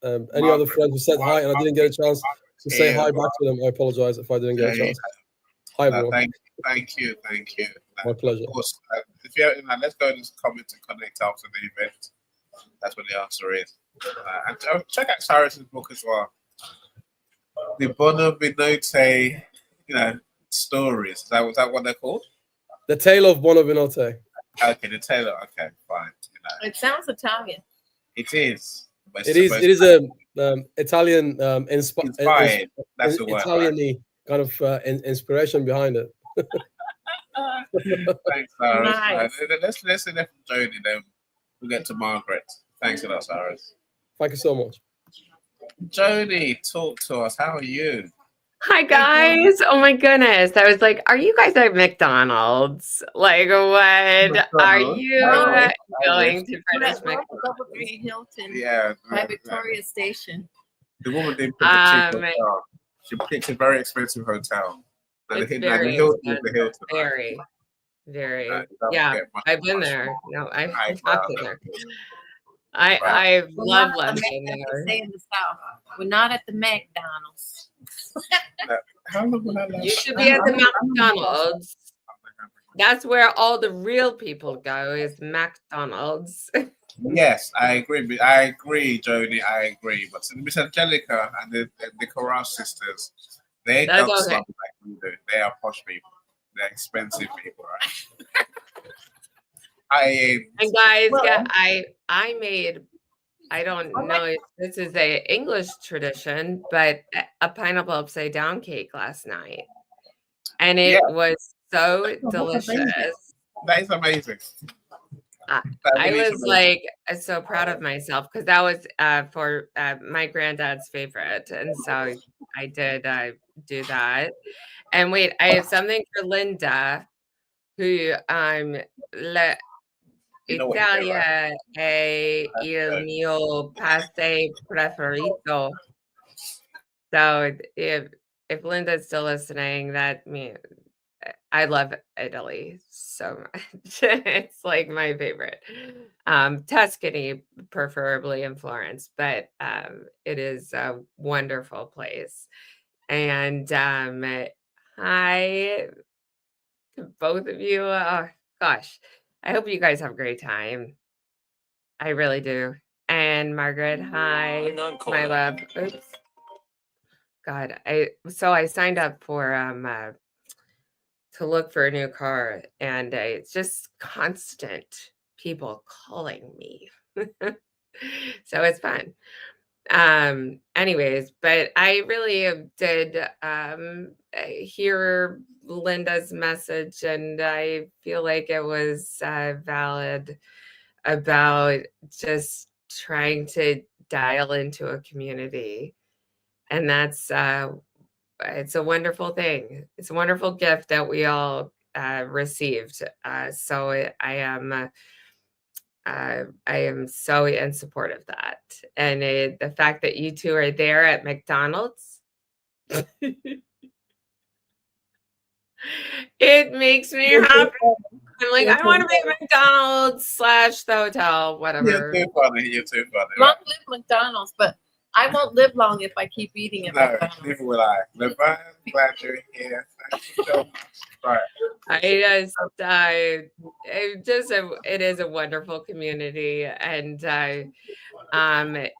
[SPEAKER 10] any other friends who said hi, and I didn't get a chance to say hi back to them. I apologize if I didn't get a chance. Hi, bro.
[SPEAKER 2] Thank you.
[SPEAKER 10] My pleasure.
[SPEAKER 2] Of course, if you let's go and comment and connect after the event. That's what the answer is. And check out Cyrus's book as well. The Global.Media, stories. Is that what they're called?
[SPEAKER 10] The Tale of Global.Media.
[SPEAKER 2] Okay, the Taylor. Okay, fine.
[SPEAKER 3] It sounds Italian.
[SPEAKER 2] It is.
[SPEAKER 10] It is a Italian
[SPEAKER 2] inspired. That's the word.
[SPEAKER 10] Italian-y kind of inspiration behind it.
[SPEAKER 2] Thanks, Cyrus.
[SPEAKER 3] Nice.
[SPEAKER 2] Let's listen to Jody, then we'll get to Margaret. Thanks a lot, Cyrus.
[SPEAKER 10] Thank you so much.
[SPEAKER 2] Jody, talk to us. How are you?
[SPEAKER 8] Hi guys. Oh my goodness. I was like, are you guys at McDonald's? Like, what are you going to finish
[SPEAKER 3] DoubleTree Hilton.
[SPEAKER 2] Yeah.
[SPEAKER 3] By Victoria Station.
[SPEAKER 2] The woman didn't pick a cheap hotel. She picked a very expensive hotel.
[SPEAKER 8] It's
[SPEAKER 2] the
[SPEAKER 8] very
[SPEAKER 2] Hilton,
[SPEAKER 8] expensive.
[SPEAKER 2] the Hilton.
[SPEAKER 8] Very.
[SPEAKER 2] Right?
[SPEAKER 8] Yeah, I've been there. No, I've talked to there. I love London there.
[SPEAKER 3] Stay in the South. We're not at the McDonald's.
[SPEAKER 2] How long will I last?
[SPEAKER 8] You should be at the McDonald's. That's where all the real people go, is McDonald's.
[SPEAKER 2] Yes, I agree. I agree, Joni. I agree. But Miss Angelica and the Corral sisters, they
[SPEAKER 8] That's
[SPEAKER 2] don't
[SPEAKER 8] okay.
[SPEAKER 2] slum like we do. They are posh people. They're expensive people, right?
[SPEAKER 8] And guys,
[SPEAKER 3] Well,
[SPEAKER 8] yeah, I made, I don't know if this is a English tradition, but a pineapple upside down cake last night. And
[SPEAKER 2] Yeah,
[SPEAKER 8] it was so
[SPEAKER 3] that's amazing.
[SPEAKER 8] delicious.
[SPEAKER 2] that is amazing.
[SPEAKER 8] I,
[SPEAKER 2] That
[SPEAKER 8] I
[SPEAKER 2] really is
[SPEAKER 8] was
[SPEAKER 2] amazing.
[SPEAKER 8] like so proud of myself because that was for my granddad's favorite. And so I did do that. And wait, I have something for Linda, who le
[SPEAKER 2] You know what you do, right?
[SPEAKER 8] Italia è il mio paste preferito. So if Linda's still listening, that means I love Italy so much. It's like my favorite. Tuscany, preferably in Florence, but it is a wonderful place. And hi to both of you. Oh, gosh, I hope you guys have a great time. I really do. And Margaret, hi, my love. Oops. God, I signed up for to look for a new car, and it's just constant people calling me. So it's fun. Anyways, but I really did hear Linda's message, and I feel like it was valid about just trying to dial into a community. And that's it's a wonderful thing. It's a wonderful gift that we all received. So I am so in support of that. And the fact that you two are there at McDonald's, it makes me happy. I'm like, I want to be at McDonald's / the hotel,
[SPEAKER 2] You're
[SPEAKER 8] whatever.
[SPEAKER 2] too funny. You're too funny.
[SPEAKER 3] Long live McDonald's, but I won't live long if I keep eating at
[SPEAKER 2] No,
[SPEAKER 3] McDonald's.
[SPEAKER 2] neither will I. But I'm glad you're here. Right.
[SPEAKER 8] I just, it is a wonderful community, and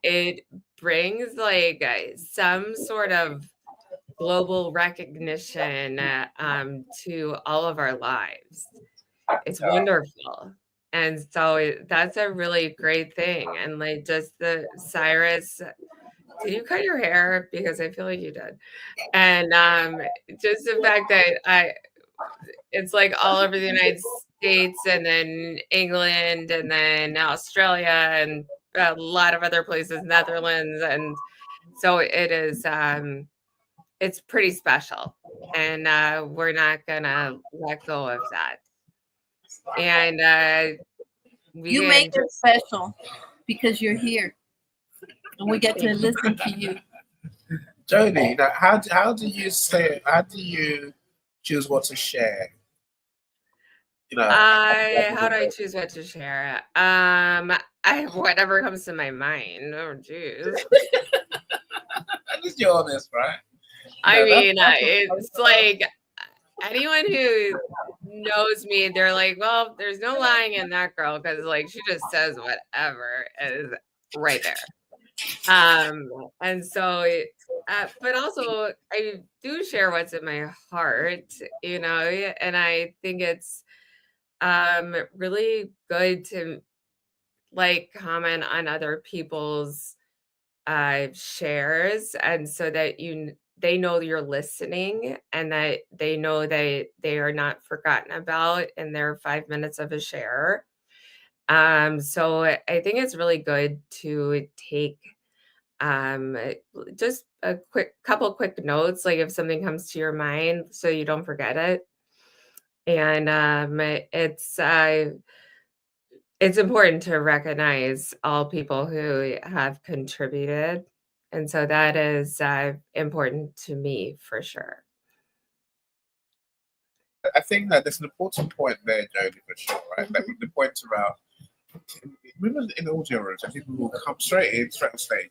[SPEAKER 8] it brings like some sort of global recognition to all of our lives. It's wonderful. And so that's a really great thing. And like just the Cyrus, did you cut your hair? Because I feel like you did. And just the fact that it's like all over the United States and then England and then Australia and a lot of other places, Netherlands. And so it is, it's pretty special. And we're not going to let go of that. And
[SPEAKER 3] You make it special because you're here and we get to listen to you.
[SPEAKER 2] Joni, now how do you say? How do you choose what to share? You know,
[SPEAKER 8] how do I choose what to share? Whatever comes to my mind. Oh, geez.
[SPEAKER 2] at least you're honest, right?
[SPEAKER 8] I mean, it's like anyone who knows me, they're like, well, there's no lying in that girl because like she just says whatever is right there. And so but also I do share what's in my heart, and I think it's really good to like comment on other people's shares, and so that they know you're listening and that they know they are not forgotten about in their 5 minutes of a share. So I think it's really good to take just a couple quick notes, like if something comes to your mind so you don't forget it. And it's important to recognize all people who have contributed. And so that is important to me for sure.
[SPEAKER 2] I think that there's an important point there, Joni, for sure, right? Like the point about remember in the audio rooms, people will come straight on stage.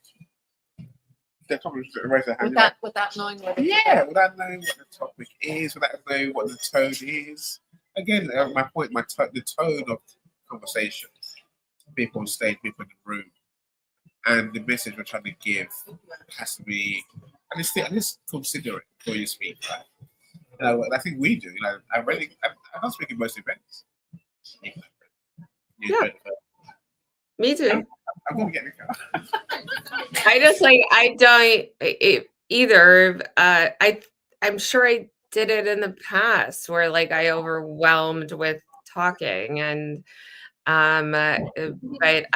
[SPEAKER 2] They'll come raise their hand.
[SPEAKER 3] Without knowing what
[SPEAKER 2] without knowing what the topic is, without knowing what the tone is. Again, my point, the tone of conversation. people on stage, people in the room, and the message we're trying to give has to be, and just consider it before you speak. Right? You know, I think we do. You know, I don't speak in most events.
[SPEAKER 8] Yeah. Me too.
[SPEAKER 2] I'm gonna get in the car.
[SPEAKER 8] I just I don't either. I'm sure I did it in the past where I overwhelmed with talking and but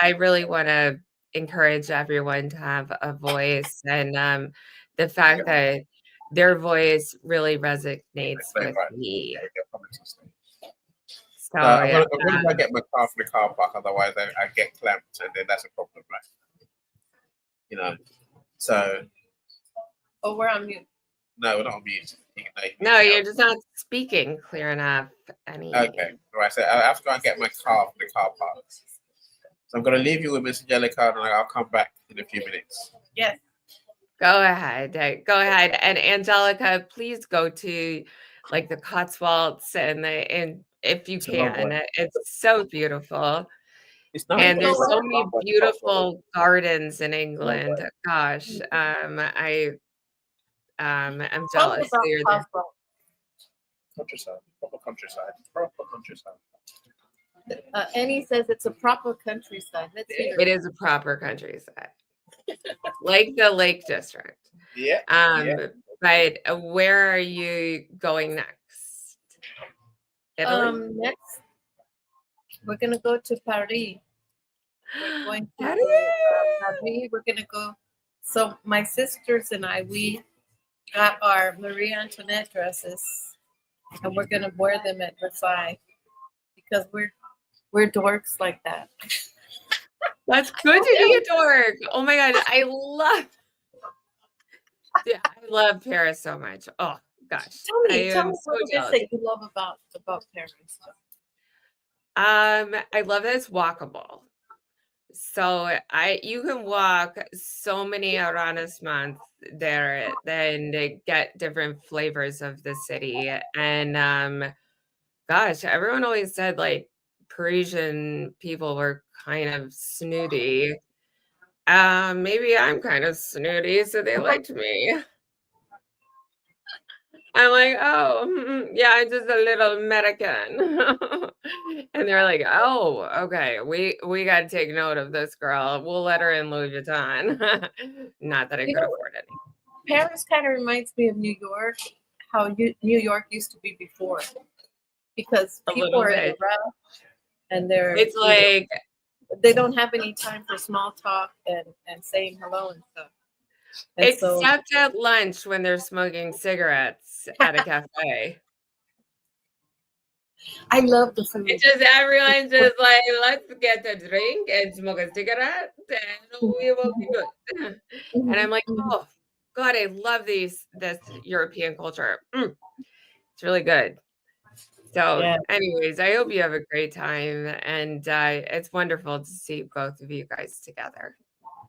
[SPEAKER 8] I really want to encourage everyone to have a voice and the fact that their voice really resonates with me. So
[SPEAKER 2] I'm gonna go get my car from the car park, otherwise I get clamped, and then that's a problem, right? You know. So.
[SPEAKER 3] Oh, we're on mute.
[SPEAKER 2] No, we're not on mute.
[SPEAKER 8] No, you're just not speaking clear enough.
[SPEAKER 2] Okay, right. So I have to go and get my car from the car park. So I'm going to leave you with Miss Angelica, and I'll come back in a few minutes.
[SPEAKER 3] Yes.
[SPEAKER 8] Go ahead. Go ahead. And Angelica, please go to the Cotswolds and if you can, it's so beautiful. And there's so many beautiful gardens in England. Gosh, I'm jealous that you're there.
[SPEAKER 2] Countryside, proper countryside, proper countryside.
[SPEAKER 3] Annie says it's a proper countryside.
[SPEAKER 8] It is a proper countryside, like the Lake District.
[SPEAKER 2] Yeah.
[SPEAKER 8] But where are you going next? Italy?
[SPEAKER 3] Next, we're gonna go to Paris. We're going to Paris. We're gonna go. So my sisters and I, we got our Marie Antoinette dresses, and we're gonna wear them at Versailles because we're dorks like that.
[SPEAKER 8] That's good to be a dork. Oh my god, I love Paris so much. Oh gosh,
[SPEAKER 3] tell me
[SPEAKER 8] so
[SPEAKER 3] what it is that you love about Paris.
[SPEAKER 8] I love that it's walkable. So you can walk so many arrondissements there, then they get different flavors of the city. And gosh, everyone always said Parisian people were kind of snooty. Maybe I'm kind of snooty, so they liked me. I'm like, oh, yeah, I'm just a little American. And they're like, oh, okay, we got to take note of this girl. We'll let her in Louis Vuitton. Not that I could afford any.
[SPEAKER 3] Paris kind of reminds me of New York, how New York used to be before. Because people are in a rush and
[SPEAKER 8] it's like
[SPEAKER 3] they don't have any time for small talk and saying hello and stuff. And
[SPEAKER 8] except at lunch when they're smoking cigarettes at a cafe.
[SPEAKER 3] I love the food.
[SPEAKER 8] It's just everyone's just like, let's get a drink and smoke a cigarette and we will be good. And I'm like, oh God, I love this European culture. It's really good. So anyways, I hope you have a great time, and it's wonderful to see both of you guys together.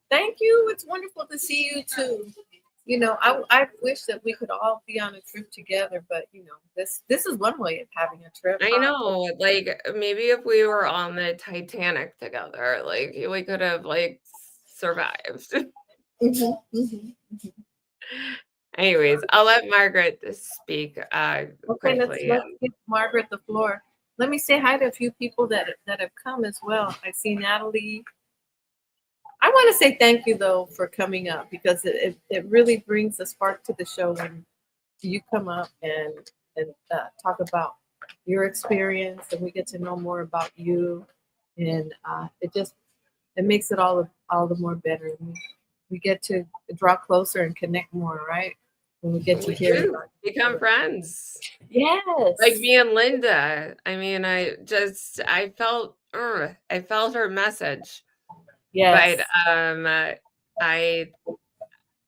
[SPEAKER 3] Thank you. It's wonderful to see you too. You know, I wish that we could all be on a trip together, but you know, this is one way of having a trip.
[SPEAKER 8] I know, maybe if we were on the Titanic together, we could have survived. Anyways, I'll let Margaret speak quickly.
[SPEAKER 3] Let's give Margaret the floor. Let me say hi to a few people that have come as well. I see Natalie. I want to say thank you though for coming up, because it really brings a spark to the show when you come up and talk about your experience, and we get to know more about you, and it makes it all the more better. We get to draw closer and connect more, right? When we get to
[SPEAKER 8] become friends.
[SPEAKER 3] Yes.
[SPEAKER 8] Like me and Linda. I mean, I felt her message.
[SPEAKER 3] Yes.
[SPEAKER 8] But I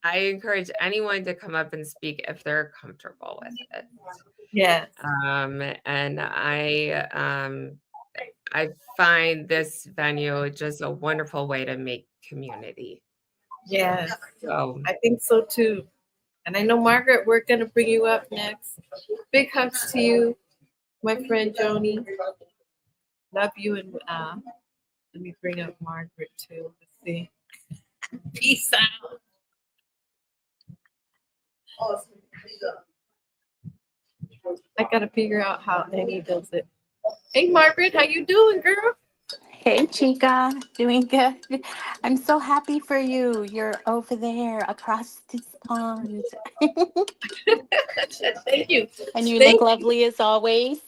[SPEAKER 8] encourage anyone to come up and speak if they're comfortable with it.
[SPEAKER 3] Yes.
[SPEAKER 8] And I find this venue just a wonderful way to make community.
[SPEAKER 3] Yes.
[SPEAKER 8] So
[SPEAKER 3] I think so too. And I know, Margaret, we're going to bring you up next. Big hugs to you, my friend Joni. Love you, and Let me bring up Margaret too. Let's see. Peace out. I gotta figure out how Annie does it. Hey Margaret, how you doing, girl?
[SPEAKER 11] Hey, Chica, doing good. I'm so happy for you. You're over there across this pond.
[SPEAKER 3] Thank you.
[SPEAKER 11] And you look
[SPEAKER 3] Thank you.
[SPEAKER 11] lovely as always.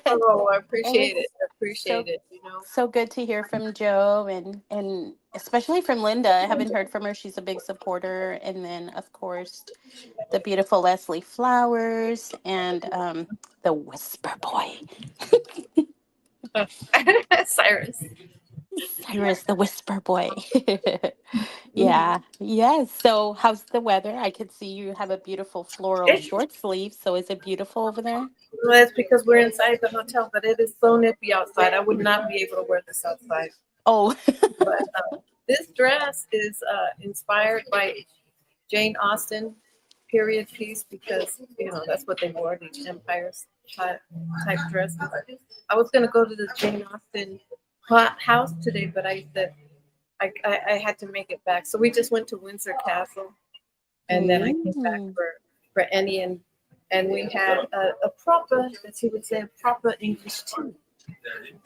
[SPEAKER 3] Oh, I
[SPEAKER 11] It was
[SPEAKER 3] appreciate it. I
[SPEAKER 11] so
[SPEAKER 3] appreciate it. You know.
[SPEAKER 11] so good to hear from Joe and especially from Linda. I haven't heard from her. She's a big supporter. And then of course the beautiful Leslie Flowers and the Whisper Boy.
[SPEAKER 3] Cyrus.
[SPEAKER 11] Cyrus the Whisper Boy. Yeah. Yes. So, how's the weather? I could see you have a beautiful floral
[SPEAKER 3] It,
[SPEAKER 11] short sleeve. So, is it beautiful over there?
[SPEAKER 3] well, that's because we're inside the hotel, but it is so nippy outside. I would not be able to wear this outside.
[SPEAKER 11] Oh,
[SPEAKER 3] But this dress is inspired by Jane Austen period piece because that's what they wore, the empires type dress. I was gonna go to the Jane Austen house today, but I said I had to make it back. So we just went to Windsor Castle, and then I came back
[SPEAKER 11] mm.
[SPEAKER 3] for Annie, and we had a proper, as he would say, a proper English tea.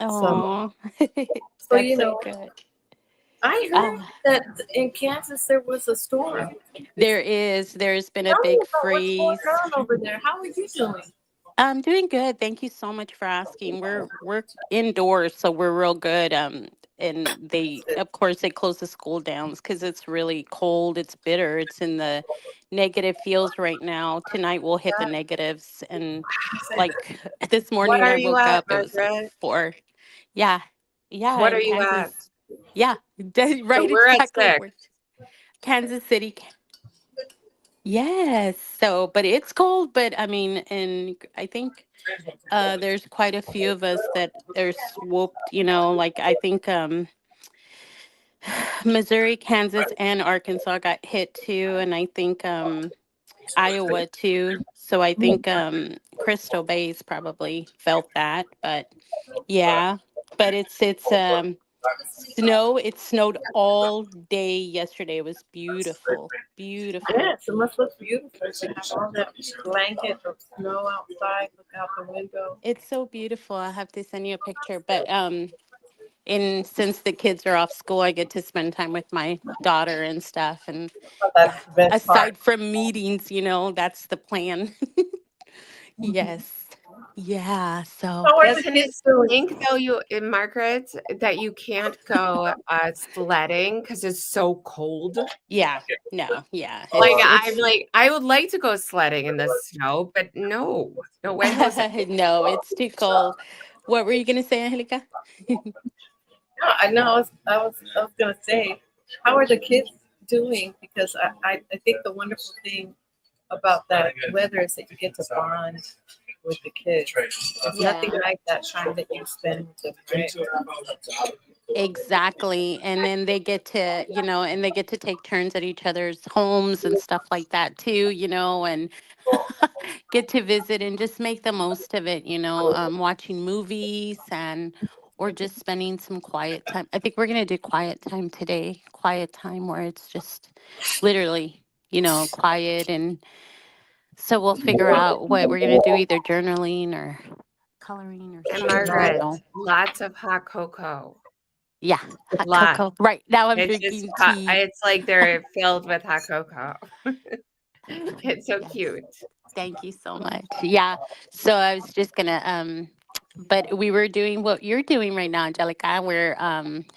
[SPEAKER 3] So
[SPEAKER 11] Oh,
[SPEAKER 3] so
[SPEAKER 11] that's so good.
[SPEAKER 3] I heard
[SPEAKER 11] Uh,
[SPEAKER 3] that in Kansas there was a storm.
[SPEAKER 11] there's been a
[SPEAKER 3] Tell me
[SPEAKER 11] big
[SPEAKER 3] about what's going
[SPEAKER 11] freeze.
[SPEAKER 3] on over there. How are you doing?
[SPEAKER 11] I'm doing good. Thank you so much for asking. We're indoors, so we're real good. And they, of course, they close the school down because it's really cold. It's bitter. It's in the negative feels right now. Tonight we'll hit the negatives, and like this
[SPEAKER 8] What
[SPEAKER 11] morning
[SPEAKER 8] are
[SPEAKER 11] I
[SPEAKER 8] you
[SPEAKER 11] woke
[SPEAKER 8] at,
[SPEAKER 11] up, it was like
[SPEAKER 8] Margaret?
[SPEAKER 11] 4. Yeah, yeah,
[SPEAKER 8] What are
[SPEAKER 11] in
[SPEAKER 8] you at?
[SPEAKER 11] Kansas. Yeah,
[SPEAKER 8] So
[SPEAKER 11] right,
[SPEAKER 8] we're at
[SPEAKER 11] exactly.
[SPEAKER 8] 6.
[SPEAKER 11] Where Kansas City. Yes. So, but it's cold. But I mean, and I think there's quite a few of us that are swooped, like I think Missouri, Kansas, and Arkansas got hit too, and I think Iowa too. So I think Crystal Bay's probably felt that, but yeah, but it's snow. It snowed all day yesterday. It was beautiful, beautiful.
[SPEAKER 3] Yes, it must look beautiful to have all that blanket of snow outside. Look out the window.
[SPEAKER 11] It's so beautiful. I have to send you a picture, but and since the kids are off school, I get to spend time with my daughter and stuff. And
[SPEAKER 3] Oh, that's the best part.
[SPEAKER 11] aside from meetings, that's the plan. Yes. Yeah. So,
[SPEAKER 3] How are the
[SPEAKER 8] Doesn't it
[SPEAKER 3] kids doing?
[SPEAKER 8] stink though, Margaret, that you can't go sledding because it's so cold?
[SPEAKER 11] yeah. No. Yeah.
[SPEAKER 8] Like I'm
[SPEAKER 11] It's
[SPEAKER 8] like I would like to go sledding in the snow, but no, no way, Jose.
[SPEAKER 11] no, it's too cold. What were you gonna say, Angelica?
[SPEAKER 3] No, I know. I was gonna say, how are the kids doing? Because I think the wonderful thing about that weather is that you get to bond with the kids. There's nothing
[SPEAKER 11] Yeah.
[SPEAKER 3] like that time that you spend with them, right?
[SPEAKER 11] Exactly. And then they get to, and they get to take turns at each other's homes and stuff like that too, and get to visit and just make the most of it, watching movies and or just spending some quiet time. I think we're going to do quiet time today, quiet time where it's just literally, quiet. And so we'll figure out what we're going to do, either journaling or coloring or
[SPEAKER 8] And
[SPEAKER 11] something. I don't
[SPEAKER 8] Margaret,
[SPEAKER 11] know.
[SPEAKER 8] lots of hot cocoa.
[SPEAKER 11] Yeah, hot
[SPEAKER 8] Lot.
[SPEAKER 11] cocoa. Right now I'm
[SPEAKER 8] It's just
[SPEAKER 11] drinking tea.
[SPEAKER 8] it's like they're filled with hot cocoa. It's so
[SPEAKER 11] Yes.
[SPEAKER 8] cute.
[SPEAKER 11] Thank you so much. Yeah. So I was just gonna but we were doing what you're doing right now, Angelica. We're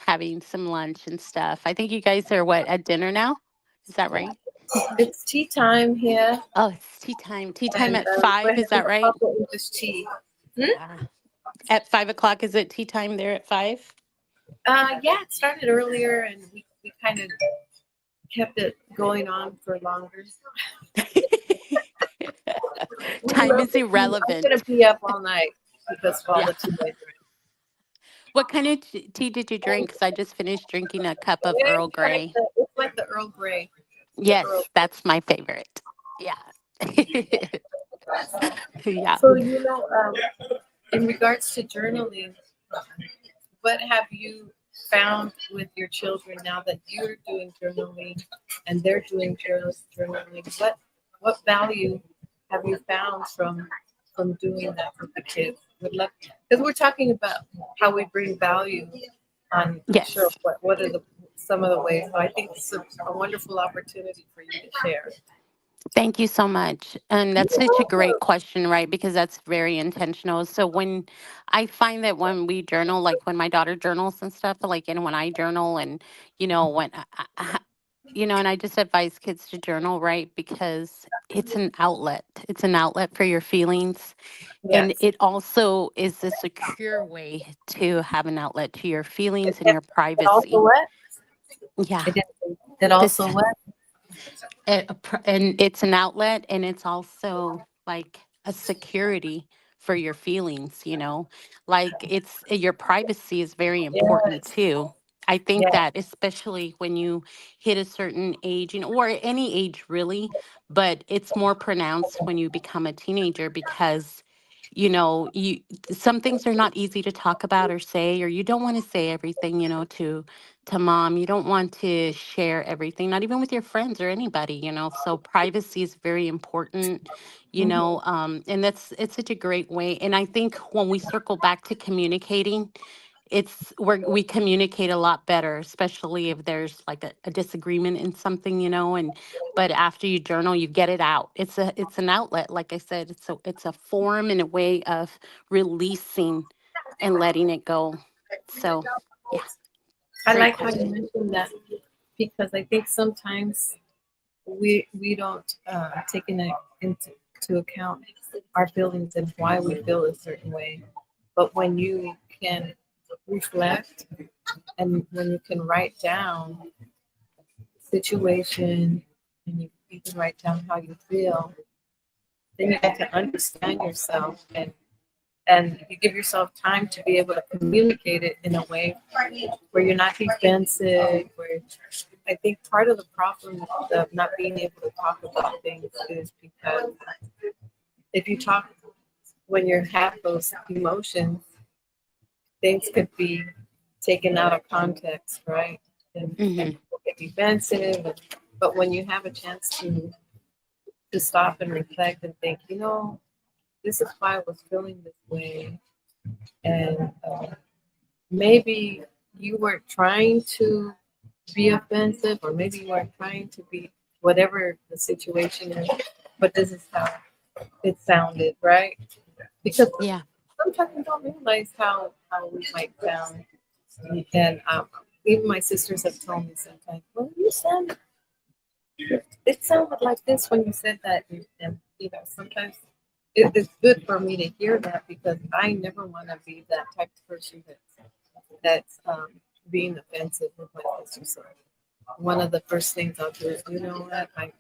[SPEAKER 11] having some lunch and stuff. I think you guys are what, at dinner now? Is that right?
[SPEAKER 3] It's tea time here,
[SPEAKER 11] Oh, it's tea time. Tea time
[SPEAKER 3] and
[SPEAKER 11] at
[SPEAKER 3] we're
[SPEAKER 11] 5, is
[SPEAKER 3] having
[SPEAKER 11] that
[SPEAKER 3] a
[SPEAKER 11] right?
[SPEAKER 3] proper English tea.
[SPEAKER 11] Yeah. At 5 o'clock, is it tea time there at 5?
[SPEAKER 3] Yeah, it started earlier, and we kind of kept it going on for longer. We
[SPEAKER 11] Time
[SPEAKER 3] love
[SPEAKER 11] is
[SPEAKER 3] the tea. I'm
[SPEAKER 11] irrelevant.
[SPEAKER 3] gonna be up all night because of all
[SPEAKER 11] Yeah.
[SPEAKER 3] the tea I drink.
[SPEAKER 11] What kind of tea did you drink? Because I just finished drinking a cup of Earl Grey.
[SPEAKER 3] It's like the Earl Grey. The Earl.
[SPEAKER 11] Yes, that's my favorite. Yeah. Yeah.
[SPEAKER 3] So in regards to journaling, what have you found with your children now that you're doing journaling and they're doing journaling? What value have you found from doing that with the kids? Would love, because we're talking about how we bring value on. Sure,
[SPEAKER 11] Yes.
[SPEAKER 3] what are the some of the ways? So I think it's a wonderful opportunity for you to share.
[SPEAKER 11] Thank you so much. And that's such a great question, right? Because that's very intentional. So when I find that when we journal, like when my daughter journals and stuff, like, and when I journal and, when and I just advise kids to journal, right? Because it's an outlet. It's an outlet for your feelings. And
[SPEAKER 3] Yes.
[SPEAKER 11] it also is a secure way to have an outlet to your feelings and
[SPEAKER 3] It,
[SPEAKER 11] your
[SPEAKER 3] it also
[SPEAKER 11] privacy.
[SPEAKER 3] what?
[SPEAKER 11] Yeah.
[SPEAKER 3] It
[SPEAKER 11] This
[SPEAKER 3] also what?
[SPEAKER 11] and it's an outlet, and it's also like a security for your feelings, like your privacy is very important
[SPEAKER 3] Yes.
[SPEAKER 11] too. I think
[SPEAKER 3] Yes.
[SPEAKER 11] that especially when you hit a certain age, or any age really, but it's more pronounced when you become a teenager because you some things are not easy to talk about or say, or you don't want to say everything, to mom. You don't want to share everything, not even with your friends or anybody, so privacy is very important,
[SPEAKER 3] Mhm.
[SPEAKER 11] and it's such a great way. And I think when we circle back to communicating, it's where we communicate a lot better, especially if there's like a disagreement in something, and but after you journal, you get it out. It's an outlet. Like I said, it's a form and a way of releasing and letting it go. So yeah,
[SPEAKER 3] I
[SPEAKER 11] great
[SPEAKER 3] like how you
[SPEAKER 11] question.
[SPEAKER 3] mentioned that because I think sometimes we don't take into account our feelings and why we feel a certain way. But when you can reflect and when you can write down situation and you can write down how you feel, then you get to understand yourself and you give yourself time to be able to communicate it in a way where you're not defensive. Where I think part of the problem of not being able to talk about things is because if you talk when you have those emotions, things could be taken out of context, right? And
[SPEAKER 11] Hmm.
[SPEAKER 3] people get defensive. But when you have a chance to stop and reflect and think, this is why I was feeling this way, and maybe you weren't trying to be offensive, or maybe you weren't trying to be whatever the situation is, but this is how it sounded, right? Because
[SPEAKER 11] Yeah.
[SPEAKER 3] sometimes we don't realize how we might sound. And even my sisters have told me sometimes, well, it sounded like this when you said that. And sometimes it's good for me to hear that because I never want to be that type of person that's being offensive with my sisters. So one of the first things I'll do is, what, I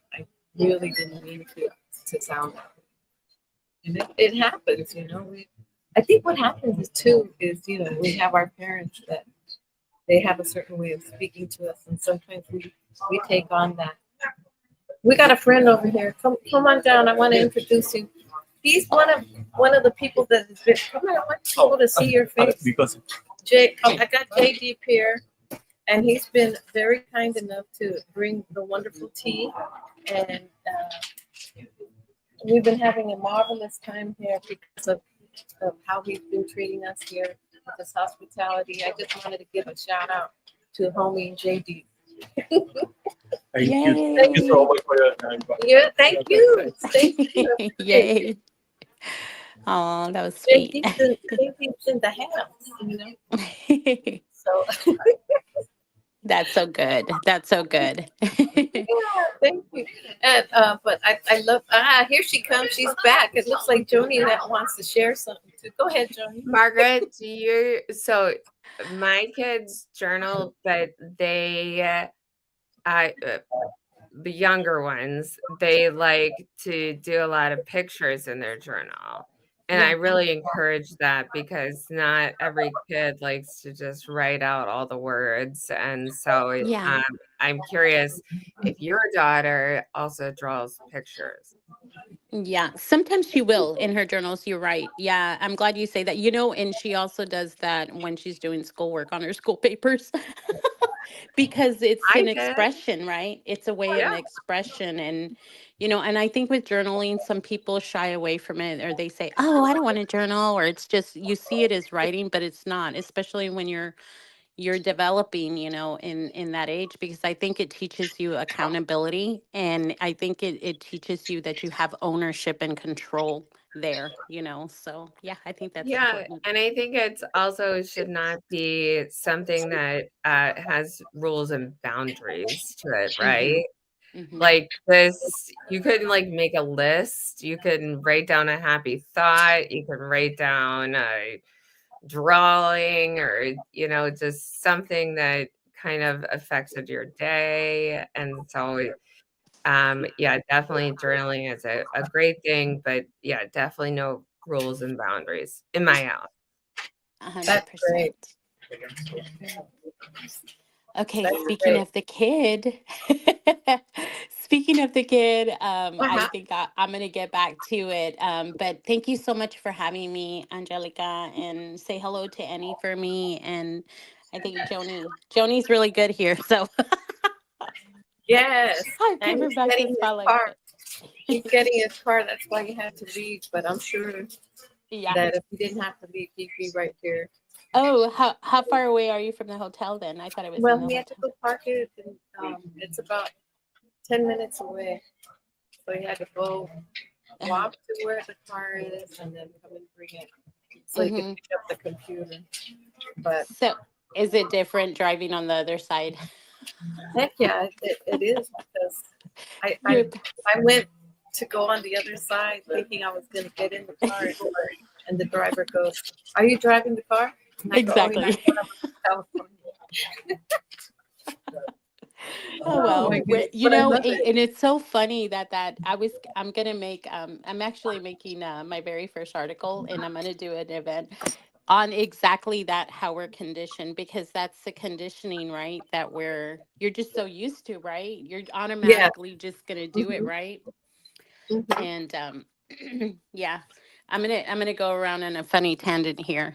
[SPEAKER 3] really didn't mean to sound that way. And it happens, I think what happens is too is, we have our parents that they have a certain way of speaking to us, and sometimes we take on that. We got a friend over here. Come on down. I want to introduce you. He's one of the people that has been. Come on, I want people to see your face. Because I got JD here, and he's been very kind enough to bring the wonderful tea, and we've been having a marvelous time here because of how he's been treating us here with his hospitality. I just wanted to give a shout out to homie JD. Thank you. Thank you so
[SPEAKER 11] Yay.
[SPEAKER 3] much for your time. Yeah, thank you. Thank you.
[SPEAKER 11] Yay. Oh, that was sweet.
[SPEAKER 3] JD's in the house. So
[SPEAKER 11] That's so good. That's so good.
[SPEAKER 3] yeah, thank you. And but I love here she comes. She's back. It looks like Joni that wants to share something too. Go ahead, Joni.
[SPEAKER 8] Margaret, so my kids journal, but uh, the younger ones, they like to do a lot of pictures in their journal. And I
[SPEAKER 3] Yeah.
[SPEAKER 8] really encourage that because not every kid likes to just write out all the words. And so
[SPEAKER 11] Yeah.
[SPEAKER 8] I'm curious if your daughter also draws pictures.
[SPEAKER 11] Yeah, sometimes she will in her journals. You're right. Yeah, I'm glad you say that. And she also does that when she's doing schoolwork on her school papers because it's
[SPEAKER 8] I
[SPEAKER 11] an
[SPEAKER 8] did.
[SPEAKER 11] expression, right? It's a way of
[SPEAKER 8] Yeah.
[SPEAKER 11] an expression. And I think with journaling, some people shy away from it or they say, oh, I don't want to journal, or it's just you see it as writing, but it's not, especially when you're developing, in that age, because I think it teaches you accountability, and I think it teaches you that you have ownership and control there, so yeah, I think that's
[SPEAKER 8] Yeah,
[SPEAKER 11] important.
[SPEAKER 8] and I think it's also should not be something that has rules and boundaries to it,
[SPEAKER 11] Hmm.
[SPEAKER 8] right?
[SPEAKER 11] Hmm.
[SPEAKER 8] Like this, you could like make a list. You can write down a happy thought. You can write down a drawing, or just something that kind of affected your day. And so yeah, definitely journaling is a great thing, but yeah, definitely no rules and boundaries in my house.
[SPEAKER 3] That's great.
[SPEAKER 11] 100%. Okay,
[SPEAKER 3] That's
[SPEAKER 11] speaking
[SPEAKER 3] great.
[SPEAKER 11] of the kid, speaking of the kid, I
[SPEAKER 3] Uh-huh.
[SPEAKER 11] think I'm going to get back to it. But thank you so much for having me, Angelica, and say hello to Annie for me. And I think Joni's really good here. So
[SPEAKER 3] Yes.
[SPEAKER 11] I give
[SPEAKER 3] And
[SPEAKER 11] her
[SPEAKER 3] he's
[SPEAKER 11] back the
[SPEAKER 3] getting his
[SPEAKER 11] spotlight.
[SPEAKER 3] car. He's getting his car. That's why he had to leave. But I'm sure
[SPEAKER 11] Yeah.
[SPEAKER 3] that if he didn't have to leave, he'd be right here.
[SPEAKER 11] Oh, how far away are you from the hotel then? I thought it was in
[SPEAKER 3] Well,
[SPEAKER 11] the
[SPEAKER 3] he had to
[SPEAKER 11] hotel.
[SPEAKER 3] go park it, and it's about 10 minutes away. So he had to go
[SPEAKER 11] Uh-huh.
[SPEAKER 3] walk to where the car is and then come and bring it so he could
[SPEAKER 11] Hmm.
[SPEAKER 3] pick up the computer. But
[SPEAKER 11] So is it different driving on the other side?
[SPEAKER 3] heck yeah, it is because I,
[SPEAKER 11] You're
[SPEAKER 3] I I went to go on the other side thinking I was gonna get in the car, and the driver goes, "Are you driving the car?" And I go, "Oh yeah,
[SPEAKER 11] exactly.
[SPEAKER 3] California."
[SPEAKER 11] Oh
[SPEAKER 3] Oh
[SPEAKER 11] well,
[SPEAKER 3] my goodness,
[SPEAKER 11] you
[SPEAKER 3] but I
[SPEAKER 11] know,
[SPEAKER 3] love it.
[SPEAKER 11] and it's so funny that I'm gonna make I'm actually making my very first article, and I'm gonna do an event on exactly that, how we're conditioned, because that's the conditioning, right? That you're just so used to, right? You're
[SPEAKER 3] Yeah.
[SPEAKER 11] automatically just gonna do it,
[SPEAKER 3] Hmm.
[SPEAKER 11] right?
[SPEAKER 3] Hmm.
[SPEAKER 11] And yeah, I'm gonna go around on a funny tangent here.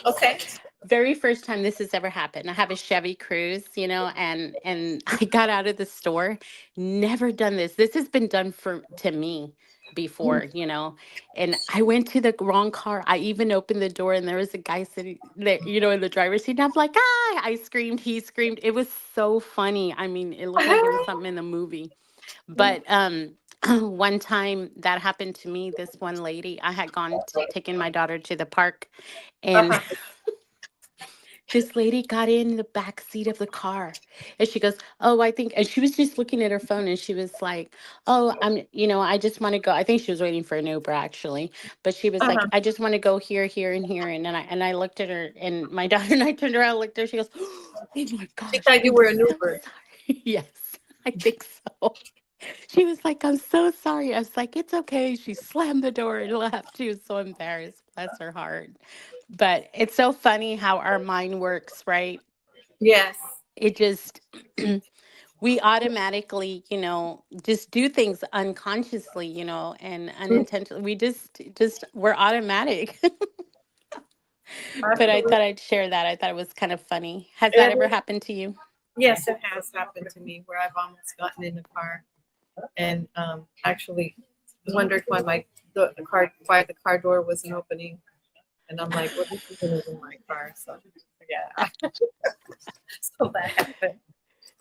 [SPEAKER 3] Okay.
[SPEAKER 11] Very first time this has ever happened. I have a Chevy Cruze, and I got out of the store. Never done this. This has been done for to me before, And I went to the wrong car. I even opened the door, and there was a guy sitting there, in the driver's seat. And I'm like, ah! I screamed. He screamed. It was so funny. I mean, it looked like it was something in the movie. But one time that happened to me. This one lady, I had taken my daughter to the park, and
[SPEAKER 3] Uh-huh.
[SPEAKER 11] this lady got in the back seat of the car, and she goes, "Oh, I think," and she was just looking at her phone, and she was like, "Oh, I just want to go." I think she was waiting for an Uber actually, but she was like,
[SPEAKER 3] Uh-huh.
[SPEAKER 11] "I just want to go here, here, and here," and then I looked at her, and my daughter and I turned around, and looked at her. She goes, "Oh my
[SPEAKER 3] She
[SPEAKER 11] gosh,
[SPEAKER 3] thought you
[SPEAKER 11] I'm
[SPEAKER 3] were an
[SPEAKER 11] so
[SPEAKER 3] Uber.
[SPEAKER 11] sorry." Yes, I think so. She was like, "I'm so sorry." I was like, "It's okay." She slammed the door and left. She was so embarrassed. Bless her heart. But it's so funny how our mind works, right?
[SPEAKER 3] Yes.
[SPEAKER 11] It just, we automatically, just do things unconsciously, and
[SPEAKER 3] Mm,
[SPEAKER 11] unintentionally. We're automatic. But I
[SPEAKER 3] absolutely.
[SPEAKER 11] thought I'd share that. I thought it was kind of funny. Has that ever
[SPEAKER 3] It,
[SPEAKER 11] happened to you?
[SPEAKER 3] yes, it has happened to me where I've almost gotten in the car and actually wondered why the car door wasn't opening, and I'm like, "Well, this isn't even my car." So yeah, so that happened.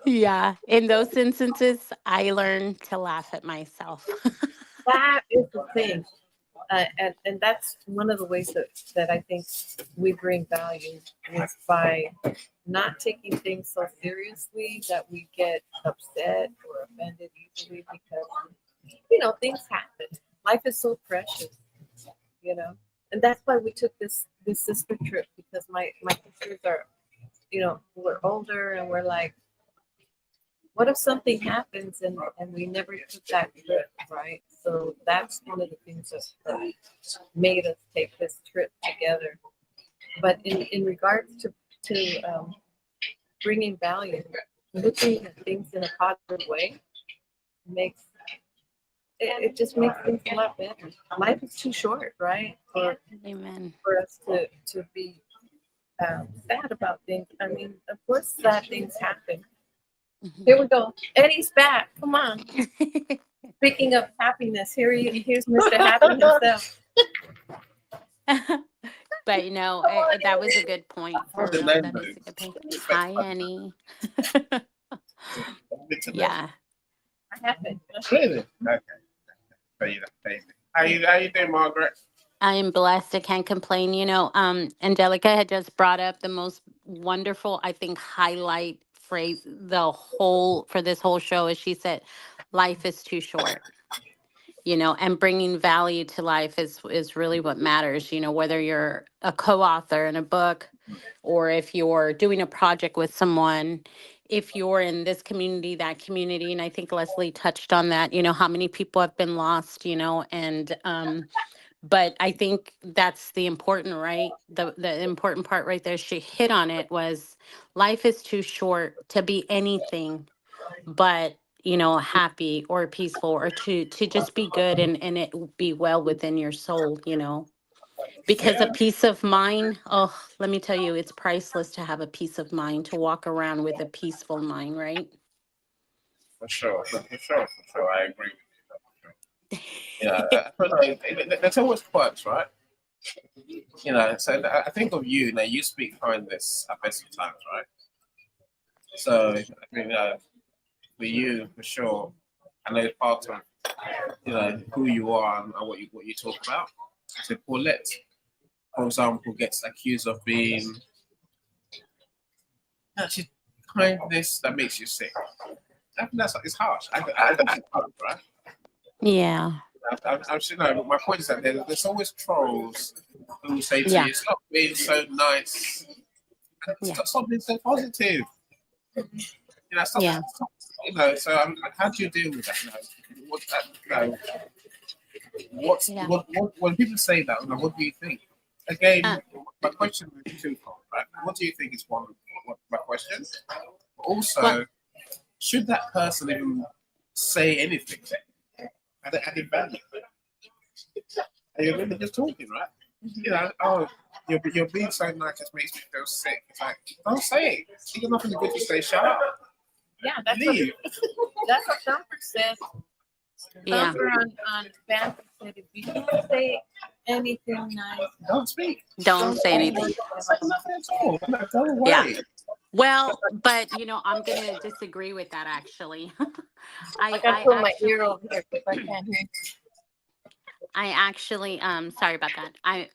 [SPEAKER 11] Yeah. In those instances, I learned to laugh at myself.
[SPEAKER 3] That is the thing, and that's one of the ways that I think we bring value is by not taking things so seriously that we get upset or offended easily because things happen. Life is so precious, you know, and that's why we took this sister trip because my sisters are we're older and we're like, what if something happens and we never took that trip, right? so that's one of the things that made us take this trip together. But in regards to bringing value, looking at things in a positive way makes it just makes things a lot better. Life is too short, right?
[SPEAKER 11] Amen.
[SPEAKER 3] For us to be sad about things. I mean, of course, sad things happen. Here we go. Eddie's back. Come on. Speaking of happiness, here's Mr. Happy himself.
[SPEAKER 11] But that was a good point. For
[SPEAKER 2] What's his
[SPEAKER 11] real,
[SPEAKER 2] name,
[SPEAKER 11] that
[SPEAKER 2] though?
[SPEAKER 11] is a good point.
[SPEAKER 2] Respect
[SPEAKER 11] Hi,
[SPEAKER 2] my
[SPEAKER 11] Annie.
[SPEAKER 2] big to know.
[SPEAKER 11] Yeah,
[SPEAKER 3] I happen.
[SPEAKER 2] Really? Okay. Tell you that, baby. How you doing, Margaret?
[SPEAKER 11] I am blessed. I can't complain. Angelica had just brought up the most wonderful, I think, highlight phrase for this whole show is she said, "Life is too short." And bringing value to life is really what matters. Whether you're a co-author in a book, or if you're doing a project with someone, if you're in this community, that community, and I think Leslie touched on that. How many people have been lost. And but I think that's the important, right? The important part right there, she hit on it, was life is too short to be anything but happy or peaceful, or to just be good, and it be well within your soul. Because a
[SPEAKER 2] Yeah,
[SPEAKER 11] peace of mind, oh, let me tell you, it's priceless to have a peace of mind, to walk around with a peaceful mind, right?
[SPEAKER 2] for sure, for sure. I agree with you. Yeah, I feel like there's always quirks, right? So I think of you now. You speak kindness at best of times, right? So I mean, for you, for sure, I know part of who you are and what you talk about. So Paulette, for example, gets accused of being actually kindness that makes you sick. I think it's harsh. I harsh, right?
[SPEAKER 11] Yeah.
[SPEAKER 2] I'm sure, no, but my point is that there's always trolls who say to
[SPEAKER 11] Yeah.
[SPEAKER 2] you, "Stop being so nice, and
[SPEAKER 11] Yeah.
[SPEAKER 2] stop being so positive."
[SPEAKER 11] Yeah.
[SPEAKER 2] Stop, So how do you deal with that? What
[SPEAKER 11] Yeah.
[SPEAKER 2] when people say that, what do you think? Again,
[SPEAKER 11] uh,
[SPEAKER 2] my question is twofold, right? What do you think is my question?
[SPEAKER 11] well,
[SPEAKER 2] Also, should that person even say anything? Added value? And you're really just talking, right? Oh, you're being so nice, it makes me feel sick. It's like, don't say it. You got nothing good to say. Shut up.
[SPEAKER 3] Yeah, that's
[SPEAKER 2] Leave.
[SPEAKER 3] what Thumper said.
[SPEAKER 11] yeah.
[SPEAKER 3] Thumper on Banter said, if you don't say anything nice,
[SPEAKER 2] Don't speak.
[SPEAKER 11] Don't
[SPEAKER 3] don't
[SPEAKER 11] say
[SPEAKER 3] say
[SPEAKER 11] anything.
[SPEAKER 2] Say nothing at all. No, go
[SPEAKER 11] Yeah.
[SPEAKER 2] away.
[SPEAKER 11] Well, but I'm gonna disagree with that, actually.
[SPEAKER 3] I
[SPEAKER 11] I
[SPEAKER 3] gotta
[SPEAKER 11] I
[SPEAKER 3] put my ear
[SPEAKER 11] actually
[SPEAKER 3] over here because I can't hear.
[SPEAKER 11] I actually, sorry about that. I'm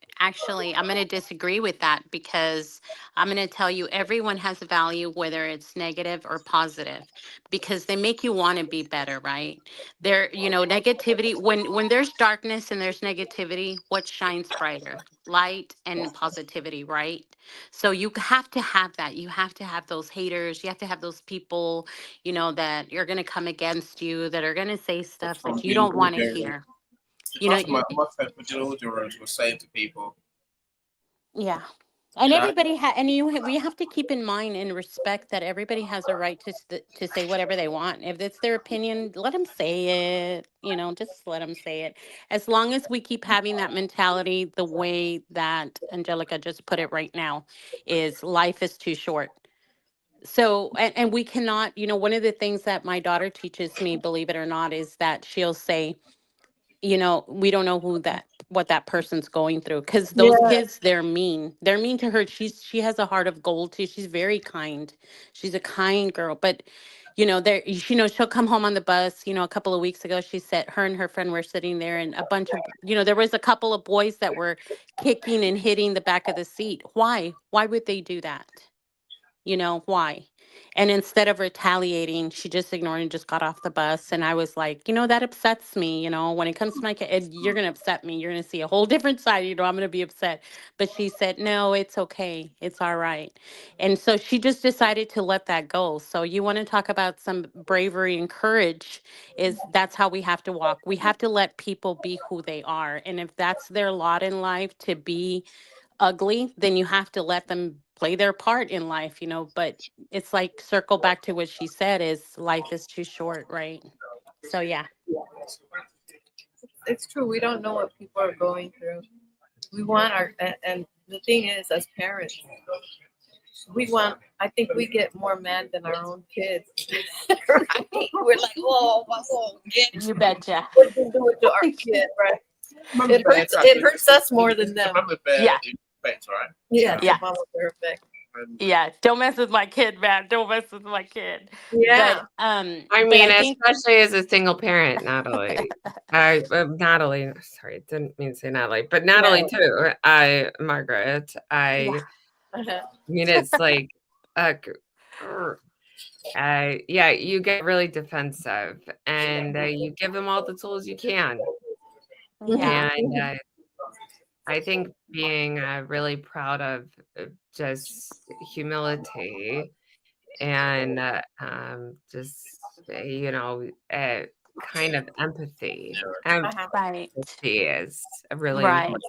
[SPEAKER 11] going to disagree with that, because I'm going to tell you, everyone has a value, whether it's negative or positive, because they make you want to be better, right? Negativity, when there's darkness and there's negativity, what shines brighter? Light and positivity, right? So you have to have that. You have to have those haters. You have to have those people, that are going to come against you, that are going to say stuff
[SPEAKER 2] From
[SPEAKER 11] that you
[SPEAKER 2] being
[SPEAKER 11] don't want to
[SPEAKER 2] audio.
[SPEAKER 11] hear.
[SPEAKER 2] Most of my friends with the audio rooms were saying to people,
[SPEAKER 11] Yeah. And
[SPEAKER 2] you know,
[SPEAKER 11] everybody we have to keep in mind and respect that everybody has a right to say whatever they want. If it's their opinion, let them say it, just let them say it. As long as we keep having that mentality, the way that Angelica just put it right now, is life is too short. So, and we cannot, one of the things that my daughter teaches me, believe it or not, is that she'll say, we don't know what that person's going through, because those
[SPEAKER 3] Yeah,
[SPEAKER 11] kids, they're mean to her. She has a heart of gold too. She's very kind. She's a kind girl. But she'll come home on the bus. A couple of weeks ago, she said her and her friend were sitting there, and a bunch of, there was a couple of boys that were kicking and hitting the back of the seat. Why would they do that? Why? And instead of retaliating, she just ignored and just got off the bus. And I was like, that upsets me. When it comes to my kid, you're going to upset me. You're going to see a whole different side. I'm going to be upset. But she said, no, it's okay. It's all right. And so she just decided to let that go. So you want to talk about some bravery and courage, that's how we have to walk. We have to let people be who they are. And if that's their lot in life to be ugly, then you have to let them play their part in life, but it's like circle back to what she said is life is too short, right? So yeah.
[SPEAKER 3] It's true. We don't know what people are going through. We want and the thing is, as parents, I think we get more mad than our own kids. Right? We're like, whoa, get
[SPEAKER 11] You betcha.
[SPEAKER 3] what you do it to our kid, right? It hurts us more than them.
[SPEAKER 2] Mama bear
[SPEAKER 11] Yeah.
[SPEAKER 2] effect, right?
[SPEAKER 3] Yeah,
[SPEAKER 11] Yeah.
[SPEAKER 3] mama bear effect.
[SPEAKER 11] Yeah, don't mess with my kid, man. Don't mess with my kid.
[SPEAKER 3] Yeah.
[SPEAKER 8] I
[SPEAKER 11] But
[SPEAKER 8] mean,
[SPEAKER 11] I think
[SPEAKER 8] especially as a single parent, Natalie. Natalie, sorry, didn't mean to say Natalie, but Natalie too. Margaret.
[SPEAKER 11] yeah.
[SPEAKER 8] mean, it's like, yeah, you get really defensive, and you give them all the tools you can,
[SPEAKER 11] Yeah.
[SPEAKER 8] and I think being really proud of just humility and just kind of empathy.
[SPEAKER 11] Right.
[SPEAKER 8] Empathy is really
[SPEAKER 11] Right.
[SPEAKER 8] important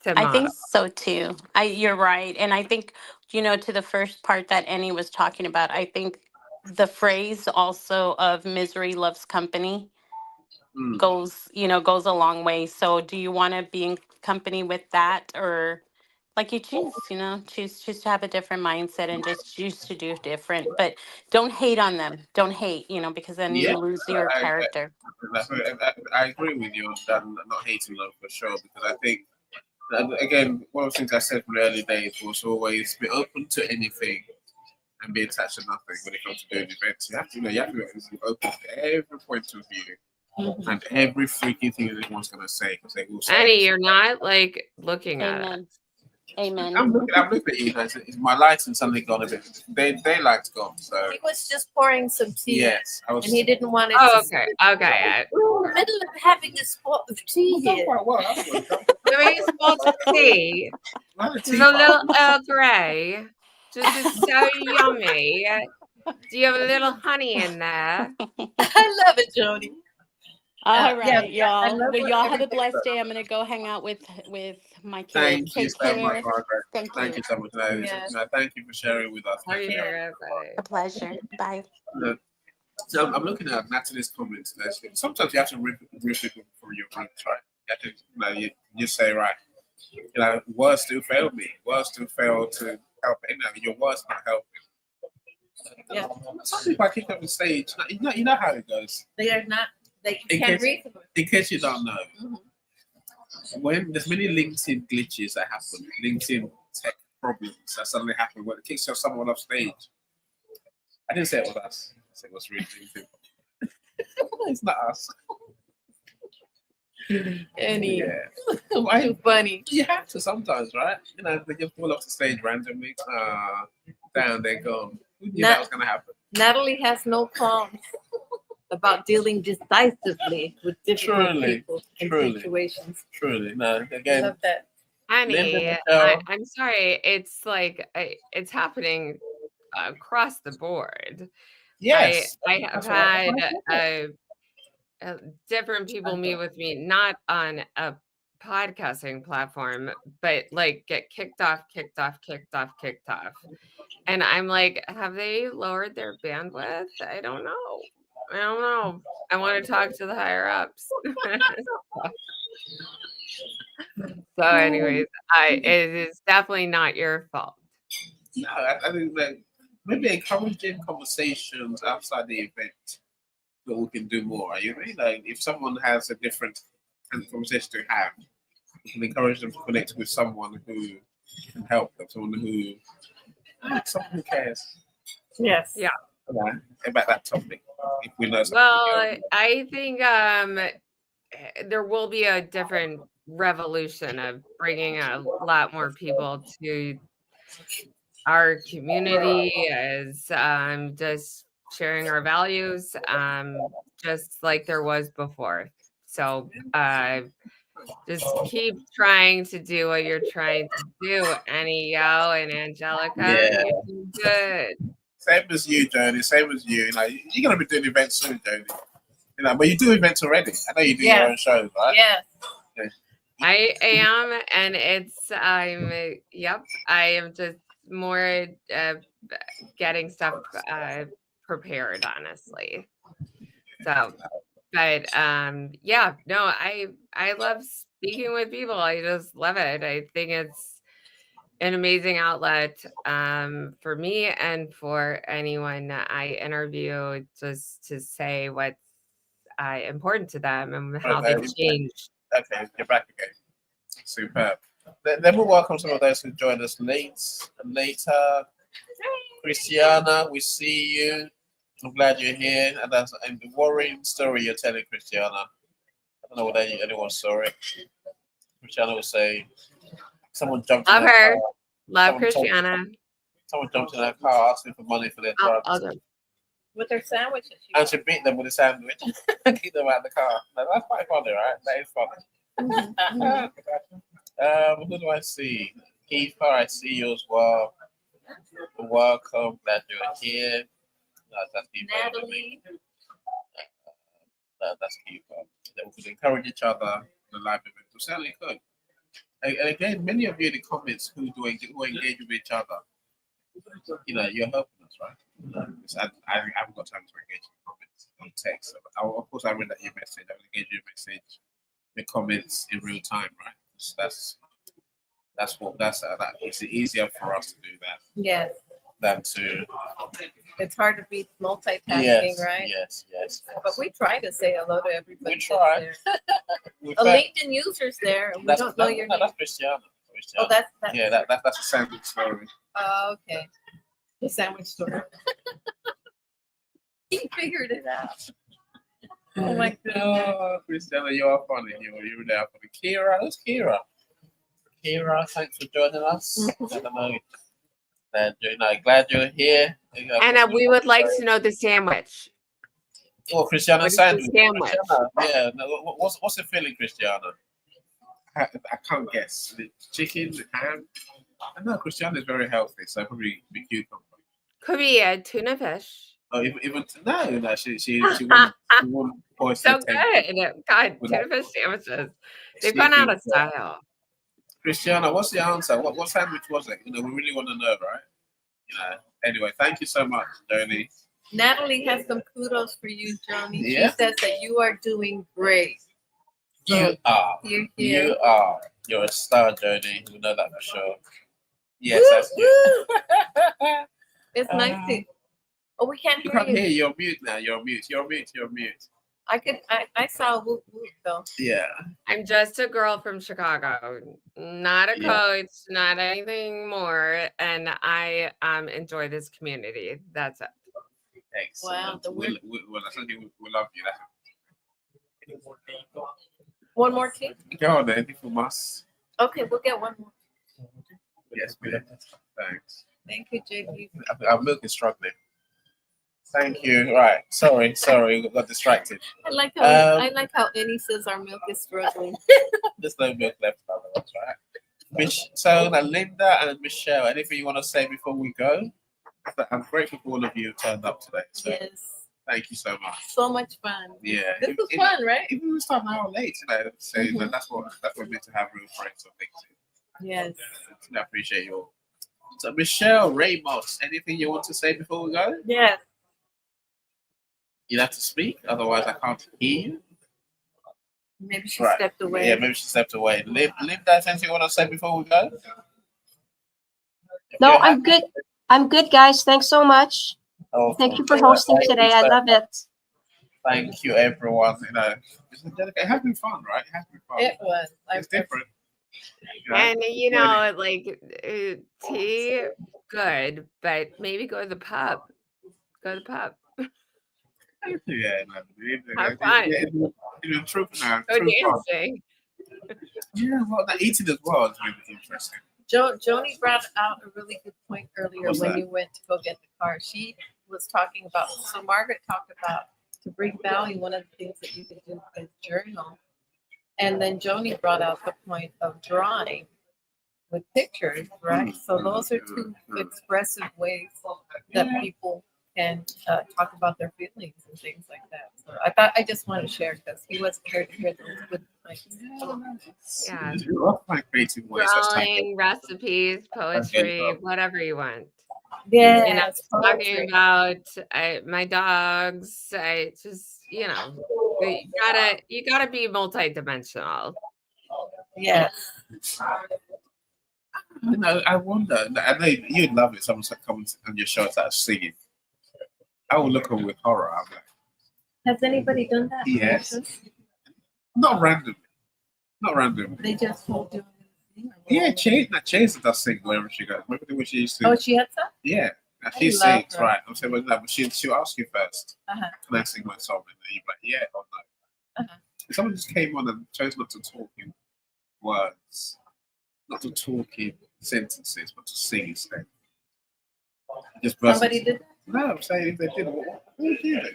[SPEAKER 8] to
[SPEAKER 11] I think
[SPEAKER 8] model.
[SPEAKER 11] so too. You're right. And I think, to the first part that Annie was talking about, I think the phrase also of misery loves company goes a long way. So do you want to be in company with that, or like you choose to have a different mindset and just choose to do different, but don't hate on them. Don't hate, because then
[SPEAKER 2] Yeah,
[SPEAKER 11] you lose your character.
[SPEAKER 2] I agree with you on that. Not hating them for sure, because I think again, one of the things I said from the early days was always be open to anything and be attached to nothing when it comes to doing events. You have to be open to every point of view and every freaking thing that anyone's gonna say, because they will say.
[SPEAKER 8] Annie, you're not like looking at
[SPEAKER 11] Amen. Amen.
[SPEAKER 2] I'm looking at you guys. Is my lighting suddenly gone a bit? Daylight's gone. So
[SPEAKER 3] He was just pouring some tea.
[SPEAKER 2] yes, I was.
[SPEAKER 3] And he didn't want it
[SPEAKER 8] Oh,
[SPEAKER 3] to.
[SPEAKER 8] okay.
[SPEAKER 3] We're in the middle of having a spot of tea here.
[SPEAKER 8] Giving a small tea. Just a little Earl Grey. Just is so yummy. Do you have a little honey in there?
[SPEAKER 3] I love it, Jody.
[SPEAKER 11] All
[SPEAKER 3] Yeah,
[SPEAKER 11] right,
[SPEAKER 3] I
[SPEAKER 11] y'all.
[SPEAKER 3] love
[SPEAKER 11] Well,
[SPEAKER 3] what
[SPEAKER 11] y'all have a
[SPEAKER 3] everybody
[SPEAKER 11] blessed
[SPEAKER 3] said.
[SPEAKER 11] day. I'm gonna go hang out with my kid.
[SPEAKER 2] Thank you
[SPEAKER 11] Take
[SPEAKER 2] so much,
[SPEAKER 11] care.
[SPEAKER 2] Margaret.
[SPEAKER 11] Thank
[SPEAKER 2] Thank
[SPEAKER 11] you.
[SPEAKER 2] you so much.
[SPEAKER 3] Yes.
[SPEAKER 2] Thank you for sharing with us.
[SPEAKER 8] How you doing?
[SPEAKER 11] A pleasure. Bye.
[SPEAKER 2] So I'm looking at Natalie's comments. Sometimes you have to rip people from your roots, right? You have to, you say, right, words still fail me. Words still fail to help. Your words not helping.
[SPEAKER 3] Yeah.
[SPEAKER 2] Some people I kick up the stage. You know how it goes.
[SPEAKER 3] They are not. They
[SPEAKER 2] In
[SPEAKER 3] can't
[SPEAKER 2] case-
[SPEAKER 3] read them.
[SPEAKER 2] In case you don't know, when there's many LinkedIn glitches that happen, LinkedIn tech problems that suddenly happen when it kicks someone off stage. I didn't say it was us. I said it was really LinkedIn. It's not us.
[SPEAKER 3] Any.
[SPEAKER 2] Yeah.
[SPEAKER 3] Too funny.
[SPEAKER 2] You have to sometimes, right? They just fall off the stage randomly. Down they're gone. Who knew that was going to happen?
[SPEAKER 3] Natalie has no qualms about dealing decisively with difficult people and situations.
[SPEAKER 2] Truly. No,
[SPEAKER 3] I
[SPEAKER 2] again,
[SPEAKER 3] love that.
[SPEAKER 8] Annie, I'm sorry. It's like it's happening across the board.
[SPEAKER 2] yes.
[SPEAKER 8] I have had different people meet with me, not on a podcasting platform, but like get kicked off. And I'm like, have they lowered their bandwidth? I don't know. I want to talk to the higher ups. So, anyways, it is definitely not your fault.
[SPEAKER 2] No, I think that maybe encouraging conversations outside the event that we can do more. You know, like if someone has a different kind of conversation to have, we can encourage them to connect with someone who can help them, someone who cares.
[SPEAKER 3] Yes.
[SPEAKER 8] Yeah.
[SPEAKER 2] About that topic. If we know something.
[SPEAKER 8] Well, I think there will be a different revolution of bringing a lot more people to our community is just sharing our values, just like there was before. So just keep trying to do what you're trying to do, Annie Yo and Angelica.
[SPEAKER 2] Yeah.
[SPEAKER 8] You're doing good.
[SPEAKER 2] Same as you, Jody. Same as you. You know, you're gonna be doing events soon, Jody. You know, but you do events already. I know you do your own shows, right?
[SPEAKER 3] Yes.
[SPEAKER 2] Yeah.
[SPEAKER 8] I am, and yep, I am just more getting stuff prepared, honestly. So, but yeah, no, I love speaking with people. I just love it. I think it's an amazing outlet for me and for anyone that I interview, just to say what's important to them and how they change.
[SPEAKER 2] Okay, you're back again. Superb. Then we'll welcome some of those who joined us later. Christiana, we see you. I'm glad you're here. And that's a worrying story you're telling, Christiana. I don't know whether anyone saw it. Christiana will say someone jumped
[SPEAKER 8] Love
[SPEAKER 2] in her
[SPEAKER 8] her.
[SPEAKER 2] car.
[SPEAKER 8] Love Christiana.
[SPEAKER 2] Someone jumped in her car asking for money for their drugs.
[SPEAKER 3] With her sandwiches.
[SPEAKER 2] And she beat them with a sandwich. Keep them out of the car. Now, that's quite funny, right? That is funny. Who do I see? Keith, I see you as well. Welcome, glad you're here. That's
[SPEAKER 3] Natalie.
[SPEAKER 2] That's Keith. That we could encourage each other in the live event. We certainly could. And again, many of you in the comments who engage with each other, you know, you're helping us, right? I haven't got time to engage in comments on text. Of course, I read that your message. I will engage your message, the comments in real time, right? So that's it's easier for us to do that.
[SPEAKER 3] Yes.
[SPEAKER 2] Than to.
[SPEAKER 3] It's hard to be multitasking, right?
[SPEAKER 2] Yes.
[SPEAKER 3] But we try to say hello to everybody.
[SPEAKER 2] We try.
[SPEAKER 3] A LinkedIn user's there, and we don't know your name.
[SPEAKER 2] That's Christiana.
[SPEAKER 3] Oh, that's
[SPEAKER 2] that's a sandwich story.
[SPEAKER 3] Oh, okay. The sandwich story. He figured it out. Oh my goodness.
[SPEAKER 2] Oh, Christiana, you are funny. You're there for the Kira. Who's Kira? Kira, thanks for joining us. I don't know. Glad you're here.
[SPEAKER 8] And we would like to know the sandwich.
[SPEAKER 2] Oh, Christiana sandwich.
[SPEAKER 8] Sandwich.
[SPEAKER 2] Yeah. No, what's the feeling, Christiana? I can't guess. The chicken, the ham. I know Christiana is very healthy, so probably the cucumber.
[SPEAKER 8] Could be a tuna fish.
[SPEAKER 2] Oh, even no, she won
[SPEAKER 8] so good. God, tuna fish sandwiches. They've gone out of style.
[SPEAKER 2] Christiana, what's the answer? What sandwich was it? You know, we really want to know, right? You know. Anyway, thank you so much, Joni.
[SPEAKER 3] Natalie has some kudos for you, Joni.
[SPEAKER 2] Yeah?
[SPEAKER 3] She says that you are doing great. So
[SPEAKER 2] you are.
[SPEAKER 3] You're here.
[SPEAKER 2] You are. You're a star, Joni. We know that for sure. Yes, that's good.
[SPEAKER 3] It's nice to. Oh, we can't
[SPEAKER 2] You
[SPEAKER 3] hear
[SPEAKER 2] can't
[SPEAKER 3] you.
[SPEAKER 2] hear. You're mute now. You're mute.
[SPEAKER 3] I saw a whoop whoop though.
[SPEAKER 2] Yeah.
[SPEAKER 8] I'm just a girl from Chicago, not a coach, not anything more, and I enjoy this community. That's it.
[SPEAKER 2] Excellent.
[SPEAKER 3] Wow.
[SPEAKER 2] We love you.
[SPEAKER 3] One more tea?
[SPEAKER 2] Go on, anything from us?
[SPEAKER 3] Okay, we'll get one more.
[SPEAKER 2] Yes, please. Thanks.
[SPEAKER 3] Thank you, JP.
[SPEAKER 2] Our milk is struggling. Thank you. Right. Sorry. We got distracted.
[SPEAKER 3] I like how Annie says our milk is struggling.
[SPEAKER 2] There's no milk left, otherwise, right? So now, Linda and Michelle, anything you want to say before we go? I'm grateful for all of you who turned up today. So
[SPEAKER 3] Yes.
[SPEAKER 2] thank you so much.
[SPEAKER 3] So much fun.
[SPEAKER 2] Yeah.
[SPEAKER 3] This was fun, right?
[SPEAKER 2] Even we start an hour late, you know. So that's what we meant to have real friends. So thank you.
[SPEAKER 3] Yes.
[SPEAKER 2] I appreciate you all. So Michelle Ramos, anything you want to say before we go?
[SPEAKER 3] Yes.
[SPEAKER 2] You have to speak, otherwise I can't hear you.
[SPEAKER 3] Maybe she stepped away.
[SPEAKER 2] Yeah, maybe she stepped away. Liv, that's anything you want to say before we go?
[SPEAKER 7] No, I'm good. I'm good, guys. Thanks so much.
[SPEAKER 2] Oh,
[SPEAKER 7] Thank you for hosting today. I love it.
[SPEAKER 2] Thank you, everyone. You know, it has been fun, right? It has been fun.
[SPEAKER 3] It was.
[SPEAKER 2] It's different.
[SPEAKER 8] And like tea, good, but maybe go to the pub. Go to the pub.
[SPEAKER 2] Yeah,
[SPEAKER 8] have fun.
[SPEAKER 2] Even truth now.
[SPEAKER 8] Go dancing.
[SPEAKER 2] Yeah, well, eating as well is really interesting.
[SPEAKER 3] Joni brought out a really good point earlier
[SPEAKER 2] What's
[SPEAKER 3] when
[SPEAKER 2] that?
[SPEAKER 3] you went to go get the car. She was talking about, so Margaret talked about to bring value, one of the things that you could do is journal. And then Joni brought out the point of drawing with pictures, right? So those are two expressive ways that people can talk about their feelings and things like that. So I thought I just wanted to share because he wasn't here to hear those good points.
[SPEAKER 8] Yeah.
[SPEAKER 2] You all find creative ways. That's
[SPEAKER 8] Drawing, recipes, poetry, whatever you want.
[SPEAKER 3] Yeah,
[SPEAKER 8] And I was talking about my dogs. I just, you gotta be multidimensional.
[SPEAKER 3] Yes.
[SPEAKER 2] You know, I wonder. I know you'd love it. Someone comes on your show and starts singing. I will look at them with horror. I'm like,
[SPEAKER 3] Has anybody done that?
[SPEAKER 2] yes. Not random. Not random.
[SPEAKER 3] They just told you.
[SPEAKER 2] Yeah, Chase does sing wherever she goes. Remember when she used to?
[SPEAKER 3] Oh, she had some?
[SPEAKER 2] Yeah, and she
[SPEAKER 3] I love
[SPEAKER 2] sings,
[SPEAKER 3] her.
[SPEAKER 2] right? I'm saying, well, no, but she'll ask you first.
[SPEAKER 3] Uh-huh.
[SPEAKER 2] Can I sing my song? And then you're like, yeah or no.
[SPEAKER 3] Uh-huh.
[SPEAKER 2] If someone just came on and chose not to talk in words, not to talk in sentences, but to sing instead. Just
[SPEAKER 3] Somebody did that?
[SPEAKER 2] No, I'm saying if they did, what would you do?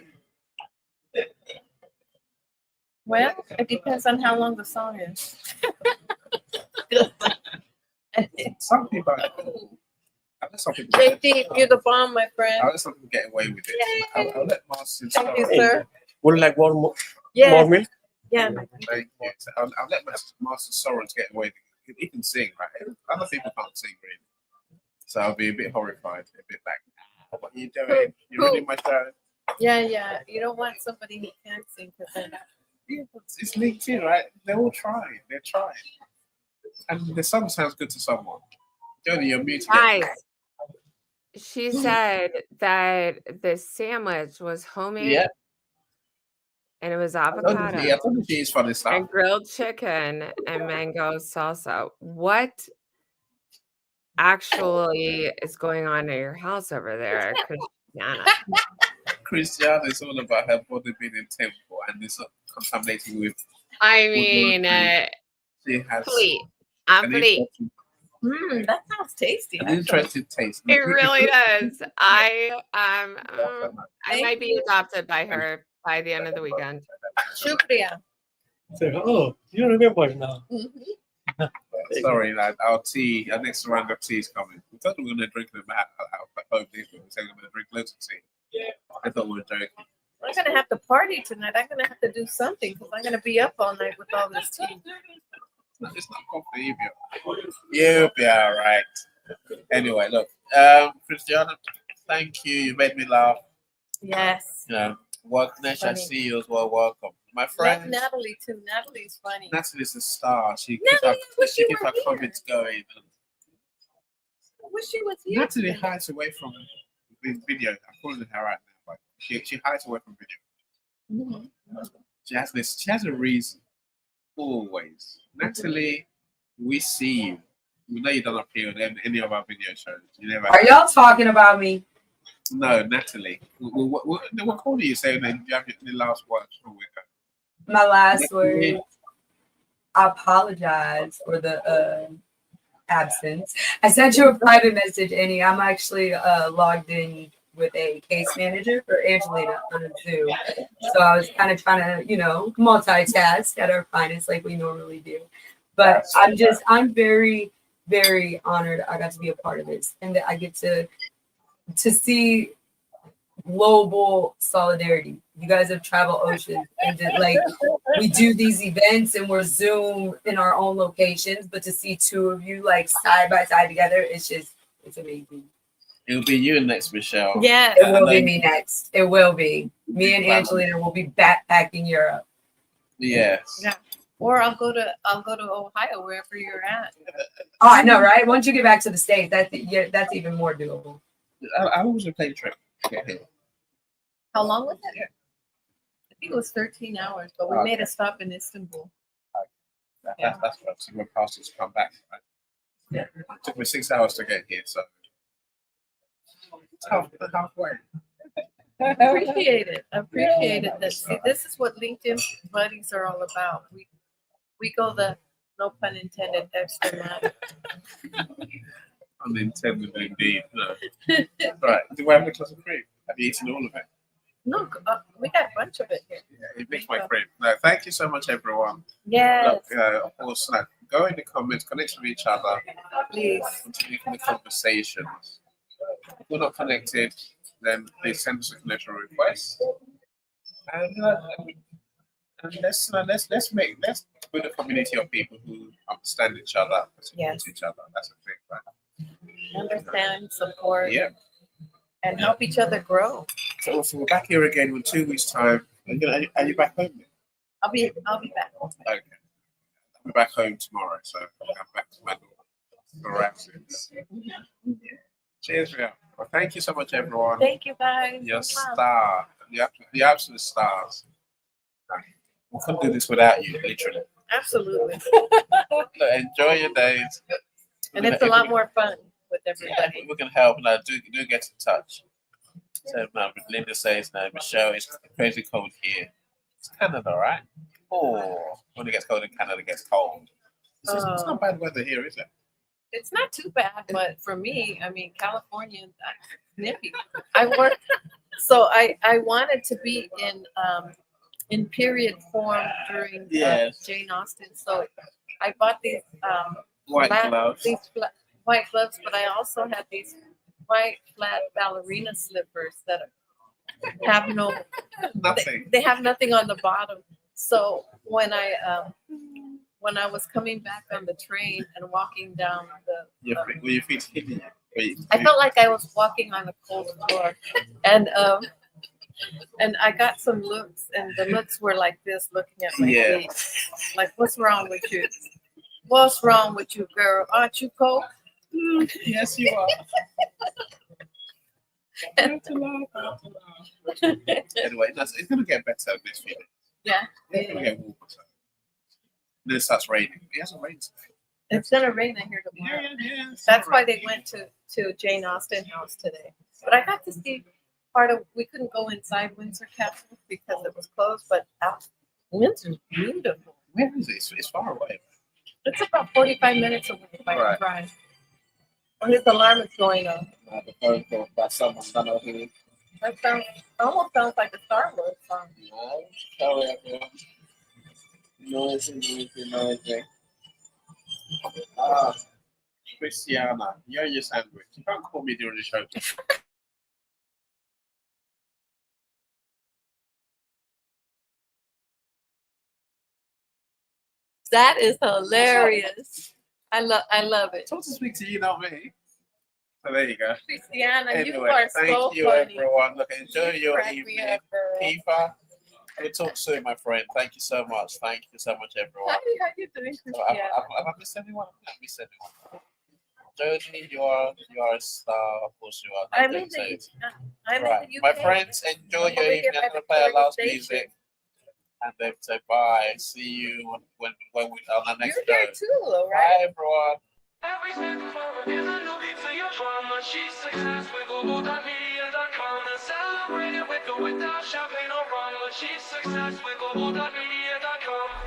[SPEAKER 3] Well, it depends on how long the song is.
[SPEAKER 2] Some people.
[SPEAKER 3] JD, you're the bomb, my friend.
[SPEAKER 2] I'll let some people get away with it. I'll let Martin
[SPEAKER 3] Thank you, sir.
[SPEAKER 12] Would you like more
[SPEAKER 3] Yes.
[SPEAKER 12] more milk?
[SPEAKER 3] Yeah.
[SPEAKER 2] Thank you. So I'll let Master Soren get away with it. He can sing, right? Other people can't sing, really. So I'll be a bit horrified, a bit like, what are you doing? You're ruining my show.
[SPEAKER 3] Yeah. You don't want somebody who can't sing because then.
[SPEAKER 2] Yeah, it's LinkedIn, right? They're all trying. They're trying. And the song sounds good to someone. Jody, you're muted.
[SPEAKER 8] Guys, she said that the sandwich was homemade.
[SPEAKER 2] Yeah.
[SPEAKER 8] And it was
[SPEAKER 2] I
[SPEAKER 8] avocado
[SPEAKER 2] told you she's funny stuff.
[SPEAKER 8] and grilled chicken and mango salsa. What actually is going on in your house over there, Christiana?
[SPEAKER 2] Christiana is all about her bodybuilding temple and it's contaminating with.
[SPEAKER 8] I mean,
[SPEAKER 2] she has
[SPEAKER 8] please. I'm pleased.
[SPEAKER 3] That sounds tasty.
[SPEAKER 2] An interesting taste.
[SPEAKER 8] It really does. I might be adopted by her by the end of the weekend.
[SPEAKER 3] Shukriya.
[SPEAKER 12] Oh, you remember now.
[SPEAKER 2] Sorry, lad. Our next round of tea is coming. We thought we were going to drink them out of home. We said we were going to drink loads of tea. I thought we were joking.
[SPEAKER 3] I'm going to have to party tonight. I'm going to have to do something because I'm going to be up all night with all this tea.
[SPEAKER 2] It's not coffee. You'll be all right. Anyway, look. Christiana, thank you. You made me laugh.
[SPEAKER 3] Yes.
[SPEAKER 2] Nesh, I see you as well. Welcome. My friend.
[SPEAKER 3] Natalie, too. Natalie's funny.
[SPEAKER 2] Natalie's a star. She
[SPEAKER 3] Natalie,
[SPEAKER 2] keeps her comments going.
[SPEAKER 3] I wish she was here.
[SPEAKER 2] Natalie hides away from the video. I'm calling her right now. But she hides away from video. Mm-hmm. She has a reason. Always. Natalie, we see you. We know you don't appear on any of our video shows. You never.
[SPEAKER 6] Are y'all talking about me?
[SPEAKER 2] No, Natalie. We're calling you saying that you have the last words from with her.
[SPEAKER 6] My last word. I apologize for the absence. I sent you a private message, Annie. I'm actually logged in with a case manager for Angelina on a Zoom. So I was kind of trying to, multitask at our finest like we normally do. But I'm very, very honored I got to be a part of this and that I get to see global solidarity. You guys have traveled oceans and we do these events and we're Zoom in our own locations, but to see two of you side by side together, it's amazing.
[SPEAKER 2] It'll be you next, Michelle.
[SPEAKER 3] Yeah,
[SPEAKER 6] it will be me next. It will be me and Angelina will be backpacking Europe.
[SPEAKER 2] Yes.
[SPEAKER 3] Yeah. Or I'll go to Ohio, wherever you're at.
[SPEAKER 6] Oh, I know, right? Once you get back to the States, that's even more doable.
[SPEAKER 2] How was your plane trip?
[SPEAKER 3] How long was it? Yeah. I think it was 13 hours, but we made a stop in Istanbul.
[SPEAKER 2] That's right. So we're past it to come back, right? Yeah. It took me 6 hours to get here, so halfway.
[SPEAKER 3] Appreciate it. Appreciate it. See, this is what LinkedIn buddies are all about. We go the no pun intended, extra mile.
[SPEAKER 2] Unintended indeed. No. Right. Do I have a glass of cream? Have you eaten all of it?
[SPEAKER 3] No, we got a bunch of it here.
[SPEAKER 2] Yeah, it makes my cream. No, thank you so much, everyone.
[SPEAKER 3] Yes,
[SPEAKER 2] Look, of course, like, go in the comments, connect with each other,
[SPEAKER 3] please.
[SPEAKER 2] continue the conversations. If we're not connected, then please send us a connection request. And let's build a community of people who understand each other, support
[SPEAKER 3] Yes.
[SPEAKER 2] each other. That's a thing, right?
[SPEAKER 3] Understand, support,
[SPEAKER 2] Yeah.
[SPEAKER 3] and help each other grow.
[SPEAKER 2] So we're back here again in 2 weeks' time. Are you back home?
[SPEAKER 3] I'll be back.
[SPEAKER 2] Okay. I'll be back home tomorrow, so I'm back to my surroundings. Yeah. Cheers, Ria. Well, thank you so much, everyone.
[SPEAKER 3] Thank you, guys.
[SPEAKER 2] You're a star. The absolute stars. We couldn't do this without you, literally.
[SPEAKER 3] Absolutely.
[SPEAKER 2] Look, enjoy your days.
[SPEAKER 3] And it's a lot more fun with everybody.
[SPEAKER 2] We can help now. Do get in touch. So now, Linda says now, Michelle, it's crazy cold here. It's Canada, right? Oh, when it gets cold in Canada, it gets cold. It's not bad weather here, is it?
[SPEAKER 3] It's not too bad, but for me, I mean, California, nippy. I work, so I wanted to be in period form during Jane Austen. So I bought these
[SPEAKER 2] White gloves.
[SPEAKER 3] White gloves, but I also had these white flat ballerina slippers that have
[SPEAKER 2] Nothing.
[SPEAKER 3] They have nothing on the bottom. So when I was coming back on the train and walking down
[SPEAKER 2] Were your feet hitting you?
[SPEAKER 3] I felt like I was walking on a cold floor, and I got some looks, and the looks were like this, looking at my feet, like, "What's wrong with you? What's wrong with you, girl? Aren't you cold?"
[SPEAKER 2] Yes, you are. Anyway, it's gonna get better next few days.
[SPEAKER 3] Yeah.
[SPEAKER 2] It's gonna get warmer. Then it starts raining. It hasn't rained today.
[SPEAKER 3] It's gonna rain in here tomorrow.
[SPEAKER 2] Yeah.
[SPEAKER 3] That's why they went to Jane Austen house today. But I got to see part of. We couldn't go inside Windsor Castle because it was closed. But Windsor's beautiful.
[SPEAKER 2] Where is it? It's far away.
[SPEAKER 3] It's about 45 minutes away by drive. Well, his alarm is going off.
[SPEAKER 2] The phone call by someone. I don't know who.
[SPEAKER 3] That almost sounds like a Star Wars song.
[SPEAKER 2] No, sorry everyone. Noisy. Christiana, you're your sandwich. You can't call me during the show.
[SPEAKER 3] That is hilarious. I love it.
[SPEAKER 2] Told to speak to you, not me. So there you go.
[SPEAKER 3] Christiana,
[SPEAKER 2] Anyway,
[SPEAKER 3] you are
[SPEAKER 2] thank
[SPEAKER 3] so
[SPEAKER 2] you,
[SPEAKER 3] funny.
[SPEAKER 2] everyone. Look, enjoy your
[SPEAKER 3] crack me
[SPEAKER 2] evening.
[SPEAKER 3] up, girl.
[SPEAKER 2] Kifa, we'll talk soon, my friend. Thank you so much. Thank you so much, everyone.
[SPEAKER 3] How you doing, Christiana?
[SPEAKER 2] Have I missed anyone? I haven't missed anyone. Jodie, you are a star. Of course you are.
[SPEAKER 3] I'm in the UK.
[SPEAKER 2] My friends, enjoy your evening. I'm gonna play our last music, and then say bye. See you when we on the next show.
[SPEAKER 3] You're here too, all right?
[SPEAKER 2] Bye, everyone.
[SPEAKER 1] Every step forward is a new beat to your drama. She's success with Global.Media.com and celebrate it with or without champagne or rum. She's success with Global.Media.com.